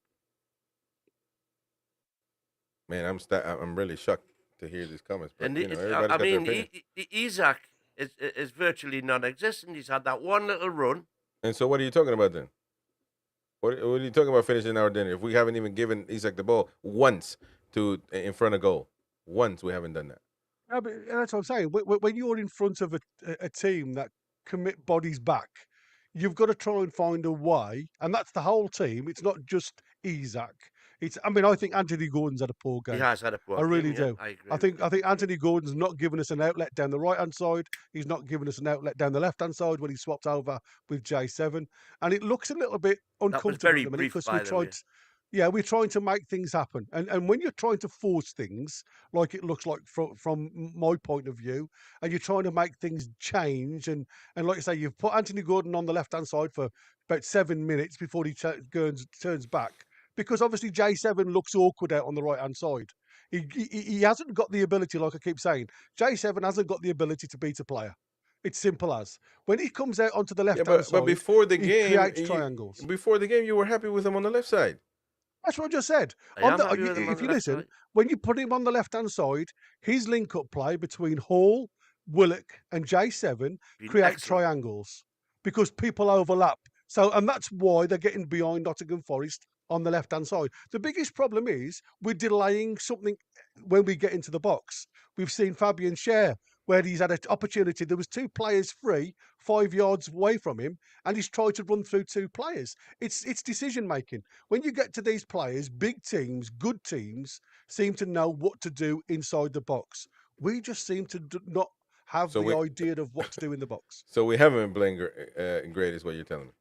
Man, I'm really shocked to hear these comments. But And everybody's I got their mean, opinion. Isaac is virtually non-existent. He's had that one little run. And so, what are you talking about then? What are you talking about finishing our dinner if we haven't even given Isaac the ball once in front of goal? Once we haven't done that. No, but that's what I'm saying. When you're in front of a team that commit bodies back, you've got to try and find a way, and that's the whole team. It's not just Isaac. I mean, I think Anthony Gordon's had a poor He game. has had a poor I really game, yeah. do. I agree. I think Anthony Gordon's not given us an outlet down the right hand side. He's not given us an outlet down the left hand side when he swapped over with J7, and it looks a little bit That was uncomfortable very at the minute brief, because by the way. we're trying to make things happen, and when you're trying to force things, like it looks like from my point of view, and you're trying to make things change, and like you say, you've put Anthony Gordon on the left hand side for about 7 minutes before he turns back, because obviously J7 looks awkward out on the right hand side. He hasn't got the ability, like I keep saying. J7 hasn't got the ability to beat a player. It's simple as. When he comes out onto the left hand side, but before the he game, creates triangles. Before the game, you were happy with him on the left side. That's what I just said. I am happy with him on If the you left listen, side. when you put him on the left-hand side, his link-up play between Hall, Willock and J7 Been create excellent. triangles because people overlap. So, and that's why they're getting behind Nottingham Forest on the left-hand side. The biggest problem is we're delaying something when we get into the box. We've seen Fabian Schär, where he's had an opportunity. There was 2 players free 5 yards away from him, and he's tried to run through 2 players. It's decision making. When you get to these players, big teams, good teams, seem to know what to do inside the box. We just seem to not have the idea of what to do in the box. So we haven't been playing great, is what you're telling me.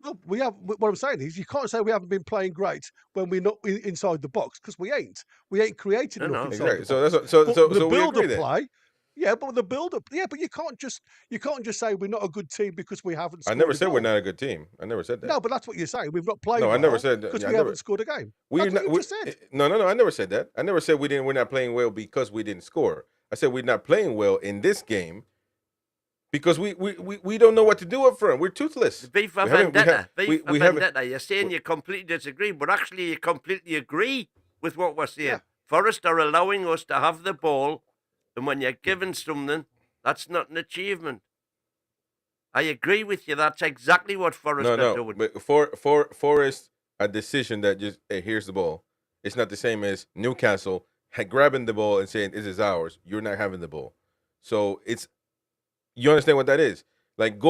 No, we have. What I'm saying is, you can't say we haven't been playing great when we're not inside the box, because we ain't. We ain't created enough inside exactly. the box. So the we agree build-up then. play. Yeah, but the build-up. Yeah, but you can't just say we're not a good team because we haven't. I Scored never a said goal. we're not a good team. I never said that. No, but that's what you're saying. We've not played. No, I never said that. because we haven't scored a game. That's what you just said. No. I never said that. I never said we're not playing well because we didn't score. I said we're not playing well in this game because we don't know what to do up front. We're toothless. Beef for vendetta. Vendetta. You're saying you completely disagree, but actually you completely agree with what we're saying. Yeah. Forest are allowing us to have the ball, and when you're given something, that's not an achievement. I agree with you. That's exactly what Forest are doing. But Forest, a decision that just, hey, here's the ball. It's not the same as Newcastle grabbing the ball and saying, this is ours. You're not having the ball. So you understand what that is? Like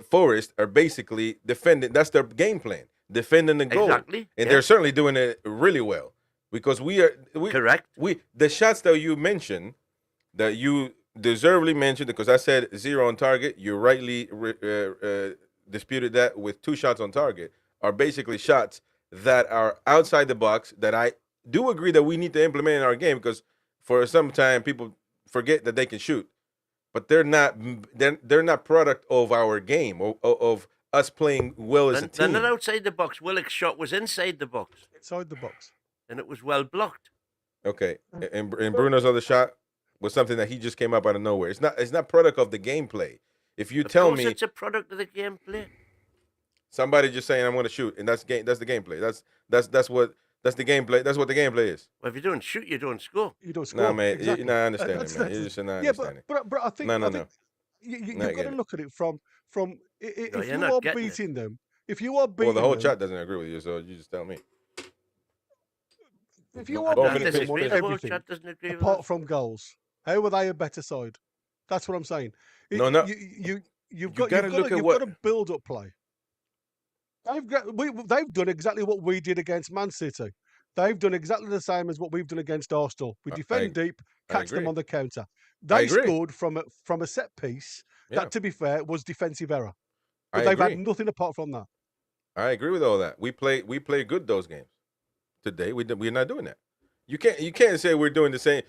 Forest are basically defending. That's their game plan, defending the goal. Exactly. And they're certainly doing it really well because we correct. The shots that you mentioned, that you deservedly mentioned, because I said 0 on target, you rightly disputed that with 2 shots on target, are basically shots that are outside the box that I do agree that we need to implement in our game, because for some time people forget that they can shoot, but they're not product of our game, of us playing well as a team. They're not outside the box. Willock's shot was inside the box. Inside the box. And it was well blocked. Okay. And Bruno's other shot was something that he just came up out of nowhere. It's not product of the gameplay. If you tell me it's a product of the gameplay. Somebody just saying I'm going to shoot, and that's the gameplay. That's the gameplay. That's what the gameplay is. Well, if you don't shoot, you don't score. You don't score. No, man. Exactly. You're not understanding, man. You're just not understanding. But I think No. You've got to look at it from if you're you not are getting beating them. If you are beating the whole them, chat doesn't agree with you, so you just tell me. If you are Both beating them on the whole everything, chat doesn't agree with apart us. from goals, how are they a better side? That's what I'm saying. No. You've got to build up play. They've done exactly what we did against Man City. They've done exactly the same as what we've done against Arsenal. We defend deep, catch them on the counter. They scored from a set piece that, to be fair, was defensive error. But they've had nothing apart from that. I agree with all that. We play good those games. today. We're not doing that. You can't say we're doing the same.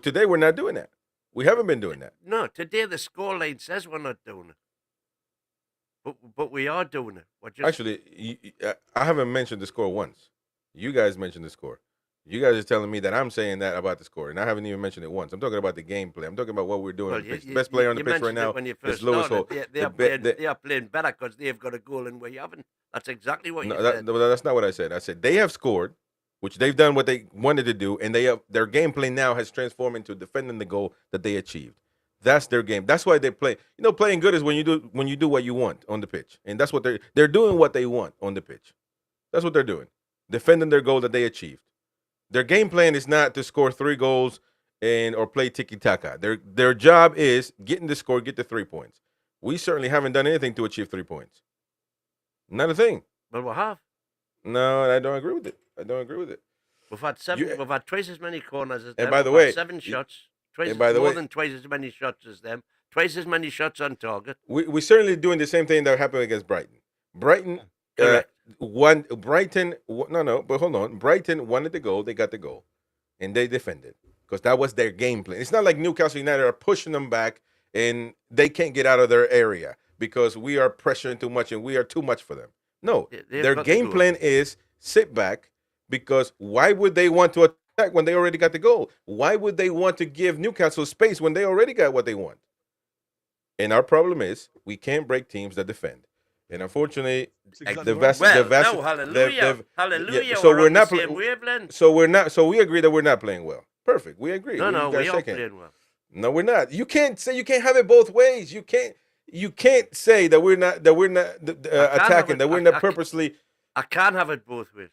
Today we're not doing that. We haven't been doing that. No, today the scoreline says we're not doing it, but we are doing it. We're just Actually, I haven't mentioned the score once. You guys mentioned the score. You guys are telling me that I'm saying that about the score, and I haven't even mentioned it once. I'm talking about the gameplay. I'm talking about what we're doing on the pitch. The best player on the pitch right now when you is first Lewis started, Hall. they are playing better because they've got a goal and we haven't. That's exactly what you said. That's not what I said. I said they have scored, which they've done what they wanted to do, and their gameplay now has transformed into defending the goal that they achieved. That's their game. That's why they play. You know, playing good is when you do what you want on the pitch, and that's what they're doing what they want on the pitch. That's what they're doing, defending their goal that they achieved. Their game plan is not to score 3 goals or play tiki taka. Their job is getting the score, get the 3 points. We certainly haven't done anything to achieve 3 points. Not a thing. Well, we have. No, I don't agree with it. I don't agree with it. We've had we've had twice as many corners as them. And by the We've had way, 7 shots. More than twice as many shots as them. Twice as many shots on target. We certainly doing the same thing that happened against Brighton. Brighton won. Brighton but hold on. Brighton wanted the goal. They got the goal, and they defended because that was their game plan. It's not like Newcastle United are pushing them back and they can't get out of their area because we are pressuring too much and we are too much for them. No, their game plan is sit back because why would they want to attack when they already got the goal? Why would they want to give Newcastle space when they already got what they want? And our problem is we can't break teams that defend. And unfortunately, hallelujah. So we're not playing. So we agree that we're not playing well. Perfect. We agree. No, we are playing well. No, we're not. You can't say you can't have it both ways. You can't say that we're not attacking, that we're not purposely. I can't have it both ways.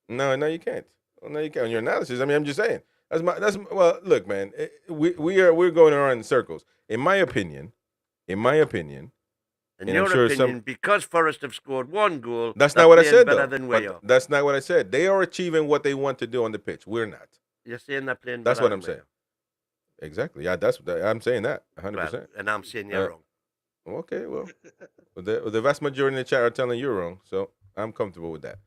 No, you can't. Well, no, you can't. On your analysis, I mean, I'm just saying. Well, look, man, we're going around in circles. In my opinion, because Forest have scored 1 goal, that's not what I said. Better than we are. That's not what I said. They are achieving what they want to do on the pitch. We're not. You're saying they're playing. That's what I'm saying. Exactly. Yeah, I'm saying that 100%. Well, and I'm saying you're wrong. Okay, well, the vast majority in the chat are telling you wrong, so I'm comfortable with that.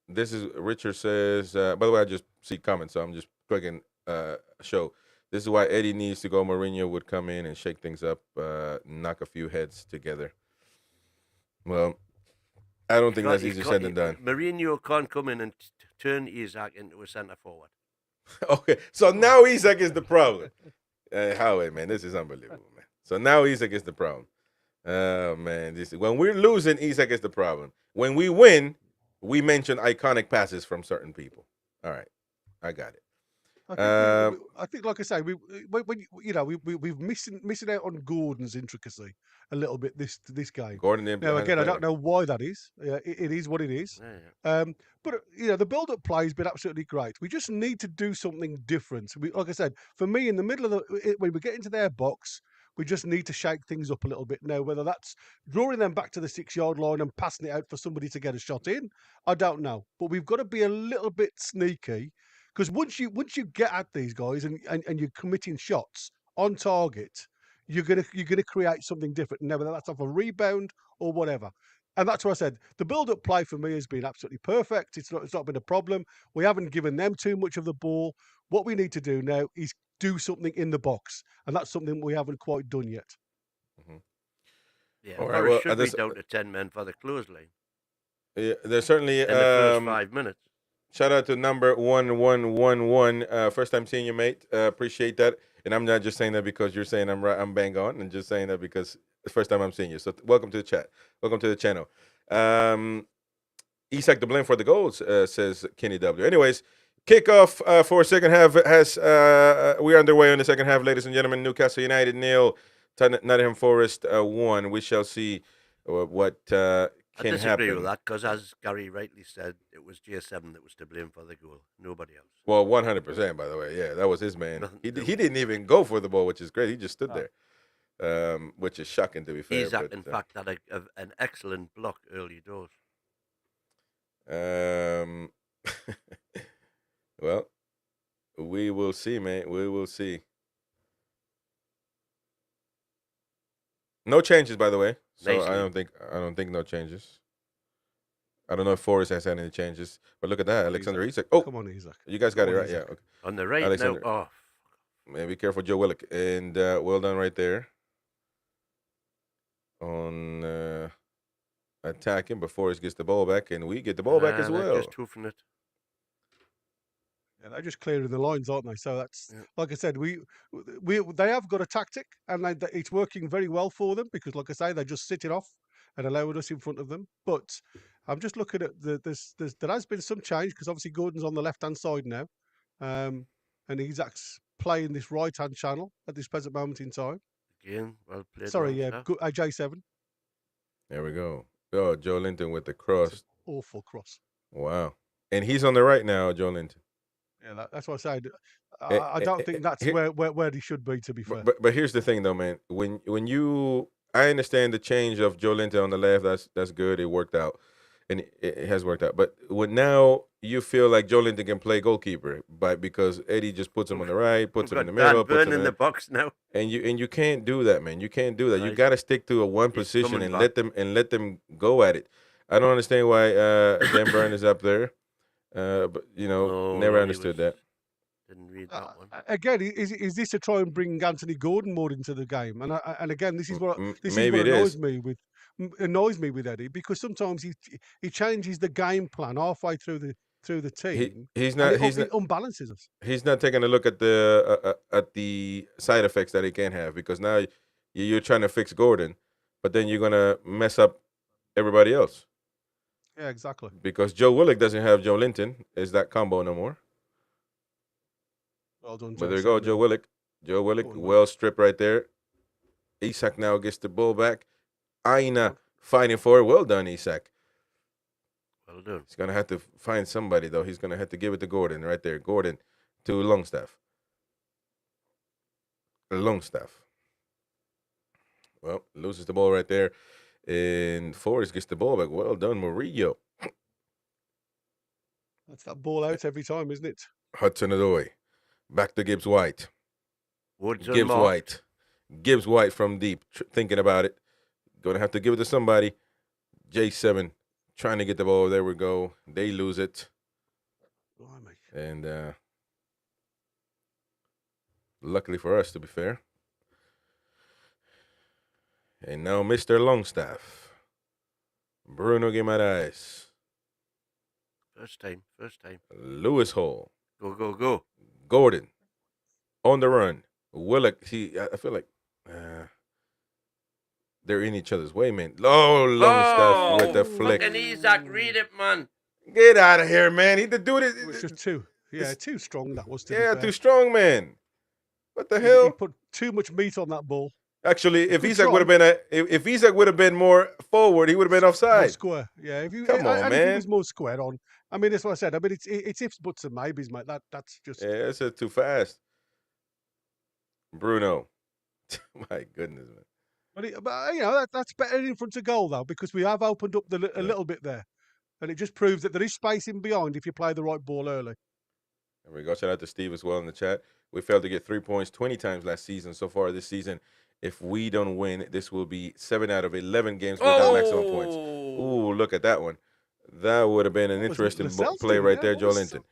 This is Richard says. By the way, I just see comments, so I'm just clicking show. This is why Eddie needs to go. Mourinho would come in and shake things up, knock a few heads together. Well, I don't think that's easier said than done. Mourinho can't come in and turn Isak into a centre forward. Okay, so now Isak is the problem. Howard, man, this is unbelievable, man. So now Isak is the problem. Man, when we're losing, Isak is the problem. When we win, we mention iconic passes from certain people. All right, I got it. I think, like I say, we've missing out on Gordon's intricacy a little bit this game. Gordon. Now again, I don't know why that is. It is what it is. Yeah. But the build-up play has been absolutely great. We just need to do something different. Like I said, for me, in the middle of when we get into their box, we just need to shake things up a little bit now. Whether that's drawing them back to the 6-yard line and passing it out for somebody to get a shot in, I don't know. But we've got to be a little bit sneaky. Because once you get at these guys and you're committing shots on target, you're gonna create something different. Now, whether that's off a rebound or whatever, and that's what I said. The build-up play for me has been absolutely perfect. It's not been a problem. We haven't given them too much of the ball. What we need to do now is do something in the box, and that's something we haven't quite done yet. Mm-hmm. Yeah, Forest should be down to 10 men for the closeline. Yeah, there's certainly in the first 5 minutes. Shout out to number 1111. First time seeing you, mate. Appreciate that. And I'm not just saying that because you're saying I'm right. I'm bang on, and just saying that because it's the first time I'm seeing you. So welcome to the chat. Welcome to the channel. Isak the blame for the goals, says Kenny W. Anyways, kickoff for second half we're underway on the second half, ladies and gentlemen. Newcastle United 0, Nottingham Forest 1. We shall see what I disagree with that because, as Gary rightly said, it was J7 that was to blame for the goal, nobody else. Well, 100%, by the way. Yeah, that was his man. He didn't even go for the ball, which is great. He just stood there, which is shocking, to be fair. Isak, in fact, had an excellent block early doors. Well, we will see, mate. We will see. No changes, by the way. So I don't think no changes. I don't know if Forrest has had any changes, but look at that, on, Alexander Isak. Isak. Oh, Come on, Isaac. you guys got Come it on, right. Yeah. Isak. Okay. On the right Alexander. now. Oh, Man, be careful, Joe Willock, and well done right there on attacking. But Forrest gets the ball back, and we get the ball back as they're well. just hoofing it. Yeah, they're just clearing the lines, aren't they? So that's Yeah. like I said, they have got a tactic, and it's working very well for them because, like I say, they just sit it off and allowing us in front of them. But I'm just looking at there has been some change because obviously Gordon's on the left hand side now, and Isak's playing this right hand channel at this present moment in time. Again, well played. Sorry, yeah, J7. There we go. Oh, Joe Linton with the cross. Awful cross. Wow. And he's on the right now, Joe Linton. Yeah, that's what I said. I don't think that's where he should be, to be fair. But here's the thing, though, man. When you, I understand the change of Joe Linton on the left. That's good. It worked out, and it has worked out. But when now you feel like Joe Linton can play goalkeeper, because Eddie just puts him on the right, puts him in the middle, puts him in the box now. And you can't do that, man. You can't do that. You got to stick to a one position and let them go at it. I don't understand why Dan Burn is up there. But never understood that. Didn't read that one. Again, is this to try and bring Anthony Gordon more into the game? And again, this is what annoys me with Eddie, because sometimes he changes the game plan halfway through the team. It unbalances us. He's not taking a look at the side effects that he can have, because now you're trying to fix Gordon, but then you're gonna mess up everybody else. Yeah, exactly. Because Joe Willock doesn't have Joe Linton. Is that combo no more? Well done, But there you go, Joe Willock. Joe Willock, well stripped right there. Isak now gets the ball back. Aina fighting for it. Well done, Isak. Well done. He's going to have to find somebody, though. He's going to have to give it to Gordon right there. Gordon to Longstaff. Well, loses the ball right there. And Forrest gets the ball back. Well done, Murillo. That's that ball out every time, isn't it? Hudson-Odoi. Back to Gibbs White. Gibbs White from deep, thinking about it. Going to have to give it to somebody. J7 trying to get the ball. There we go. They lose it. And luckily for us, to be fair. And now Mr. Longstaff. Bruno Guimaraes. First time. Lewis Hall. Go. Gordon. On the run. Willock. See, I feel like they're in each other's way, man. Oh, Longstaff with the flick. Fucking Isak, read it, man. Get out of here, man. He did do it. It was just too. Yeah, too strong, that was. Too strong, man. What the hell? He put too much meat on that ball. Actually, if Isak would have been if Isak would have been more forward, he would have been offside. More square, yeah. Come on, man. If he was more square on, I mean, that's what I said. I mean, it's ifs, buts, and maybes, mate. That's just. Yeah, that's too fast. Bruno, my goodness, man. But that's better in front of goal though, because we have opened up a little bit there, and it just proves that there is space in behind if you play the right ball early. There we go. Shout out to Steve as well in the chat. We failed to get 3 points 20 times last season. So far this season, if we don't win, this will be 7 out of 11 games without maximum points. Ooh, look at that one. That would have been an interesting play right there, Joe Linton.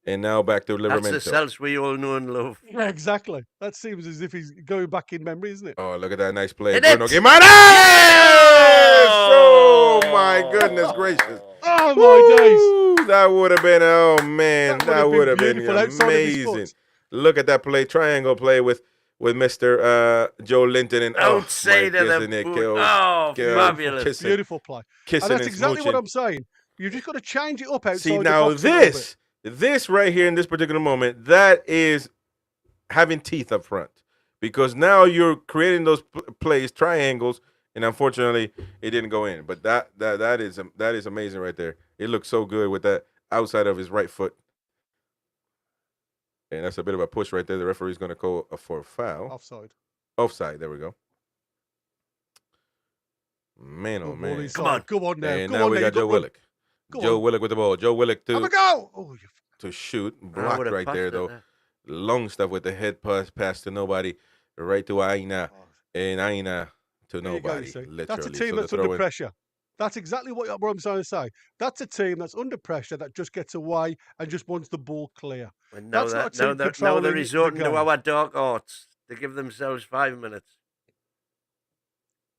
And now back to Livermento. That's the Celts we all know and love. Yeah, exactly. That seems as if he's going back in memory, isn't it? Oh, look at that nice play. Bruno Guimaraes! Oh, my goodness gracious. Oh, my days. That would have been, oh, man. That would have been amazing. Look at that play, triangle play with Mr. Joe Linton. And outside of the boot. Oh, fabulous. Beautiful play. And that's exactly what I'm saying. You just got to change it up outside. See, now this right here in this particular moment, that is having teeth up front, because now you're creating those plays, triangles, and unfortunately it didn't go in. But that is amazing right there. It looks so good with that outside of his right foot, and that's a bit of a push right there. The referee's going to call for a foul. Offside. There we go. Man, oh man! Come on now. And now we got Joe Willock. Joe Willock with the ball. Joe Willock to shoot. Blocked right there, though. Long stuff with the head pass to nobody. Right to Aina. And Aina to nobody. Literally. That's a team that's under pressure. That's exactly what I'm trying to say. That's a team that's under pressure that just gets away and just wants the ball clear. And That's not a team now controlling they're the resorting to game. our dark arts to give themselves 5 minutes.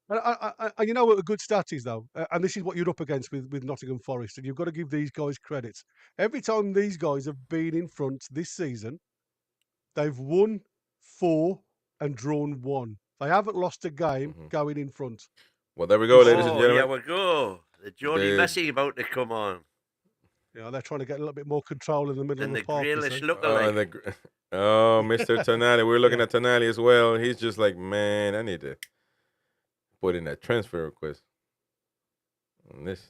And you know what a good stat is, though? And this is what you're up against with Nottingham Forest, and you've got to give these guys credit. Every time these guys have been in front this season, they've won 4 and drawn 1. They haven't lost a game going in front. Well, there we go, This ladies and Oh, gentlemen. here we go. The Geordie The- Messi about to come on. They're trying to get a little bit more control in the middle And of the the park. You Grealish see. lookalike. Mr. Tonali. We're looking at Tonali as well. He's just like, man, I need to put in a transfer request. And this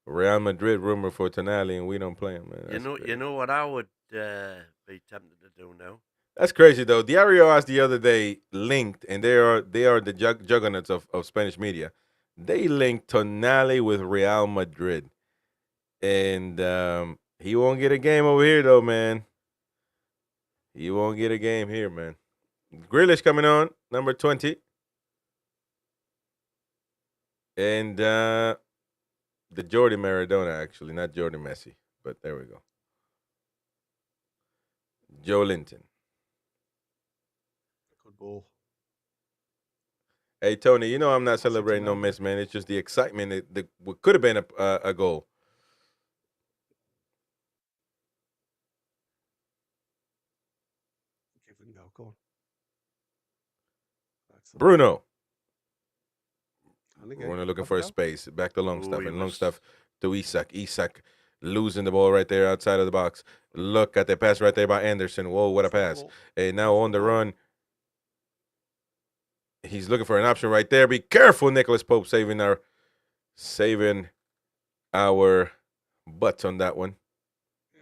Real Madrid rumor for Tonali, and we don't play him, man. You know what I would be tempted to do now? That's crazy though. Diario asked the other day linked, and they are the juggernauts of Spanish media. They linked Tonali with Real Madrid, and he won't get a game over here though, man. He won't get a game here, man. Grealish coming on, number 20, and the Jordi Maradona, actually, not Jordi Messi, but there we go. Joe Linton. Good ball. Hey Tony, you know I'm not celebrating no miss, man. It's just the excitement. What could have been a goal. Give and go. Go on. Bruno. And again, Bruno looking off for you a go. space. Back to Longstaff, he and was- Longstaff to Isak. Isak losing the ball right there outside of the box. Look at the pass right there by Anderson. Whoa, what a pass. And now on the run. He's looking for an option right there. Be careful, Nicholas Pope saving our butts on that one.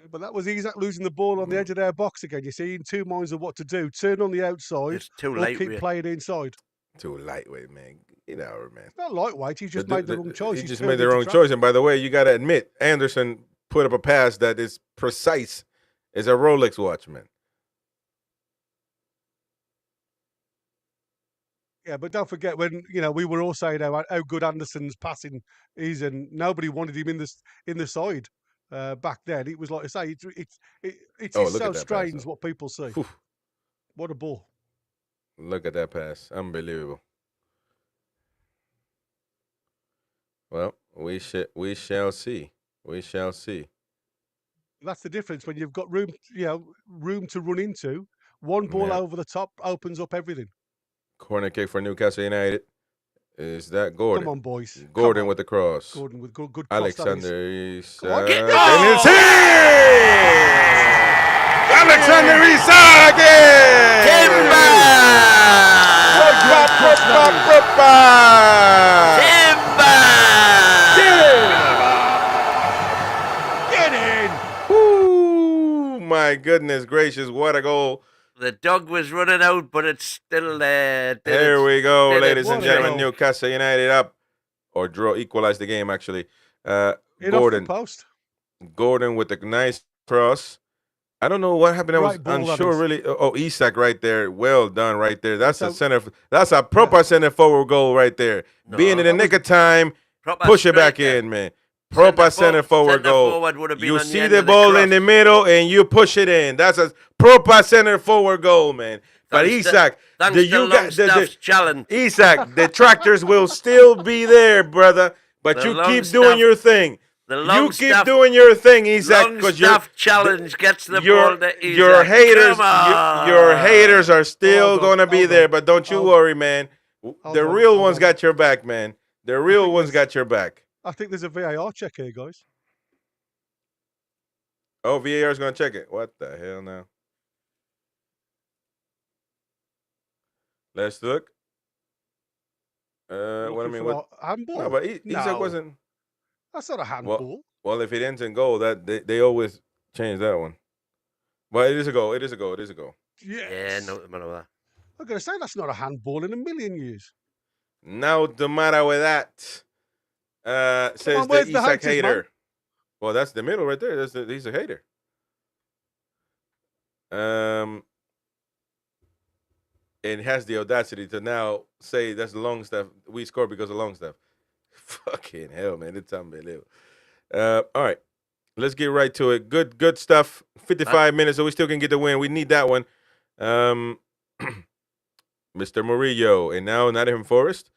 But that was Isak losing the ball on the edge of their box again. You see, in two minds of what to do: turn on the outside It's too or late. keep playing inside. Too lightweight, man. Get out of it, man. It's not lightweight. He just made the wrong choice. He just made the wrong choice. And by the way, you got to admit, Anderson put up a pass that is precise as a Rolex watch, man. Yeah, but don't forget when we were all saying how good Anderson's passing is, and nobody wanted him in the side back then. It was like I say, it's Oh, just look so at that pass, strange though. what people see. Whew. What a ball! Look at that pass. Unbelievable. Well, we shall see. We shall see. That's the difference when you've got room to run into. One ball Yeah. over the top opens up everything. Corner kick for Newcastle United. Is that Gordon? Come on, boys. Gordon Come on. with the cross. Gordon with good cross, that is. Alexander Isak. Come on, And get- it's in! Alexander Isak! Timber! Get in! Ooh, my goodness gracious, what a goal. The dog was running out, but it's still there. Here we go, did it. ladies and What a gentlemen. goal. Newcastle United up. Or draw, equalize the game, actually. In off the Gordon. post. Gordon with a nice cross. I don't know what happened. I was Right ball, that unsure, is. really. Oh, Isak right there. Well done right there. That's a So- center. That's a proper center forward goal right there. No, Being in the that nick of time, Proper push it back striker. in, man. Proper center forward goal. Forward would have been You on see end the of ball cross. in the middle and you push it in. That's a proper center forward goal, man. But Thanks to- Isak, Thanks to Longstaff's challenge. Isak, the tractors will still be there, brother. But The you keep Longstaff- doing your thing. The You keep Longstaff, doing your thing, Isak, because Longstaff challenge gets the your ball to Isak. your haters, Come on. your haters are still Hold on, gonna be hold there. on, But don't you hold worry, man. Hold The on, real hold ones on. got your back, man. The real think ones there's- got your back. I think there's a VAR check here, guys. Oh, VAR is gonna check it. What the hell now? Let's look. What I Looking mean, for what? a handball? No, but Isak No. wasn't. That's not a handball. Well, if it ends in goal, that they always change that one. But it is a goal. It is a goal. It is a goal. Yeah, Yes. no matter what. I'm going to say that's not a handball in a million years. No the matter with that. Says on, the where's the Isak haters, man? hater. Well, that's the middle right there. He's a hater. And has the audacity to now say that's Longstaff. We scored because of Longstaff. Fucking hell, man. It's unbelievable. All right. Let's get right to it. Good stuff. 55 minutes, so we still can get the win. We need that one. Mr. Murillo. And now Nottingham Forest,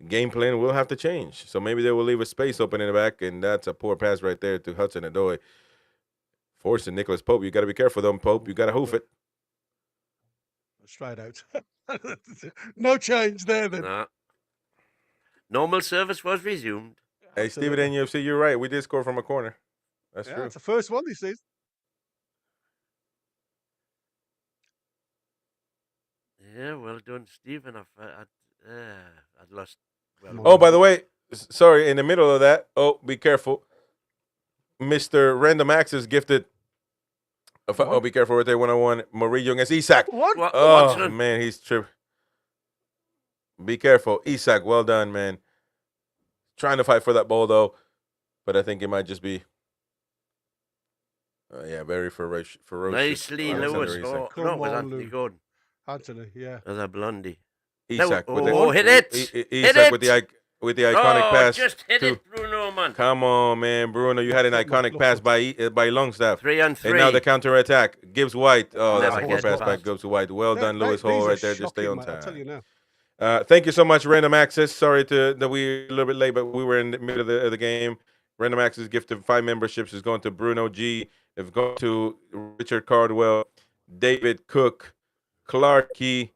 game plan will have to change. So maybe they will leave a space open in the back, and that's a poor pass right there to Hudson-Odoi. Forcing Nicholas Pope. You got to be careful, though, Pope. You got to hoof it. Straight out. No change there, then. Nah. Normal service was resumed. Hey, Stephen NUFC, you're right. We did score from a corner. That's true. It's the first one this season. Yeah, well done, Stephen. I'd lost. Well, Oh, by the way, sorry, in the middle of that, be careful. Mr. Random Access gifted. Be careful right there, 1-on-1. Murillo against Isak. What? Oh, man, he's tripping. Be careful. Isak, well done, man. Trying to fight for that ball, though. But I think it might just be. Very ferocious. Nicely, Lewis. Oh, no, was Anthony Gordon? Anthony, yeah. As a blondie. Isak hit it! Isak with the iconic pass. Just hit it, Bruno, man. Come on, man, Bruno. You had an iconic pass by Longstaff. 3-on-3. And now the counter attack. Gibbs White. Oh, Never that's a poor get pass past. back. Goes to White. Well done, Lewis Hall, right there. Just stay on mate, time. I'll tell you now. Thank you so much, Random Access. Sorry that we a little bit late, but we were in the middle of the game. Random Access gift of 5 memberships is going to Bruno G. It's going to Richard Cardwell, David Cook, Clarkey,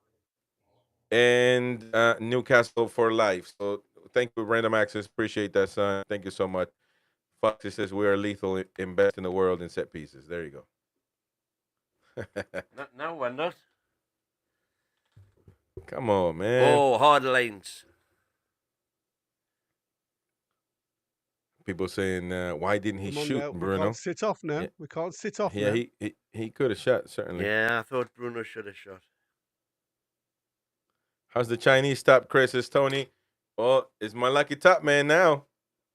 and Newcastle for life. So thank you, Random Access. Appreciate that, son. Thank you so much. Foxy says we are lethal in best in the world in set pieces. There you go. No, we're not. Come on, man. Oh, hard lines. People saying, why didn't he shoot, now. Bruno? We can't sit off now. Yeah. We can't sit off Yeah, now. he could have shot, certainly. Yeah, I thought Bruno should have shot. How's the Chinese top, Chris? Is Tony? Well, it's my lucky top man now.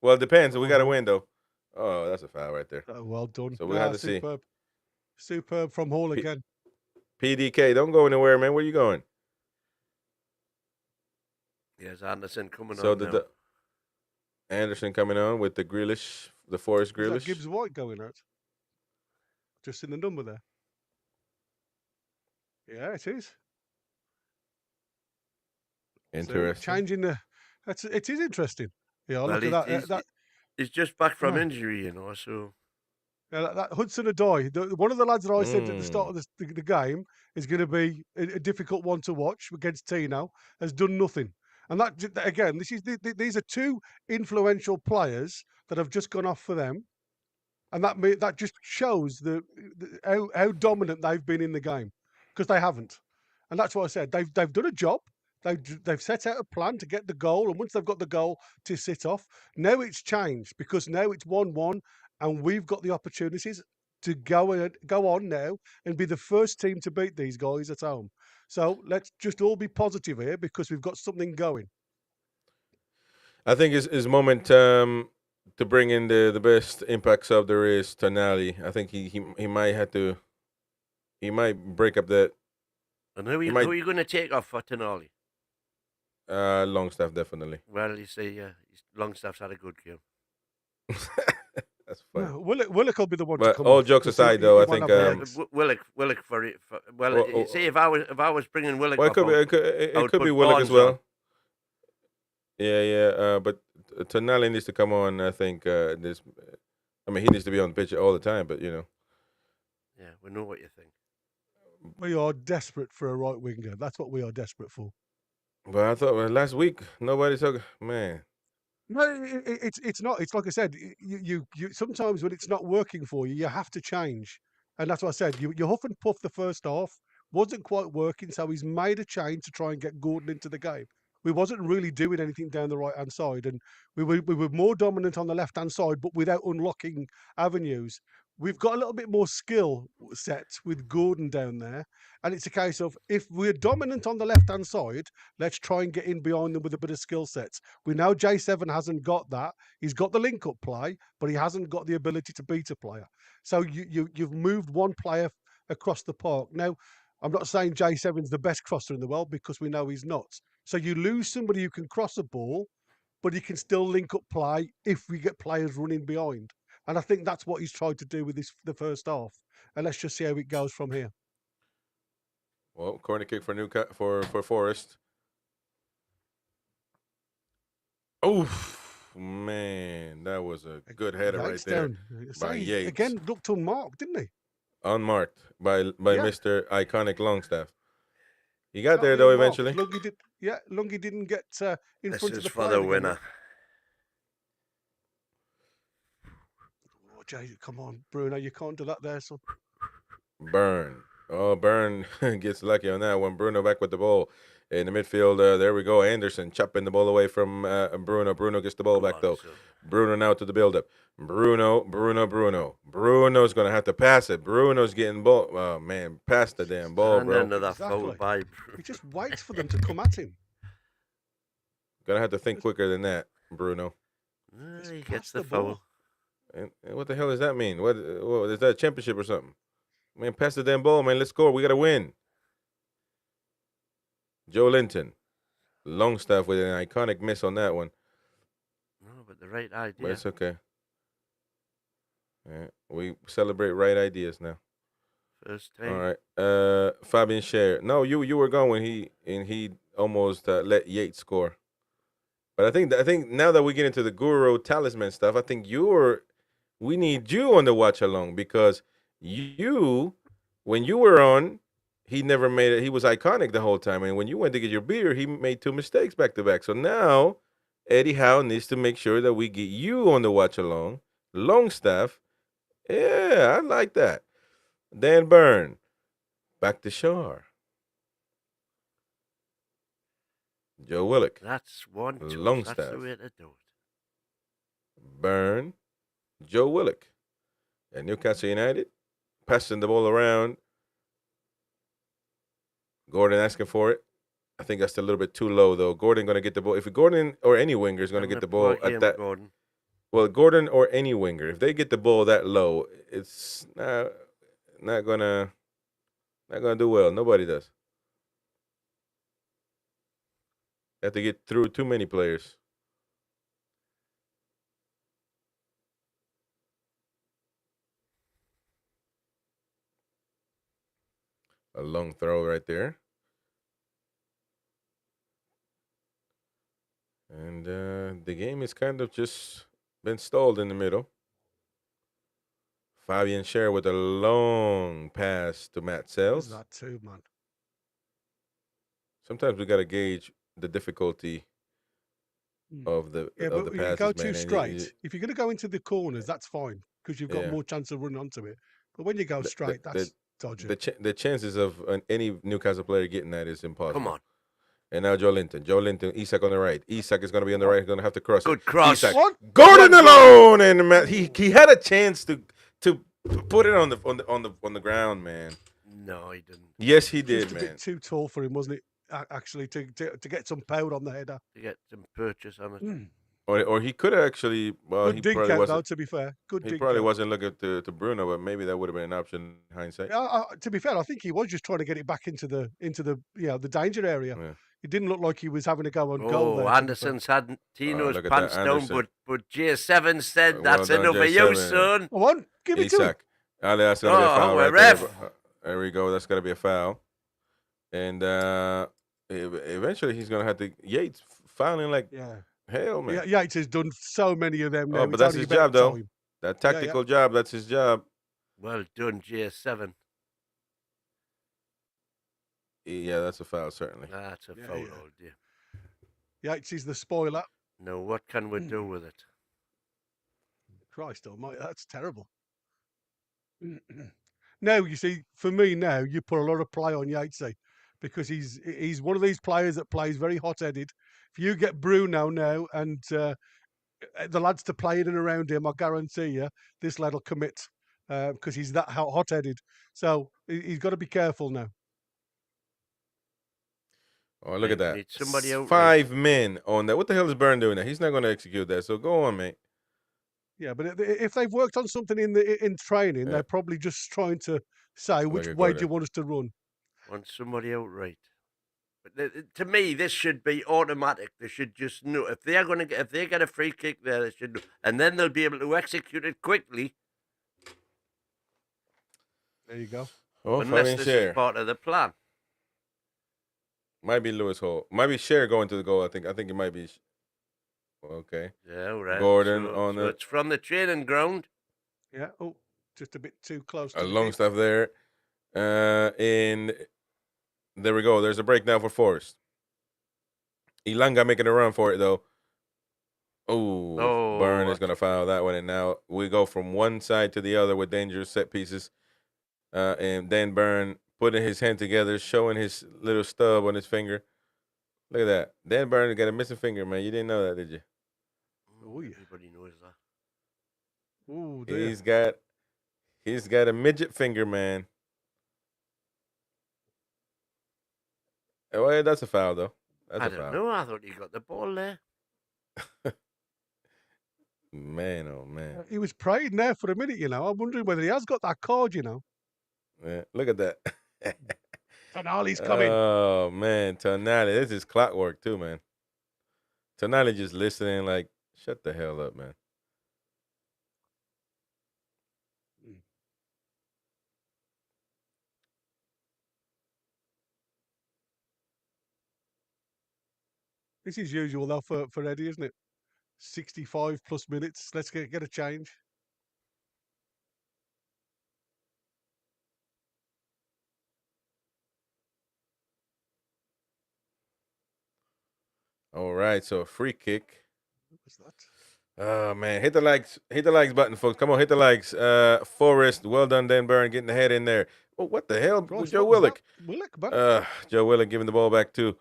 Well, it depends. We got to win, though. Oh, that's a foul right there. Well done. So we have to see. Superb from Hall again. PDK, don't go anywhere, man. Where you going? Yes, Anderson coming So on now. the Anderson coming on with the Grealish, the Forest Is that Grealish. Gibbs White going out? Just in the number there. Yeah, it is. Interesting. So changing the. It is interesting. Yeah, Well, look at that. He's just back from injury, you know, so. Yeah, that Hudson-Odoi, one of the lads that I said at the start of the game is going to be a difficult one to watch against Tino, has done nothing. And that again, these are two influential players that have just gone off for them, and that just shows how dominant they've been in the game, because they haven't. And that's what I said. They've done a job. They've set out a plan to get the goal, and once they've got the goal to sit off, now it's changed, because now it's 1-1. And we've got the opportunities to go on now and be the first team to beat these guys at home. So let's just all be positive here, because we've got something going. I think it's moment to bring in the best impact sub there is, Tonali. I think he might have to. He might break up that. And who are you going to take off for Tonali? Longstaff, definitely. Well, you see, Longstaff's had a good game. That's funny. Willock will be the one to come all off, jokes aside, though, I think Willock for it. See, if I was bringing Willock, well, it could be Willock as well. Yeah. But Tonali needs to come on. I think he needs to be on the pitch all the time. But Yeah, we know what you think. We are desperate for a right winger. That's what we are desperate for. But I thought last week nobody took man. No, it's not. It's like I said. You sometimes when it's not working for you, you have to change, and that's what I said. You huff and puff the first half, wasn't quite working, so he's made a change to try and get Gordon into the game. We wasn't really doing anything down the right hand side, and we were more dominant on the left hand side, but without unlocking avenues. We've got a little bit more skill set with Gordon down there. And it's a case of, if we're dominant on the left-hand side, let's try and get in behind them with a bit of skill sets. We know J7 hasn't got that. He's got the link-up play, but he hasn't got the ability to beat a player. So you've moved one player across the park. Now, I'm not saying J7's the best crosser in the world, because we know he's not. So you lose somebody who can cross a ball, but he can still link up play if we get players running behind. And I think that's what he's tried to do with the first half. And let's just see how it goes from here. Well, corner kick for for Forest. Oof, man, that was a good header right there by Yates. Again, looked unmarked, didn't he? Unmarked by Yeah. Mr. Iconic Longstaff. He got Totally there though unmarked. eventually. Lungi didn't get in This front of is the for player. the winner. Oh, Jay, come on, Bruno, you can't do that there, son. Burn. Oh, Burn gets lucky on that one. Bruno back with the ball in the midfield. There we go. Anderson chopping the ball away from Bruno. Bruno gets the ball back though. Bruno now to the build-up. Bruno's going to have to pass it. Bruno's getting ball. Oh, man, pass the damn ball, and bro. another foul by He just waits for them to come at him. Going to have to think quicker than that, Bruno. He gets the foul. And what the hell does that mean? What is that, a championship or something? Man, pass the damn ball, man. Let's score. We got to win. Joe Linton. Longstaff with an iconic miss on that one. No, but the right idea. But it's okay. Yeah, we celebrate right ideas now. First time. All right. Fabian Scher. No, you were gone when he almost let Yates score. But I think now that we get into the Guru talisman stuff, I think we need you on the watch along, because when you were on, he never made it. He was iconic the whole time. And when you went to get your beer, he made 2 mistakes back to back. So now Eddie Howe needs to make sure that we get you on the watch along. Longstaff. Yeah, I like that. Dan Byrne. Back to Shar. Joe Willock. That's one, two. Longstaff. That's the way to do it. Byrne. Joe Willock. At Newcastle United. Passing the ball around. Gordon asking for it. I think that's a little bit too low, though. Gordon going to get the ball. If Gordon or any winger is going to get the ball at that. Well, Gordon or any winger, if they get the ball that low, it's not gonna do well. Nobody does. Have to get through too many players. A long throw right there. And the game is kind of just been stalled in the middle. Fabian Scher with a long pass to Matt Sells. That too, man. Sometimes we got to gauge the difficulty of the passes, but you go too straight. If you're going to go into the corners, that's fine, because you've got more chance of running onto it. But when you go straight, that's dodgy. The chances of any Newcastle player getting that is impossible. Come on. And now Joe Linton, Isak on the right. Isak is going to be on the right. He's going to have to cross. Good cross. Isak. Gordon alone, and he had a chance to put it on the ground, man. No, he didn't. Yes, he did, Just a man. bit too tall for him, wasn't it? Actually, to get some power on the header. To get some purchase on it. Or he could have actually. Well, Good dig out, though, to be fair. He probably wasn't looking to Bruno, but maybe that would have been an option in hindsight. To be fair, I think he was just trying to get it back into the the danger area. Yeah. It didn't look like he was having to go on goal there. Anderson's had Tino's pants down, but J7 said Well that's done, enough of you, son. Come on, give it to him. Isak. That's going to be a foul right ref. there. There we go. That's going to be a foul. And eventually he's going to have to... Yates fouling like hell, man. Yates has done so many of them now. Oh, but that's his job, though. That tactical job, that's his job. Well done, J7. Yeah, that's a foul, certainly. That's a foul, old dear. Yates is the spoiler. Now, what can we do with it? Christ almighty, that's terrible. Now, you see, for me now, you put a lot of play on Yatesy, because he's one of these players that plays very hot-headed. If you get Bruno now and the lads to play in and around him, I guarantee you, this lad will commit, because he's that hot-headed. So he's got to be careful now. Oh, look at that. Need somebody out 5 men on that. What the hell is Byrne doing there? He's not going to execute that, so go on, mate. Yeah, but if they've worked on something in training, they're probably just trying to say, which way do you want us to run? Want somebody out right. But to me, this should be automatic. They should just know if they get a free kick there, they should know, and then they'll be able to execute it quickly. There you go. Oh, unless Fabian this Scher. is part of the plan. Might be Lewis Hall. Might be Scher going to the goal. I think it might be. Okay. Yeah, right. Gordon so, on so it's from the training ground. Yeah. Oh, just a bit too close. a To the long kick. stuff there. And there we go. There's a break now for Forest. Ilanga making a run for it though. Oh, Byrne is going to foul that one, and now we go from one side to the other with dangerous set pieces. And Dan Byrne putting his hand together, showing his little stub on his finger. Look at that. Dan Byrne got a missing finger, man. You didn't know that, did you? Oh, yeah. Everybody knows that. Oh, dear. He's got a midget finger, man. Oh, yeah, that's a foul though. That's I a don't foul. know. I thought he got the ball there. Man, oh man. He was praying there for a minute, you know. I'm wondering whether he has got that card, you know. Yeah, look at that. Tonali's coming. Oh man, Tonali, this is clockwork too, man. Tonali just listening, like, shut the hell up, man. This is usual though for Eddie, isn't it? 65 plus minutes. Let's get a change. All right, so a free kick. What was that? Oh man, hit the likes button, folks. Come on, hit the likes. Forrest, well done, Dan Byrne, getting the head in there. Oh, what the hell? Christ, Joe what was Willock. that? Willock, man. Joe Willock giving the ball back to.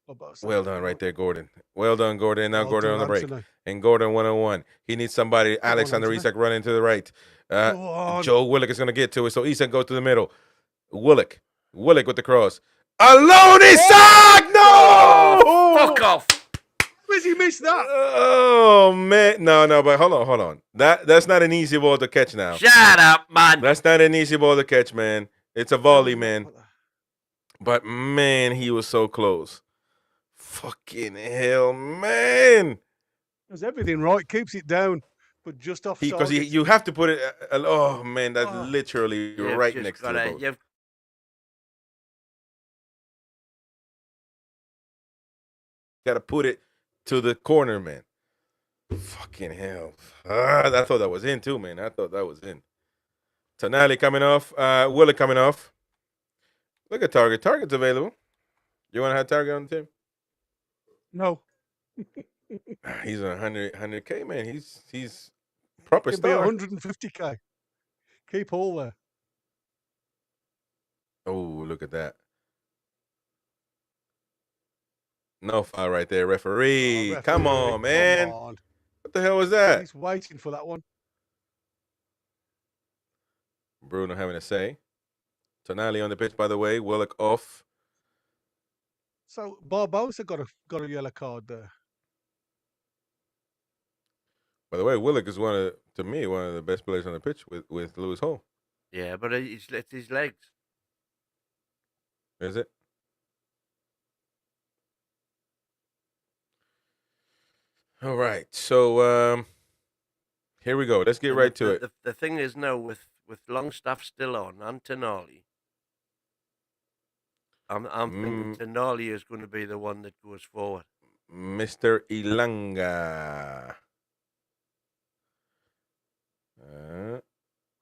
Oh, but- Well done right there, Gordon. Well done, Gordon. Now Well Gordon done, on the break. Anthony. And Gordon 1-on-1. He needs somebody. on, Alexander Anthony. Isak running to the right. Go on. Joe Willock is going to get to it. So Isak goes to the middle. Willock with the cross. Alone Isak! No! Fuck off! Where's he missed that? Oh man, no, but hold on. That's not an easy ball to catch now. Shut up, man. That's not an easy ball to catch, man. It's a volley, man. But man, he was so close. Fucking hell, man. Does everything right, keeps it down, but just off Because you have to put it. Oh man, that's Oh. literally You've right just next to gotta- the post. You've Got to put it to the corner, man. Fucking hell. I thought that was in too, man. I thought that was in. Tonali coming off. Willock coming off. Look at Target. Target's available. You want to have Target on the team? No. He's on 100K, man. He's proper It'd be star. 150k. Keep all there. Oh, look at that. No foul right there, referee. Oh, Come referee, on, man. Come on. What the hell was that? He's waiting for that one. Bruno having a say. Tonali on the pitch, by the way. Willock off. So Barbosa got a yellow card there. By the way, Willock is one of the best players on the pitch with Lewis Hall. Yeah, but it's his legs. Is it? All right. So here we go. Let's get And right to it. The thing is now with Longstaff still on and Tonali, I'm thinking Tonali is going to be the one that goes forward. Mr. Ilanga.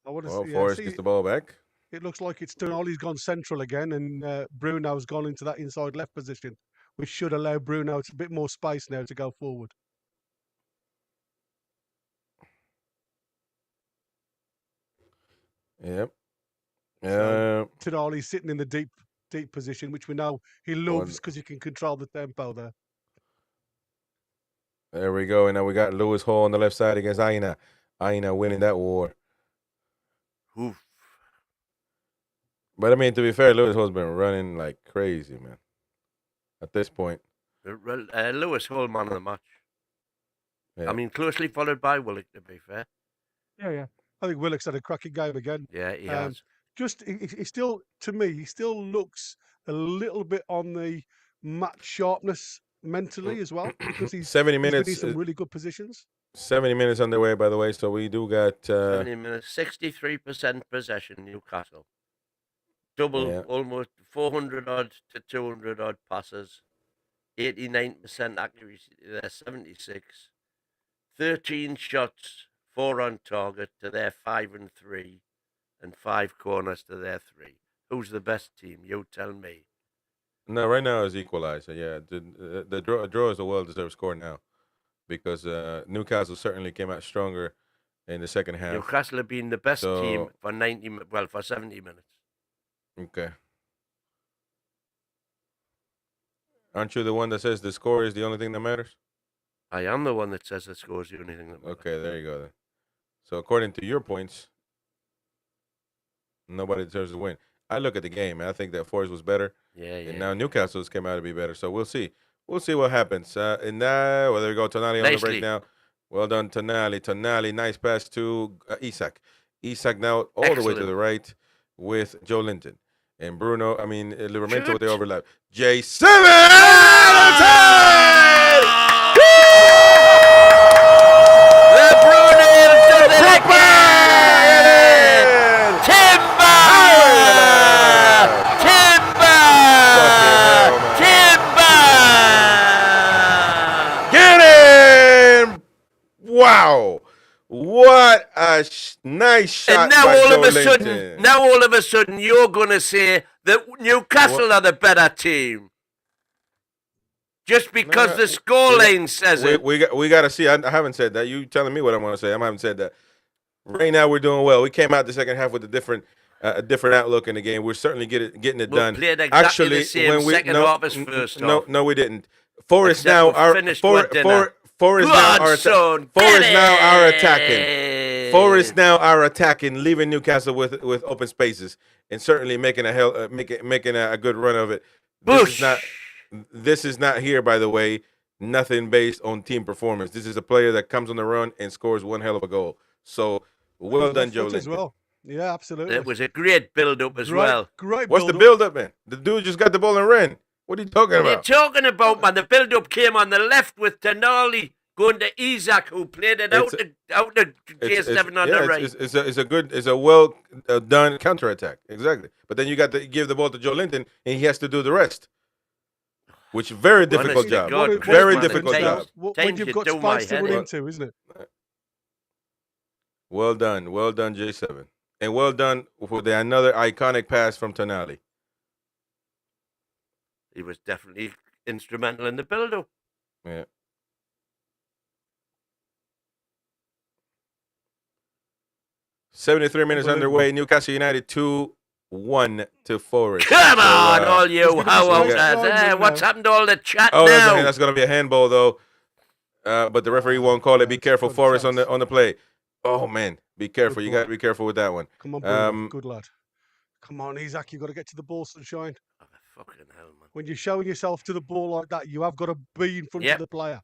I want to Well, see. Forrest gets the ball back. It looks like it's Tonali's gone central again, and Bruno's gone into that inside left position, which should allow Bruno a bit more space now to go forward. Yep. So, Tonali's sitting in the deep position, which we know he loves because he can control the tempo there. There we go. And now we got Lewis Hall on the left side against Aina. Aina winning that war. Oof. But I mean, to be fair, Lewis Hall's been running like crazy, man. At this point. Lewis Hall, man of the match. Yeah. I mean, closely followed by Willock, to be fair. Yeah. I think Willock's had a cracking game again. Yeah, he has. just he still, to me, he still looks a little bit on the match sharpness mentally as well, because he's 70 been in minutes. some really good positions. 70 minutes underway, by the way. So we do got 70 minutes, 63% possession, Newcastle. Double, Yeah. almost 400 odd to 200 odd passes. 89% accuracy to their 76. 13 shots, 4 on target to their 5 and 3, and 5 corners to their 3. Who's the best team? You tell me. No, right now is equalized. Yeah, the draw is a well-deserved score now, because Newcastle certainly came out stronger in the second half. Newcastle have been the best team So- for 70 minutes. Okay. Aren't you the one that says the score is the only thing that matters? I am the one that says the score is the only thing that matters. Okay, there you go then. So according to your points, nobody deserves to win. I look at the game, and I think that Forest was better. Yeah. And now Newcastle's came out to be better. So we'll see. We'll see what happens. And now, well, there we go. Tonali on the break now. Well done, Tonali. Tonali, nice pass to Isak. Isak now all the way to the right with Joe Linton. And Bruno, Livramento with the overlap. J7! The Bruno does it again! Timber! Get him! Wow. What a nice shot. And now by all Joe of a Linton. sudden, you're going to say that Newcastle are the better team. Just because the scoreline says it. We got to see. I haven't said that. You telling me what I want to say. I haven't said that. Right now we're doing well. We came out the second half with a different outlook in the game. We're certainly getting it done. Played exactly the same second half as first half. No, we didn't. Forest Except now we are finished with dinner. Forest now are attacking. Forest now are attacking, leaving Newcastle with open spaces, and certainly making a good run of it. This is not here, by the way. Nothing based on team performance. This is a player that comes on the run and scores one hell of a goal. So well done, Joe Linton. As well. Yeah, absolutely. It was a great build-up as well. Great. What's the build-up, man? The dude just got the ball and ran. What are you talking about? What are you talking about, man? The build-up came on the left with Tonali going to Isak, who played it out to J7 on the right. It's a well done counterattack. Exactly. But then you got to give the ball to Joe Linton, and he has to do the rest. Which is very difficult job. Very difficult job. When you've got space to run into, isn't it? Well done, J7, and well done for another iconic pass from Tonali. He was definitely instrumental in the build-up. Yeah. "73 minutes underway. Newcastle United 2-1 to Forest." Come on, all you how what's happened to all the chat now? That's going to be a handball, though. But the referee won't call it. Be careful, Forest on the play. Oh man, be careful. You got to be careful with that one. Come on, Bruno. Good lad. Come on, Isak. You got to get to the ball, sunshine. Oh, fucking hell, man! When you're showing yourself to the ball like that, you have got to be in front of the player.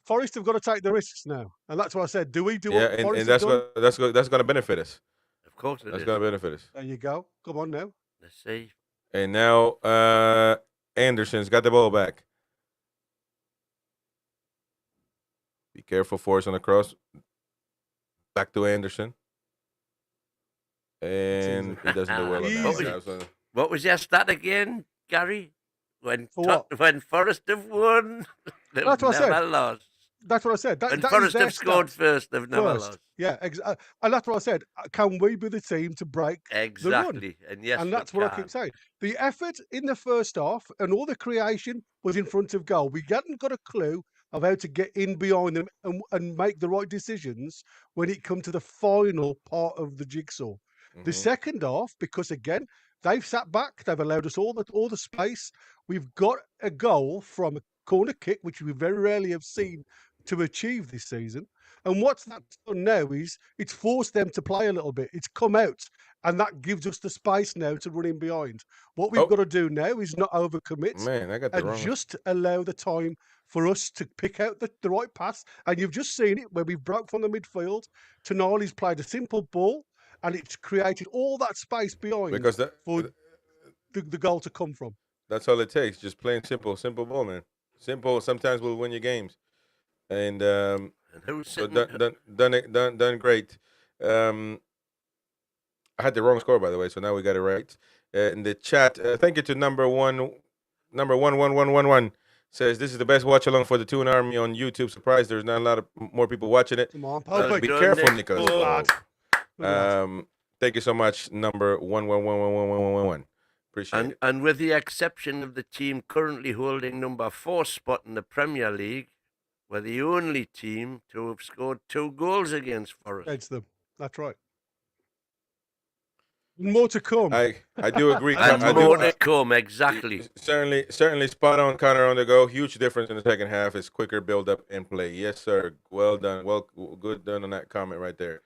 Forest have got to take the risks now, and that's what I said. Do we do? Yeah, and that's going to benefit us. Of course, that's going to benefit us. There you go. Come on now. Let's see. And now Anderson's got the ball back. Be careful, Forrest on the cross. Back to Anderson. And he doesn't do well on that. What was your stat again, Gary? When Forest have won, they've never lost. That's what I said. When Forest have scored first, they've never lost. Yeah, and that's what I said. Can we be the team to break the run? And yes, and that's what I keep saying. The effort in the first half and all the creation was in front of goal. We hadn't got a clue of how to get in behind them and make the right decisions when it come to the final part of the jigsaw. Mm-hmm. The second half, because again, they've sat back, they've allowed us all the space. We've got a goal from a corner kick, which we very rarely have seen to achieve this season. And what's that done now is it's forced them to play a little bit. It's come out, and that gives us the space now to run in behind. What we've got to do now is not overcommit Man, I got the and wrong. just allow the time for us to pick out the right pass. And you've just seen it where we've broke from the midfield. Tonali's played a simple ball, and it's created all that space behind Because for the goal to come from. that's all it takes. Just playing simple ball, man. Simple sometimes will win you games. And And who's so sitting? done great. I had the wrong score, by the way, so now we got it right. In the chat, thank you to number 11111 says this is the best watch along for the Toon Army on YouTube. Surprised there's not a lot of more people watching it. Come on, Well Pope. Be done, careful, Nick. Nicholas. Good lad. Good lad. Thank you so much, number 1111111. Appreciate it. And with the exception of the team currently holding number 4 spot in the Premier League, we're the only team to have scored 2 goals against Forest. Against them. That's right. More to come. I do agree. And I more do, to come, exactly. certainly spot on, Connor, on the go. Huge difference in the second half is quicker build up and play. Yes, sir. Well done. Good done on that comment right there.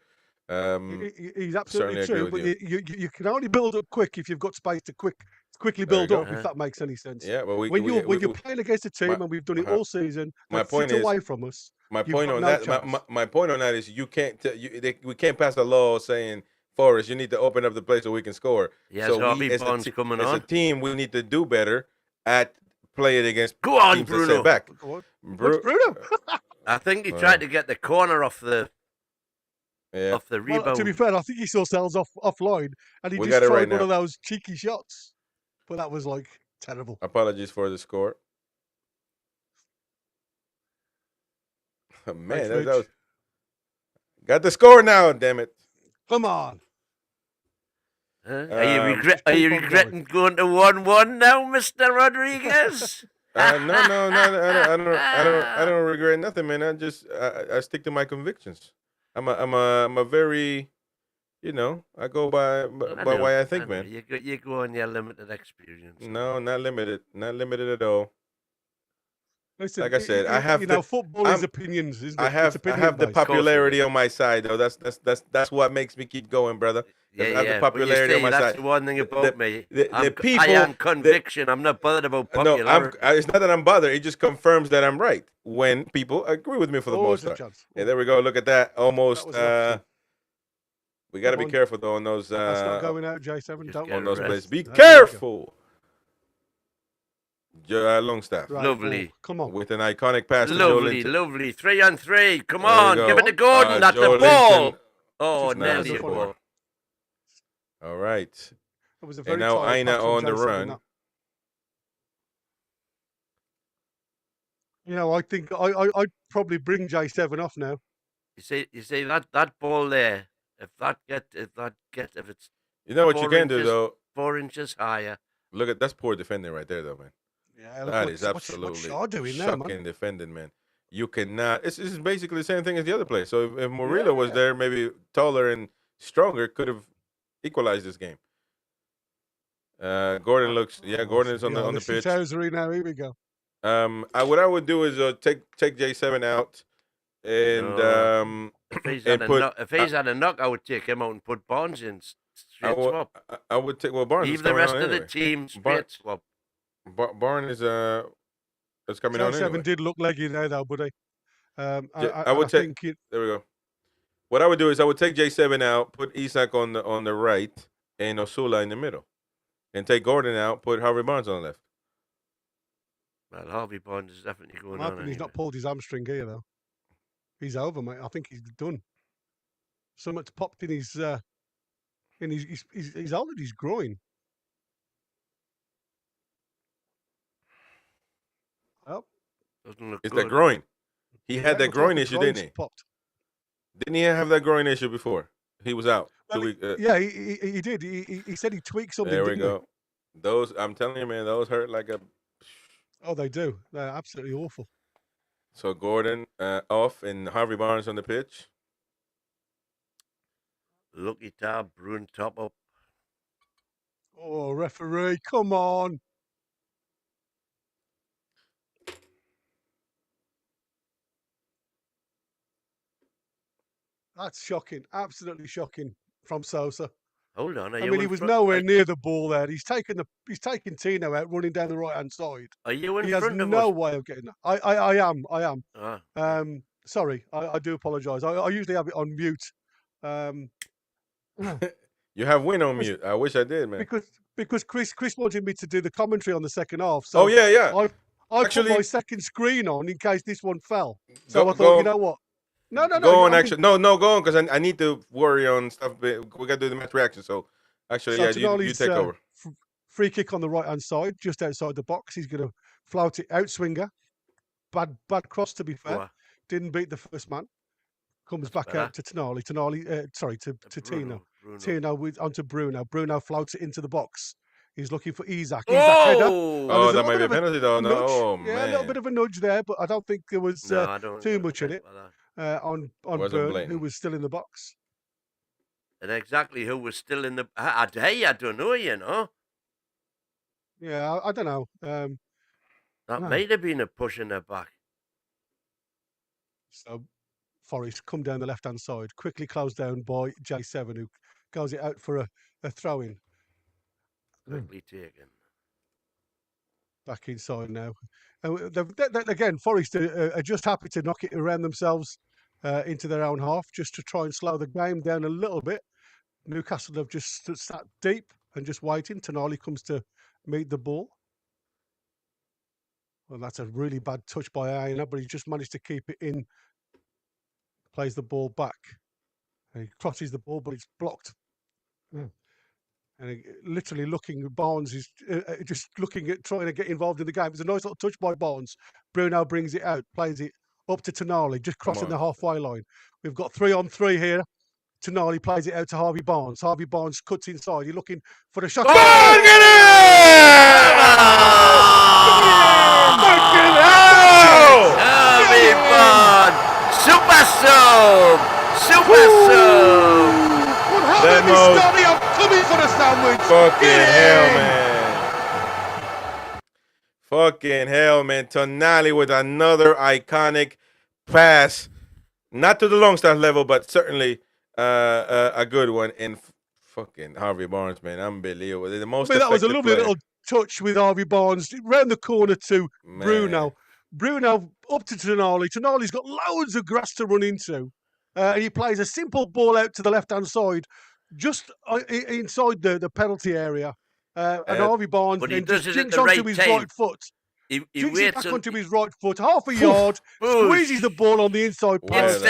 He's absolutely certainly true. agree But with you can only build up quick if you've got space to quickly There you build go. up. If that makes any sense. Yeah, but when you're playing against a team, and we've done it all season, my that point sit is- away from us. My You've point got on no that, chance. my point on that is you can't. We can't pass a law saying Forrest, you need to open up the play so we can score. Yes, so Harvey we, Barnes coming as a on. team, we need to do better at playing against Go on, teams that Bruno. sit back. What's Bru- Bruno? I think he Wow. tried to get the corner off the yeah, off the rebound. Well, to be fair, I think he saw Sells offline, and he We just got it tried right one now. of those cheeky shots. But that was like terrible. apologies for the score. Man, Thanks, that Mitch. was got the score now. Damn it. Come on. Are you, Um, are you keep on regretting going to 1-1 now, Mr. Rodriguez? No, I don't regret nothing, man. I stick to my convictions. I'm a very, I go by why I think, know. man. You go on your limited experience. No, not limited at all. Listen, Like I said, I have football is opinions, isn't it? I have It's I have the opinion-based. popularity on my side, though. That's what makes me keep going, brother. I have the popularity on my that's side. the one thing about me. The people, I am conviction. I'm not bothered about popularity. it's not that I'm bothered. It just confirms that I'm right when people agree with me for the Always most a part. chance. Yeah, there we go. Look at that. Almost. That was an option. We got to Come be on. careful though on those. That's not going out, J7. just Don't get On worry. those rest. plays. Be There you go. careful. Longstaff Right, Lovely. well, come on. with an iconic pass to Lovely, Joe Linton. lovely. 3-on-3. Come There you on, go. give it to Gordon. That's Joe the ball. Linton. Oh, Just Nah, nearly it's a the funny. ball. All right. It was a And very now tired Aina pass from on the J7 run. that. I think I'd probably bring J7 off now. You see that ball there. If it's You know what you 4 can do inches- though. 4 inches higher. Look at that's poor defending right there, though, man. Yeah, That look is what's absolutely Shaw doing there, shocking man. defending, man. You cannot. This is basically the same thing as the other play. So if Murillo was there, maybe taller and stronger, could have equalized this game. Gordon looks. Yeah, Gordon is on the pitch. Now, here we go. What I would do is take J7 out, and No. If he's and had put. if he's had a knock, I would take him out and put Barnes in straight swap. I would take. Well, Barnes Leave is the coming rest on of the anyway. team straight swap. Barnes is coming on J7 anyway. did look leggy there, though, buddy. I would take. think There we go. What I would do is I would take J7 out, put Isak on the right, and Osula in the middle, and take Gordon out, put Harvey Barnes on the left. Well, Harvey Barnes is definitely going I'm on. hoping he's not anyway. pulled his hamstring here, though. He's over, mate. I think he's done. Something's popped in his older his groin. Oh, Doesn't look It's good. that groin. He had that looks like groin his issue, groin's didn't he? Popped. Didn't he have that groin issue before? He was out. Well, 2 weeks. Yeah, he did. He said he tweaked something. There we didn't he? go. Those, I'm telling you, man, those hurt like a. Oh, they do. They're absolutely awful. So Gordon off and Harvey Barnes on the pitch. Lucky tab, Bruin top up. Oh, referee, come on. That's shocking. Absolutely shocking from Sosa. Hold on. I mean, he was nowhere near the ball there. He's taken Tino out, running down the right hand side. Are you in He has front of no us? way of getting that. I am. Ah, Sorry, I do apologise. I usually have it on mute. You have Win on mute. I wish I did, man. Because Chris wanted me to do the commentary on the second half. Oh So yeah. I Actually, put my second screen on in case this one fell. So I thought, go you know what? No. Go on, actually. No, go on, because I need to worry on stuff. We got to do the match reaction. So, actually, So yeah, you take over. Free kick on the right hand side, just outside the box. He's going to flout it out swinger. Bad cross, to be fair. Didn't beat the first man. Comes back out to Tonali. To Tino. Tino onto Bruno. Bruno floats it into the box. He's looking for Isaac. Isaac header. Oh, that might be a penalty, though. No, oh, man. a little bit of a nudge there, but I don't think there was too much in it on Burn, who was still in the box. And exactly who was still in the... I don't know, you know. Yeah, I don't know. That might have been a push in the back. So Forest come down the left-hand side, quickly closed down by J7, who goes it out for a throw-in. Quickly taken. Back inside now. Again, Forest are just happy to knock it around themselves into their own half, just to try and slow the game down a little bit. Newcastle have just sat deep and just waiting. Tonali comes to meet the ball. Well, that's a really bad touch by Aina, but he just managed to keep it in. Plays the ball back. And he crosses the ball, but it's blocked. And literally looking, Barnes is just looking at trying to get involved in the game. It's a nice little touch by Barnes. Bruno brings it out, plays it up to Tonali, just crossing the halfway line. We've got 3-on-3 here. Tonali plays it out to Harvey Barnes. Harvey Barnes cuts inside. He's looking for the shot. Oh, get it! Fucking hell! Harvey Barnes! Super sub! What happened to me, Scotty? I'm coming for the sandwich. Fucking hell, man. Tonali with another iconic pass. Not to the Longstaff level, but certainly a good one. And fucking Harvey Barnes, man. Unbelievable. The most that was a lovely little touch with Harvey Barnes. Round the corner to Bruno. Bruno up to Tonali. Tonali's got loads of grass to run into. And he plays a simple ball out to the left-hand side, just inside the penalty area. And Harvey Barnes then just jinks onto his right foot. He waits back onto his right foot, half a yard, squeezes the ball on the inside post.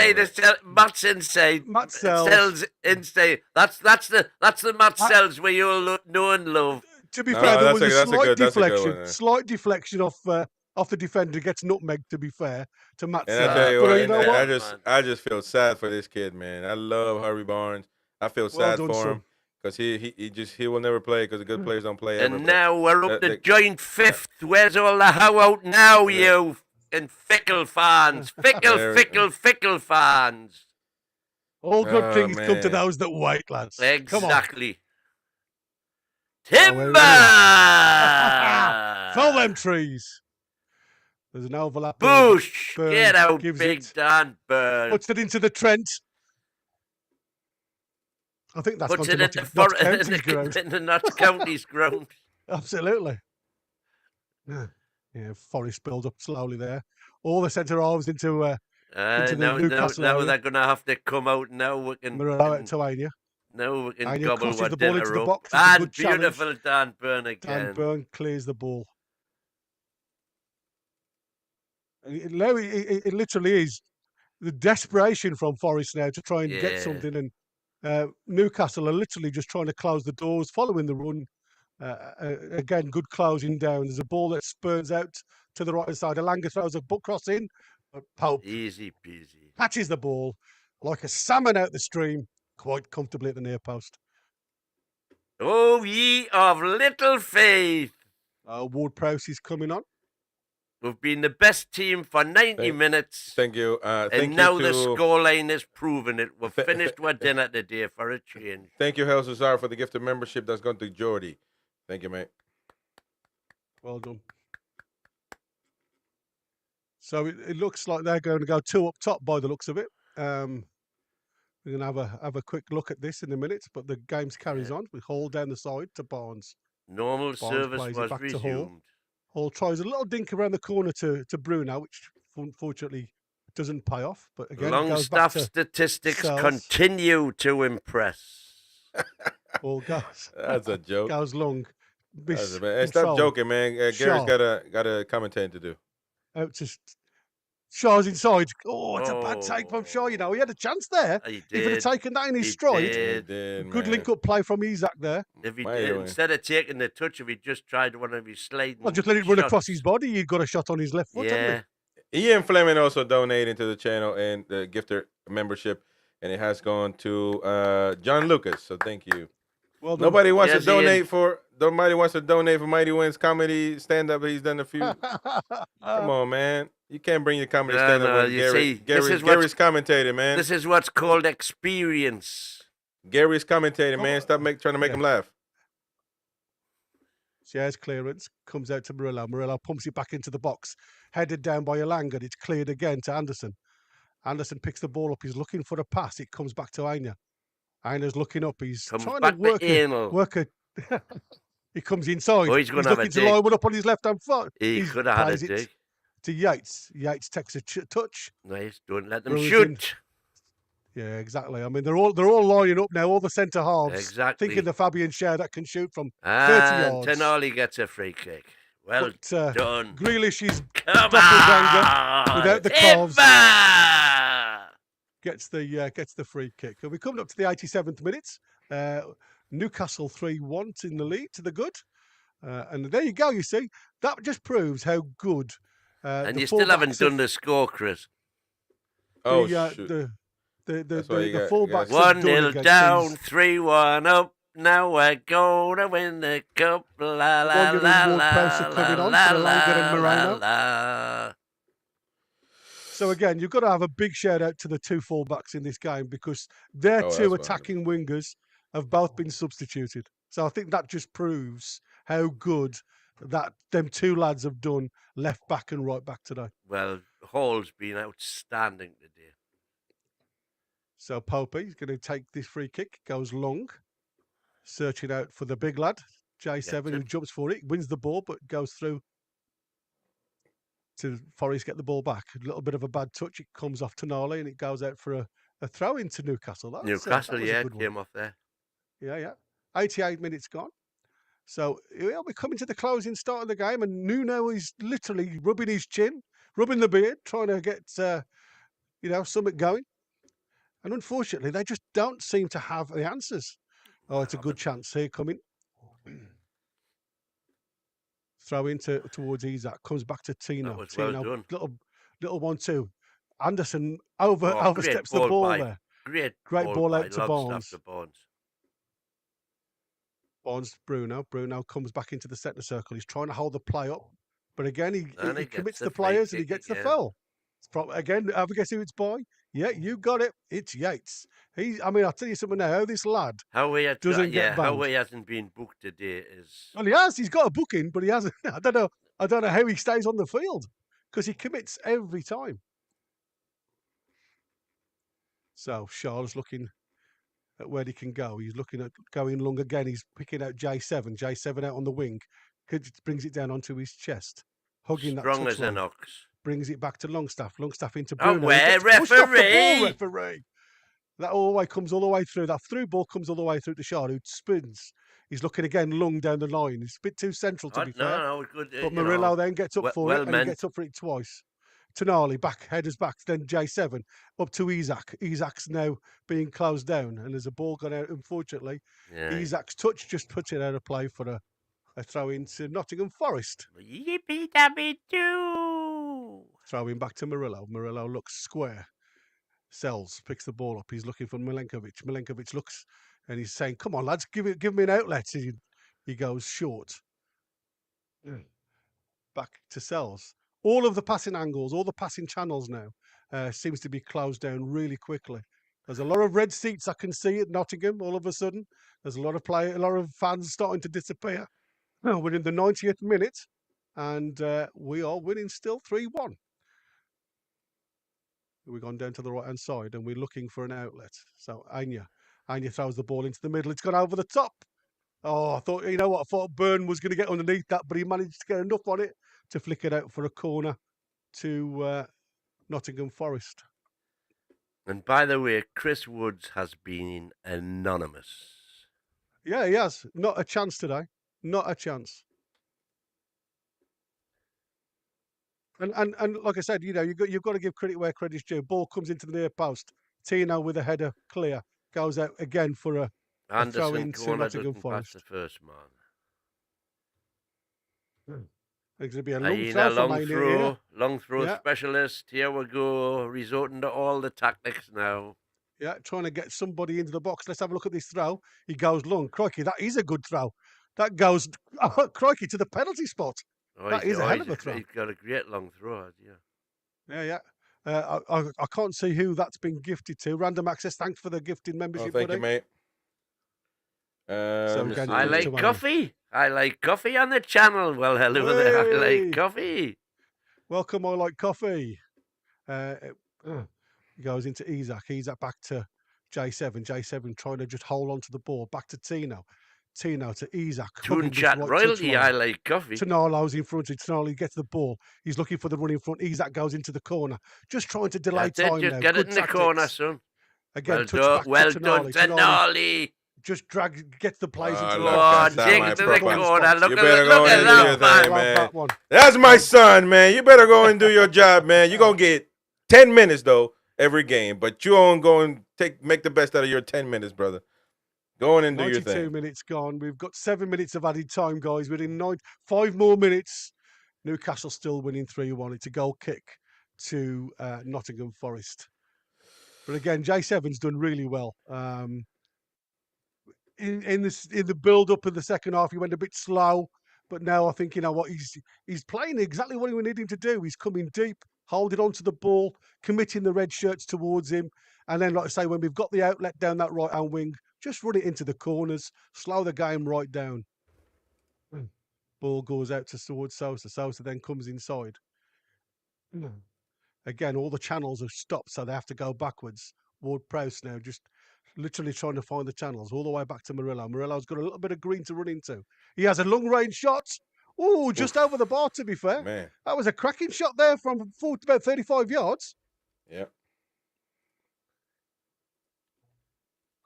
Matt's inside. Matt Sells inside. That's the Matt Sells where you'll know and love. To be fair, there was a slight deflection off the defender, gets nutmegged, to be fair, to Matt Sells. I tell you what, I just feel sad for this kid, man. I love Harvey Barnes. I feel sad for him. Because he will never play because the good players don't play ever. And now we're up to joint fifth. Where's all the how out now, you and fickle fans? Fickle fans. All good things come to those that wait, lads. Exactly. Timber! Fell them trees. There's an overlap. Bush! Get out, Big Dan Burn. Puts it into the Trent. I think that's puts it in the Notts County's ground. Absolutely. Yeah, Forest build up slowly there. All the centre halves into the Newcastle now they're going to have to come out now. We can to Anya. Now we can gobble what the ball into the box. And beautiful Dan Burn again. Dan Burn clears the ball. It literally is the desperation from Forest now to try and get something, and Newcastle are literally just trying to close the doors, following the run. Again, good closing down. There's a ball that spurns out to the right side. Elanga throws a butt cross in, but Pope easy peasy catches the ball like a salmon out the stream, quite comfortably at the near post. Oh, ye of little faith! Ward Prowse is coming on. We've been the best team for 90 minutes. Thank you. And now the scoreline is proving it. We've finished our dinner today for a change. Thank you, Hel Cesar, for the gift of membership that's gone to Jordy. Thank you, mate. Well done. So it looks like they're going to go two up top by the looks of it. We're going to have a quick look at this in a minute, but the game carries on with Hall down the side to Barnes. Normal Barnes service plays was it back to Hall. resumed. Hall tries a little dink around the corner to Bruno, which unfortunately doesn't pay off. But again, it goes back Longstaff to statistics Sells. continue to impress. Ball goes. That's a joke. Goes long. Hey, stop joking, man. Gary's got a commentating to do. Out to Shaw's inside. Oh, it's a bad take from Shaw. You know, he had a chance there. He If he'd have taken that in his stride, good link-up play from Isaac there. If he instead of taking the touch, if he just tried one of his sliding, well, just let it run across his body. He'd got a shot on his left foot. Yeah. Ian Fleming also donating to the channel and the gifter membership, and it has gone to John Lucas. So thank you. Well, nobody wants to donate for Mighty Wins comedy stand up. He's done a few. Come on, man. You can't bring your comedy stand up with Gary's commentating, man. This is what's called experience. Gary's commentating, man. Stop trying to make him laugh. Shares clearance, comes out to Murillo. Murillo pumps it back into the box. Headed down by Elanga. It's cleared again to Anderson. Anderson picks the ball up. He's looking for a pass. It comes back to Aina. Aina's looking up. He's trying to work a he comes inside. Oh, he's looking to line one up on his left-hand foot. He could have had a dig. To Yates. Yates takes a touch. Nice. Don't let them shoot. Yeah, exactly. I mean, they're all lining up now, all the centre halves. Exactly. Thinking the Fabian Schär that can shoot from 30 yards. Tenali gets a free kick. Well done. Grealish is doppelganger without the calves. Gets the free kick. And we're coming up to the 87th minute. Newcastle 3-1 in the lead to the good. And there you go, you see. That just proves how good. And you still haven't done the score, Chris. The fullbacks 1-0 down, 3-1 up. Now we're going to win the cup. La la la la. So again, you've got to have a big shout out to the two fullbacks in this game because their two attacking wingers have both been substituted. So I think that just proves how good that them two lads have done left back and right back today. Well, Hall's been outstanding today. So Popey is going to take this free kick, goes long, searching out for the big lad, J7, who jumps for it, wins the ball, but goes through to Forrest, get the ball back. A little bit of a bad touch. It comes off to Tonali and it goes out for a throw into Newcastle. Newcastle, came off there. Yeah. 88 minutes gone. So we're coming to the closing start of the game, and Nuno is literally rubbing his chin, rubbing the beard, trying to get something going. And unfortunately, they just don't seem to have the answers. Oh, it's a good chance here coming. Throw in towards Isaac. Comes back to Tino. That was well done. Little 1-2. Anderson oversteps the ball there. Great ball out to Barnes. Barnes, Bruno. Bruno comes back into the centre circle. He's trying to hold the play up. But again, he commits the players and he gets the foul. Again, have a guess who it's by? Yeah, you got it. It's Yates. I'll tell you something now. How this lad how he hasn't been booked today is. Well, he has. He's got a booking, but he hasn't. I don't know how he stays on the field because he commits every time. So Charles looking at where he can go. He's looking at going long again. He's picking out J7. J7 out on the wing. Brings it down onto his chest, hugging strong that as an ox. Brings it back to Longstaff. Longstaff into Bruno. Where referee? Referee. That comes all the way through. That through ball comes all the way through to Shaw, who spins. He's looking again long down the line. It's a bit too central to be fair. No, good. But Murillo then gets up for it, and he gets up for it twice. Tonali headers back, then J7 up to Isaac. Isaac's now being closed down, and there's a ball gone out. Unfortunately, Isaac's touch just puts it out of play for a throw into Nottingham Forest. Yippee-dappy-doo! Throwing back to Murillo. Murillo looks square. Sells, picks the ball up. He's looking for Milenkovic. Milenkovic looks and he's saying, "Come on, lads, give me an outlet." He goes short. Back to Sells. All of the passing angles, all the passing channels now seems to be closed down really quickly. There's a lot of red seats I can see at Nottingham. All of a sudden, there's a lot of fans starting to disappear. We're in the 90th minute, and we are winning still 3-1. We've gone down to the right-hand side and we're looking for an outlet. So Anya throws the ball into the middle. It's gone over the top. Oh, I thought, you know what? I thought Byrne was going to get underneath that, but he managed to get enough on it to flick it out for a corner to Nottingham Forest. And by the way, Chris Woods has been anonymous. Yeah, he has. Not a chance today. Not a chance. And like I said, you know, you've got to give credit where credit's due. Ball comes into the near post. Tino with a header clear. Goes out again for a throw Anderson in to corner Nottingham doesn't pass Forest. the first man. It's going to be a long Aina, throw from Aina here. long throw Yeah. specialist. Here we go, resorting to all the tactics now. Yeah, trying to get somebody into the box. Let's have a look at this throw. He goes long. Crikey, that is a good throw. That goes, crikey, to the penalty spot. That is a hell of a throw. He's got a great long throw, yeah. Yeah. I can't see who that's been gifted to. Random access, thanks for the gifted membership, thank buddy. you, mate. Again, I like coffee. I like coffee on the channel. Well, hello there. I like coffee. Welcome, I like coffee. He goes into Isaac. Isaac back to J7. J7 trying to just hold on to the ball. Back to Tino. Tino to Isaac. Toon chat royalty. I like coffee. Tonalo's in front. Tonalo gets the ball. He's looking for the run in front. Isaac goes into the corner. Just trying to delay time just now. Get Good it in tactics. the corner, son. Again, well done, Tonali. Just gets the plays into the dig it to the corner. Look at that, man. That's my son, man. You better go and do your job, man. You're going to get 10 minutes, though, every game. But you won't go and make the best out of your 10 minutes, brother. Go on and do your thing. 92 minutes gone. We've got 7 minutes of added time, guys. We're in 5 more minutes. Newcastle still winning 3-1. It's a goal kick to Nottingham Forest. But again, J7's done really well. In the build-up in the second half, he went a bit slow. But now I think, you know what, he's playing exactly what we need him to do. He's coming deep, holding on to the ball, committing the red shirts towards him. And then, like I say, when we've got the outlet down that right-hand wing, just run it into the corners, slow the game right down. Ball goes out towards Sosa. Sosa then comes inside. Again, all the channels are stopped, so they have to go backwards. Ward-Prowse now just literally trying to find the channels all the way back to Murillo. Murillo's got a little bit of green to run into. He has a long-range shot. Oh, just over the bar, to be fair. Man. That was a cracking shot there from about 35 yards. Yeah.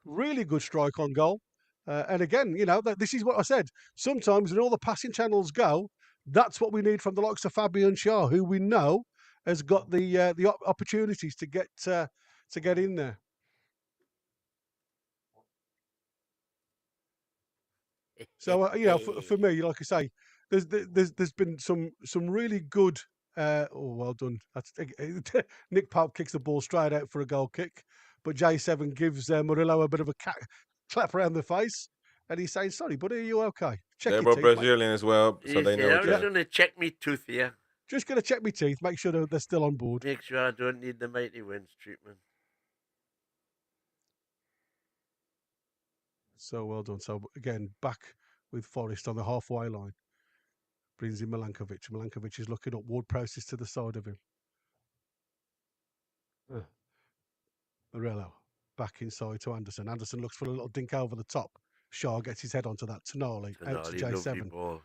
Really good strike on goal. And again, you know, this is what I said. Sometimes when all the passing channels go, that's what we need from the likes of Fabian Schär, who we know has got the opportunities to get in there. So you know, for me, like I say, there's been some really good. Well done. That's Nick Pope kicks the ball straight out for a goal kick, but J7 gives Murillo a bit of a clap around the face, and he's saying, "Sorry, buddy, are you okay?" Check they're both Brazilian as well, so they know. I'm just going to check me tooth here. Just going to check my teeth, make sure they're still on board. Make sure I don't need the mighty winds treatment. So well done. So again, back with Forest on the halfway line. Brings in Milankovic. Milankovic is looking up. Ward-Prowse is to the side of him. Murillo back inside to Anderson. Anderson looks for a little dink over the top. Schär gets his head onto that. Tonali out to J7.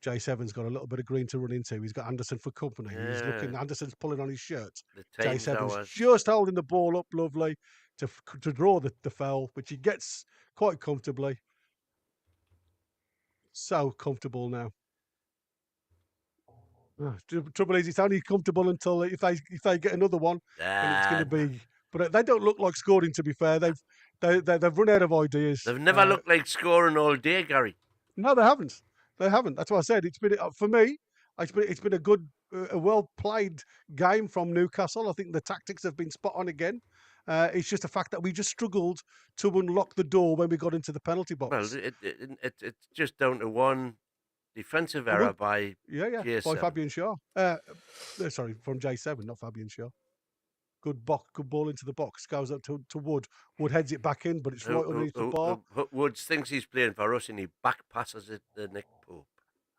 J7's got a little bit of green to run into. He's got Anderson for company. Yeah. He's looking. Anderson's pulling on his shirt. J7's just holding the ball up lovely to draw the foul, which he gets quite comfortably. So comfortable now. Trouble is, it's only comfortable until if they get another one, and it's going to be. But they don't look like scoring. To be fair, they've run out of ideas. They've never looked like scoring all day, Gary. No, they haven't. They haven't. That's what I said. It's been for me. It's been a good, a well played game from Newcastle. I think the tactics have been spot on again. It's just the fact that we just struggled to unlock the door when we got into the penalty box. Well, it's just down to one defensive error by J7. By Fabian Schär. Sorry, from J7, not Fabian Schär. Good ball into the box. Goes up to Wood. Wood heads it back in, but it's right underneath the bar. Woods thinks he's playing for us, and he back passes it to Nick Pope.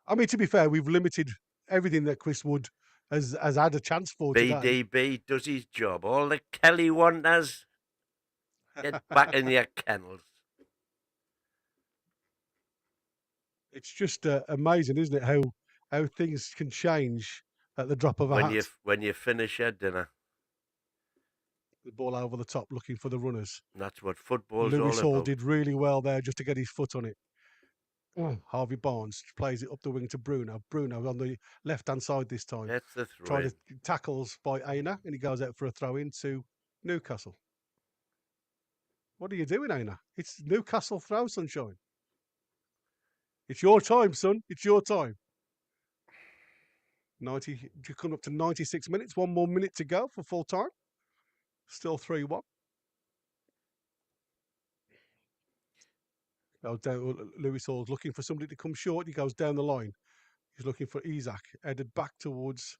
I mean, to be fair, we've limited everything that Chris Wood has had a chance for today. BDB does his job. All the Kelly wanters, get back in your kennels. It's just amazing, isn't it? How things can change at the drop of a hat. When you finish your dinner. The ball over the top, looking for the runners. That's what football's Lewis all Hall about. did really well there just to get his foot on it. Harvey Barnes plays it up the wing to Bruno. Bruno on the left-hand side this time. Gets the throw Tried in. to tackles by Aina, and he goes out for a throw-in to Newcastle. What are you doing, Aina? It's Newcastle throw, sunshine. It's your time, son. It's your time. 90. You come up to 96 minutes. 1 more minute to go for full time. Still 3-1. Lewis Hall's looking for somebody to come short. He goes down the line. He's looking for Isaac, headed back towards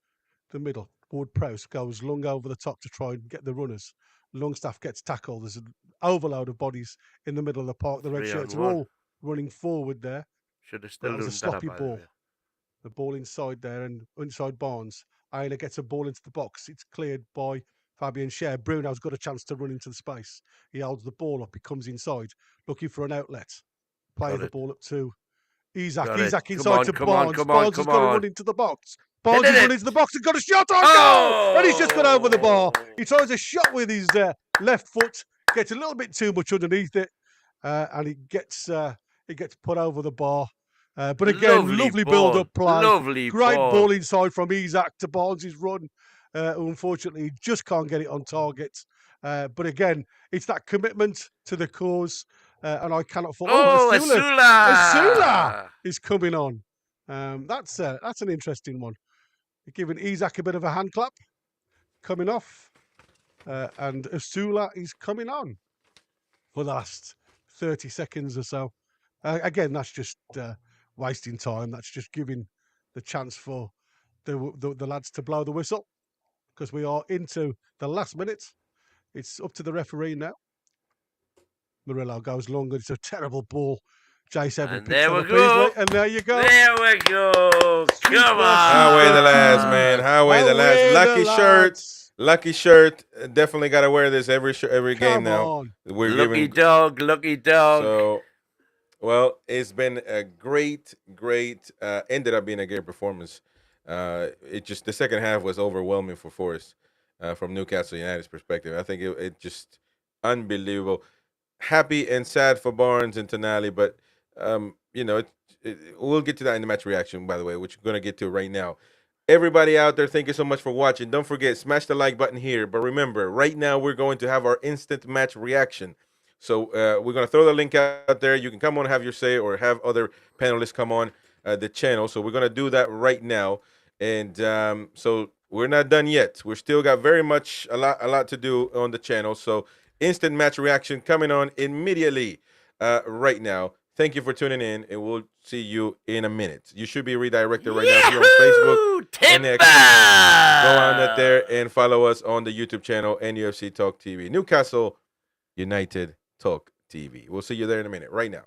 the middle. Ward-Prowse goes long over the top to try and get the runners. Longstaff gets tackled. There's an overload of bodies in the middle of the park. The red shirts are all running forward there. Should have still done a sloppy better, ball. The ball inside there and inside Barnes. Ayla gets a ball into the box. It's cleared by Fabian Scher. Bruno's got a chance to run into the space. He holds the ball up. He comes inside, looking for an outlet. Play the ball up to Isaac. Isaac inside to Barnes. Barnes has got to run into the box. Barnes is running into the box and got a shot on goal! And he's just got over the bar. He tries a shot with his left foot, gets a little bit too much underneath it, and it gets put over the bar. But again, lovely build-up play. Great ball inside from Isaac to Barnes' run. Unfortunately, he just can't get it on target. But again, it's that commitment to the cause. And I cannot fall. Asula is coming on. That's an interesting one. You're giving Isaac a bit of a hand clap. Coming off. And Asula is coming on for the last 30 seconds or so. Again, that's just wasting time. That's just giving the chance for the lads to blow the whistle, because we are into the last minute. It's up to the referee now. Murillo goes long. It's a terrible ball. J7 picks on Peasley, and there you go. There we go. Come on. Highway the lads, man. Highway the lads. Lucky shirt. Definitely got to wear this every game now. Lucky dog. So, well, it's been a great, ended up being a great performance. The second half was overwhelming for Forest from Newcastle United's perspective. I think it just unbelievable. Happy and sad for Barnes and Tonali, but we'll get to that in the match reaction, by the way, which we're going to get to right now. Everybody out there, thank you so much for watching. Don't forget, smash the like button here. But remember, right now we're going to have our instant match reaction. So we're going to throw the link out there. You can come on, have your say, or have other panelists come on the channel. So we're going to do that right now. And so we're not done yet. We're still got very much a lot to do on the channel. So instant match reaction coming on immediately right now. Thank you for tuning in, and we'll see you in a minute. You should be redirected right now if you're on Facebook. And X. Go on that there and follow us on the YouTube channel, NUFC Talk TV. Newcastle United Talk TV. We'll see you there in a minute, right now.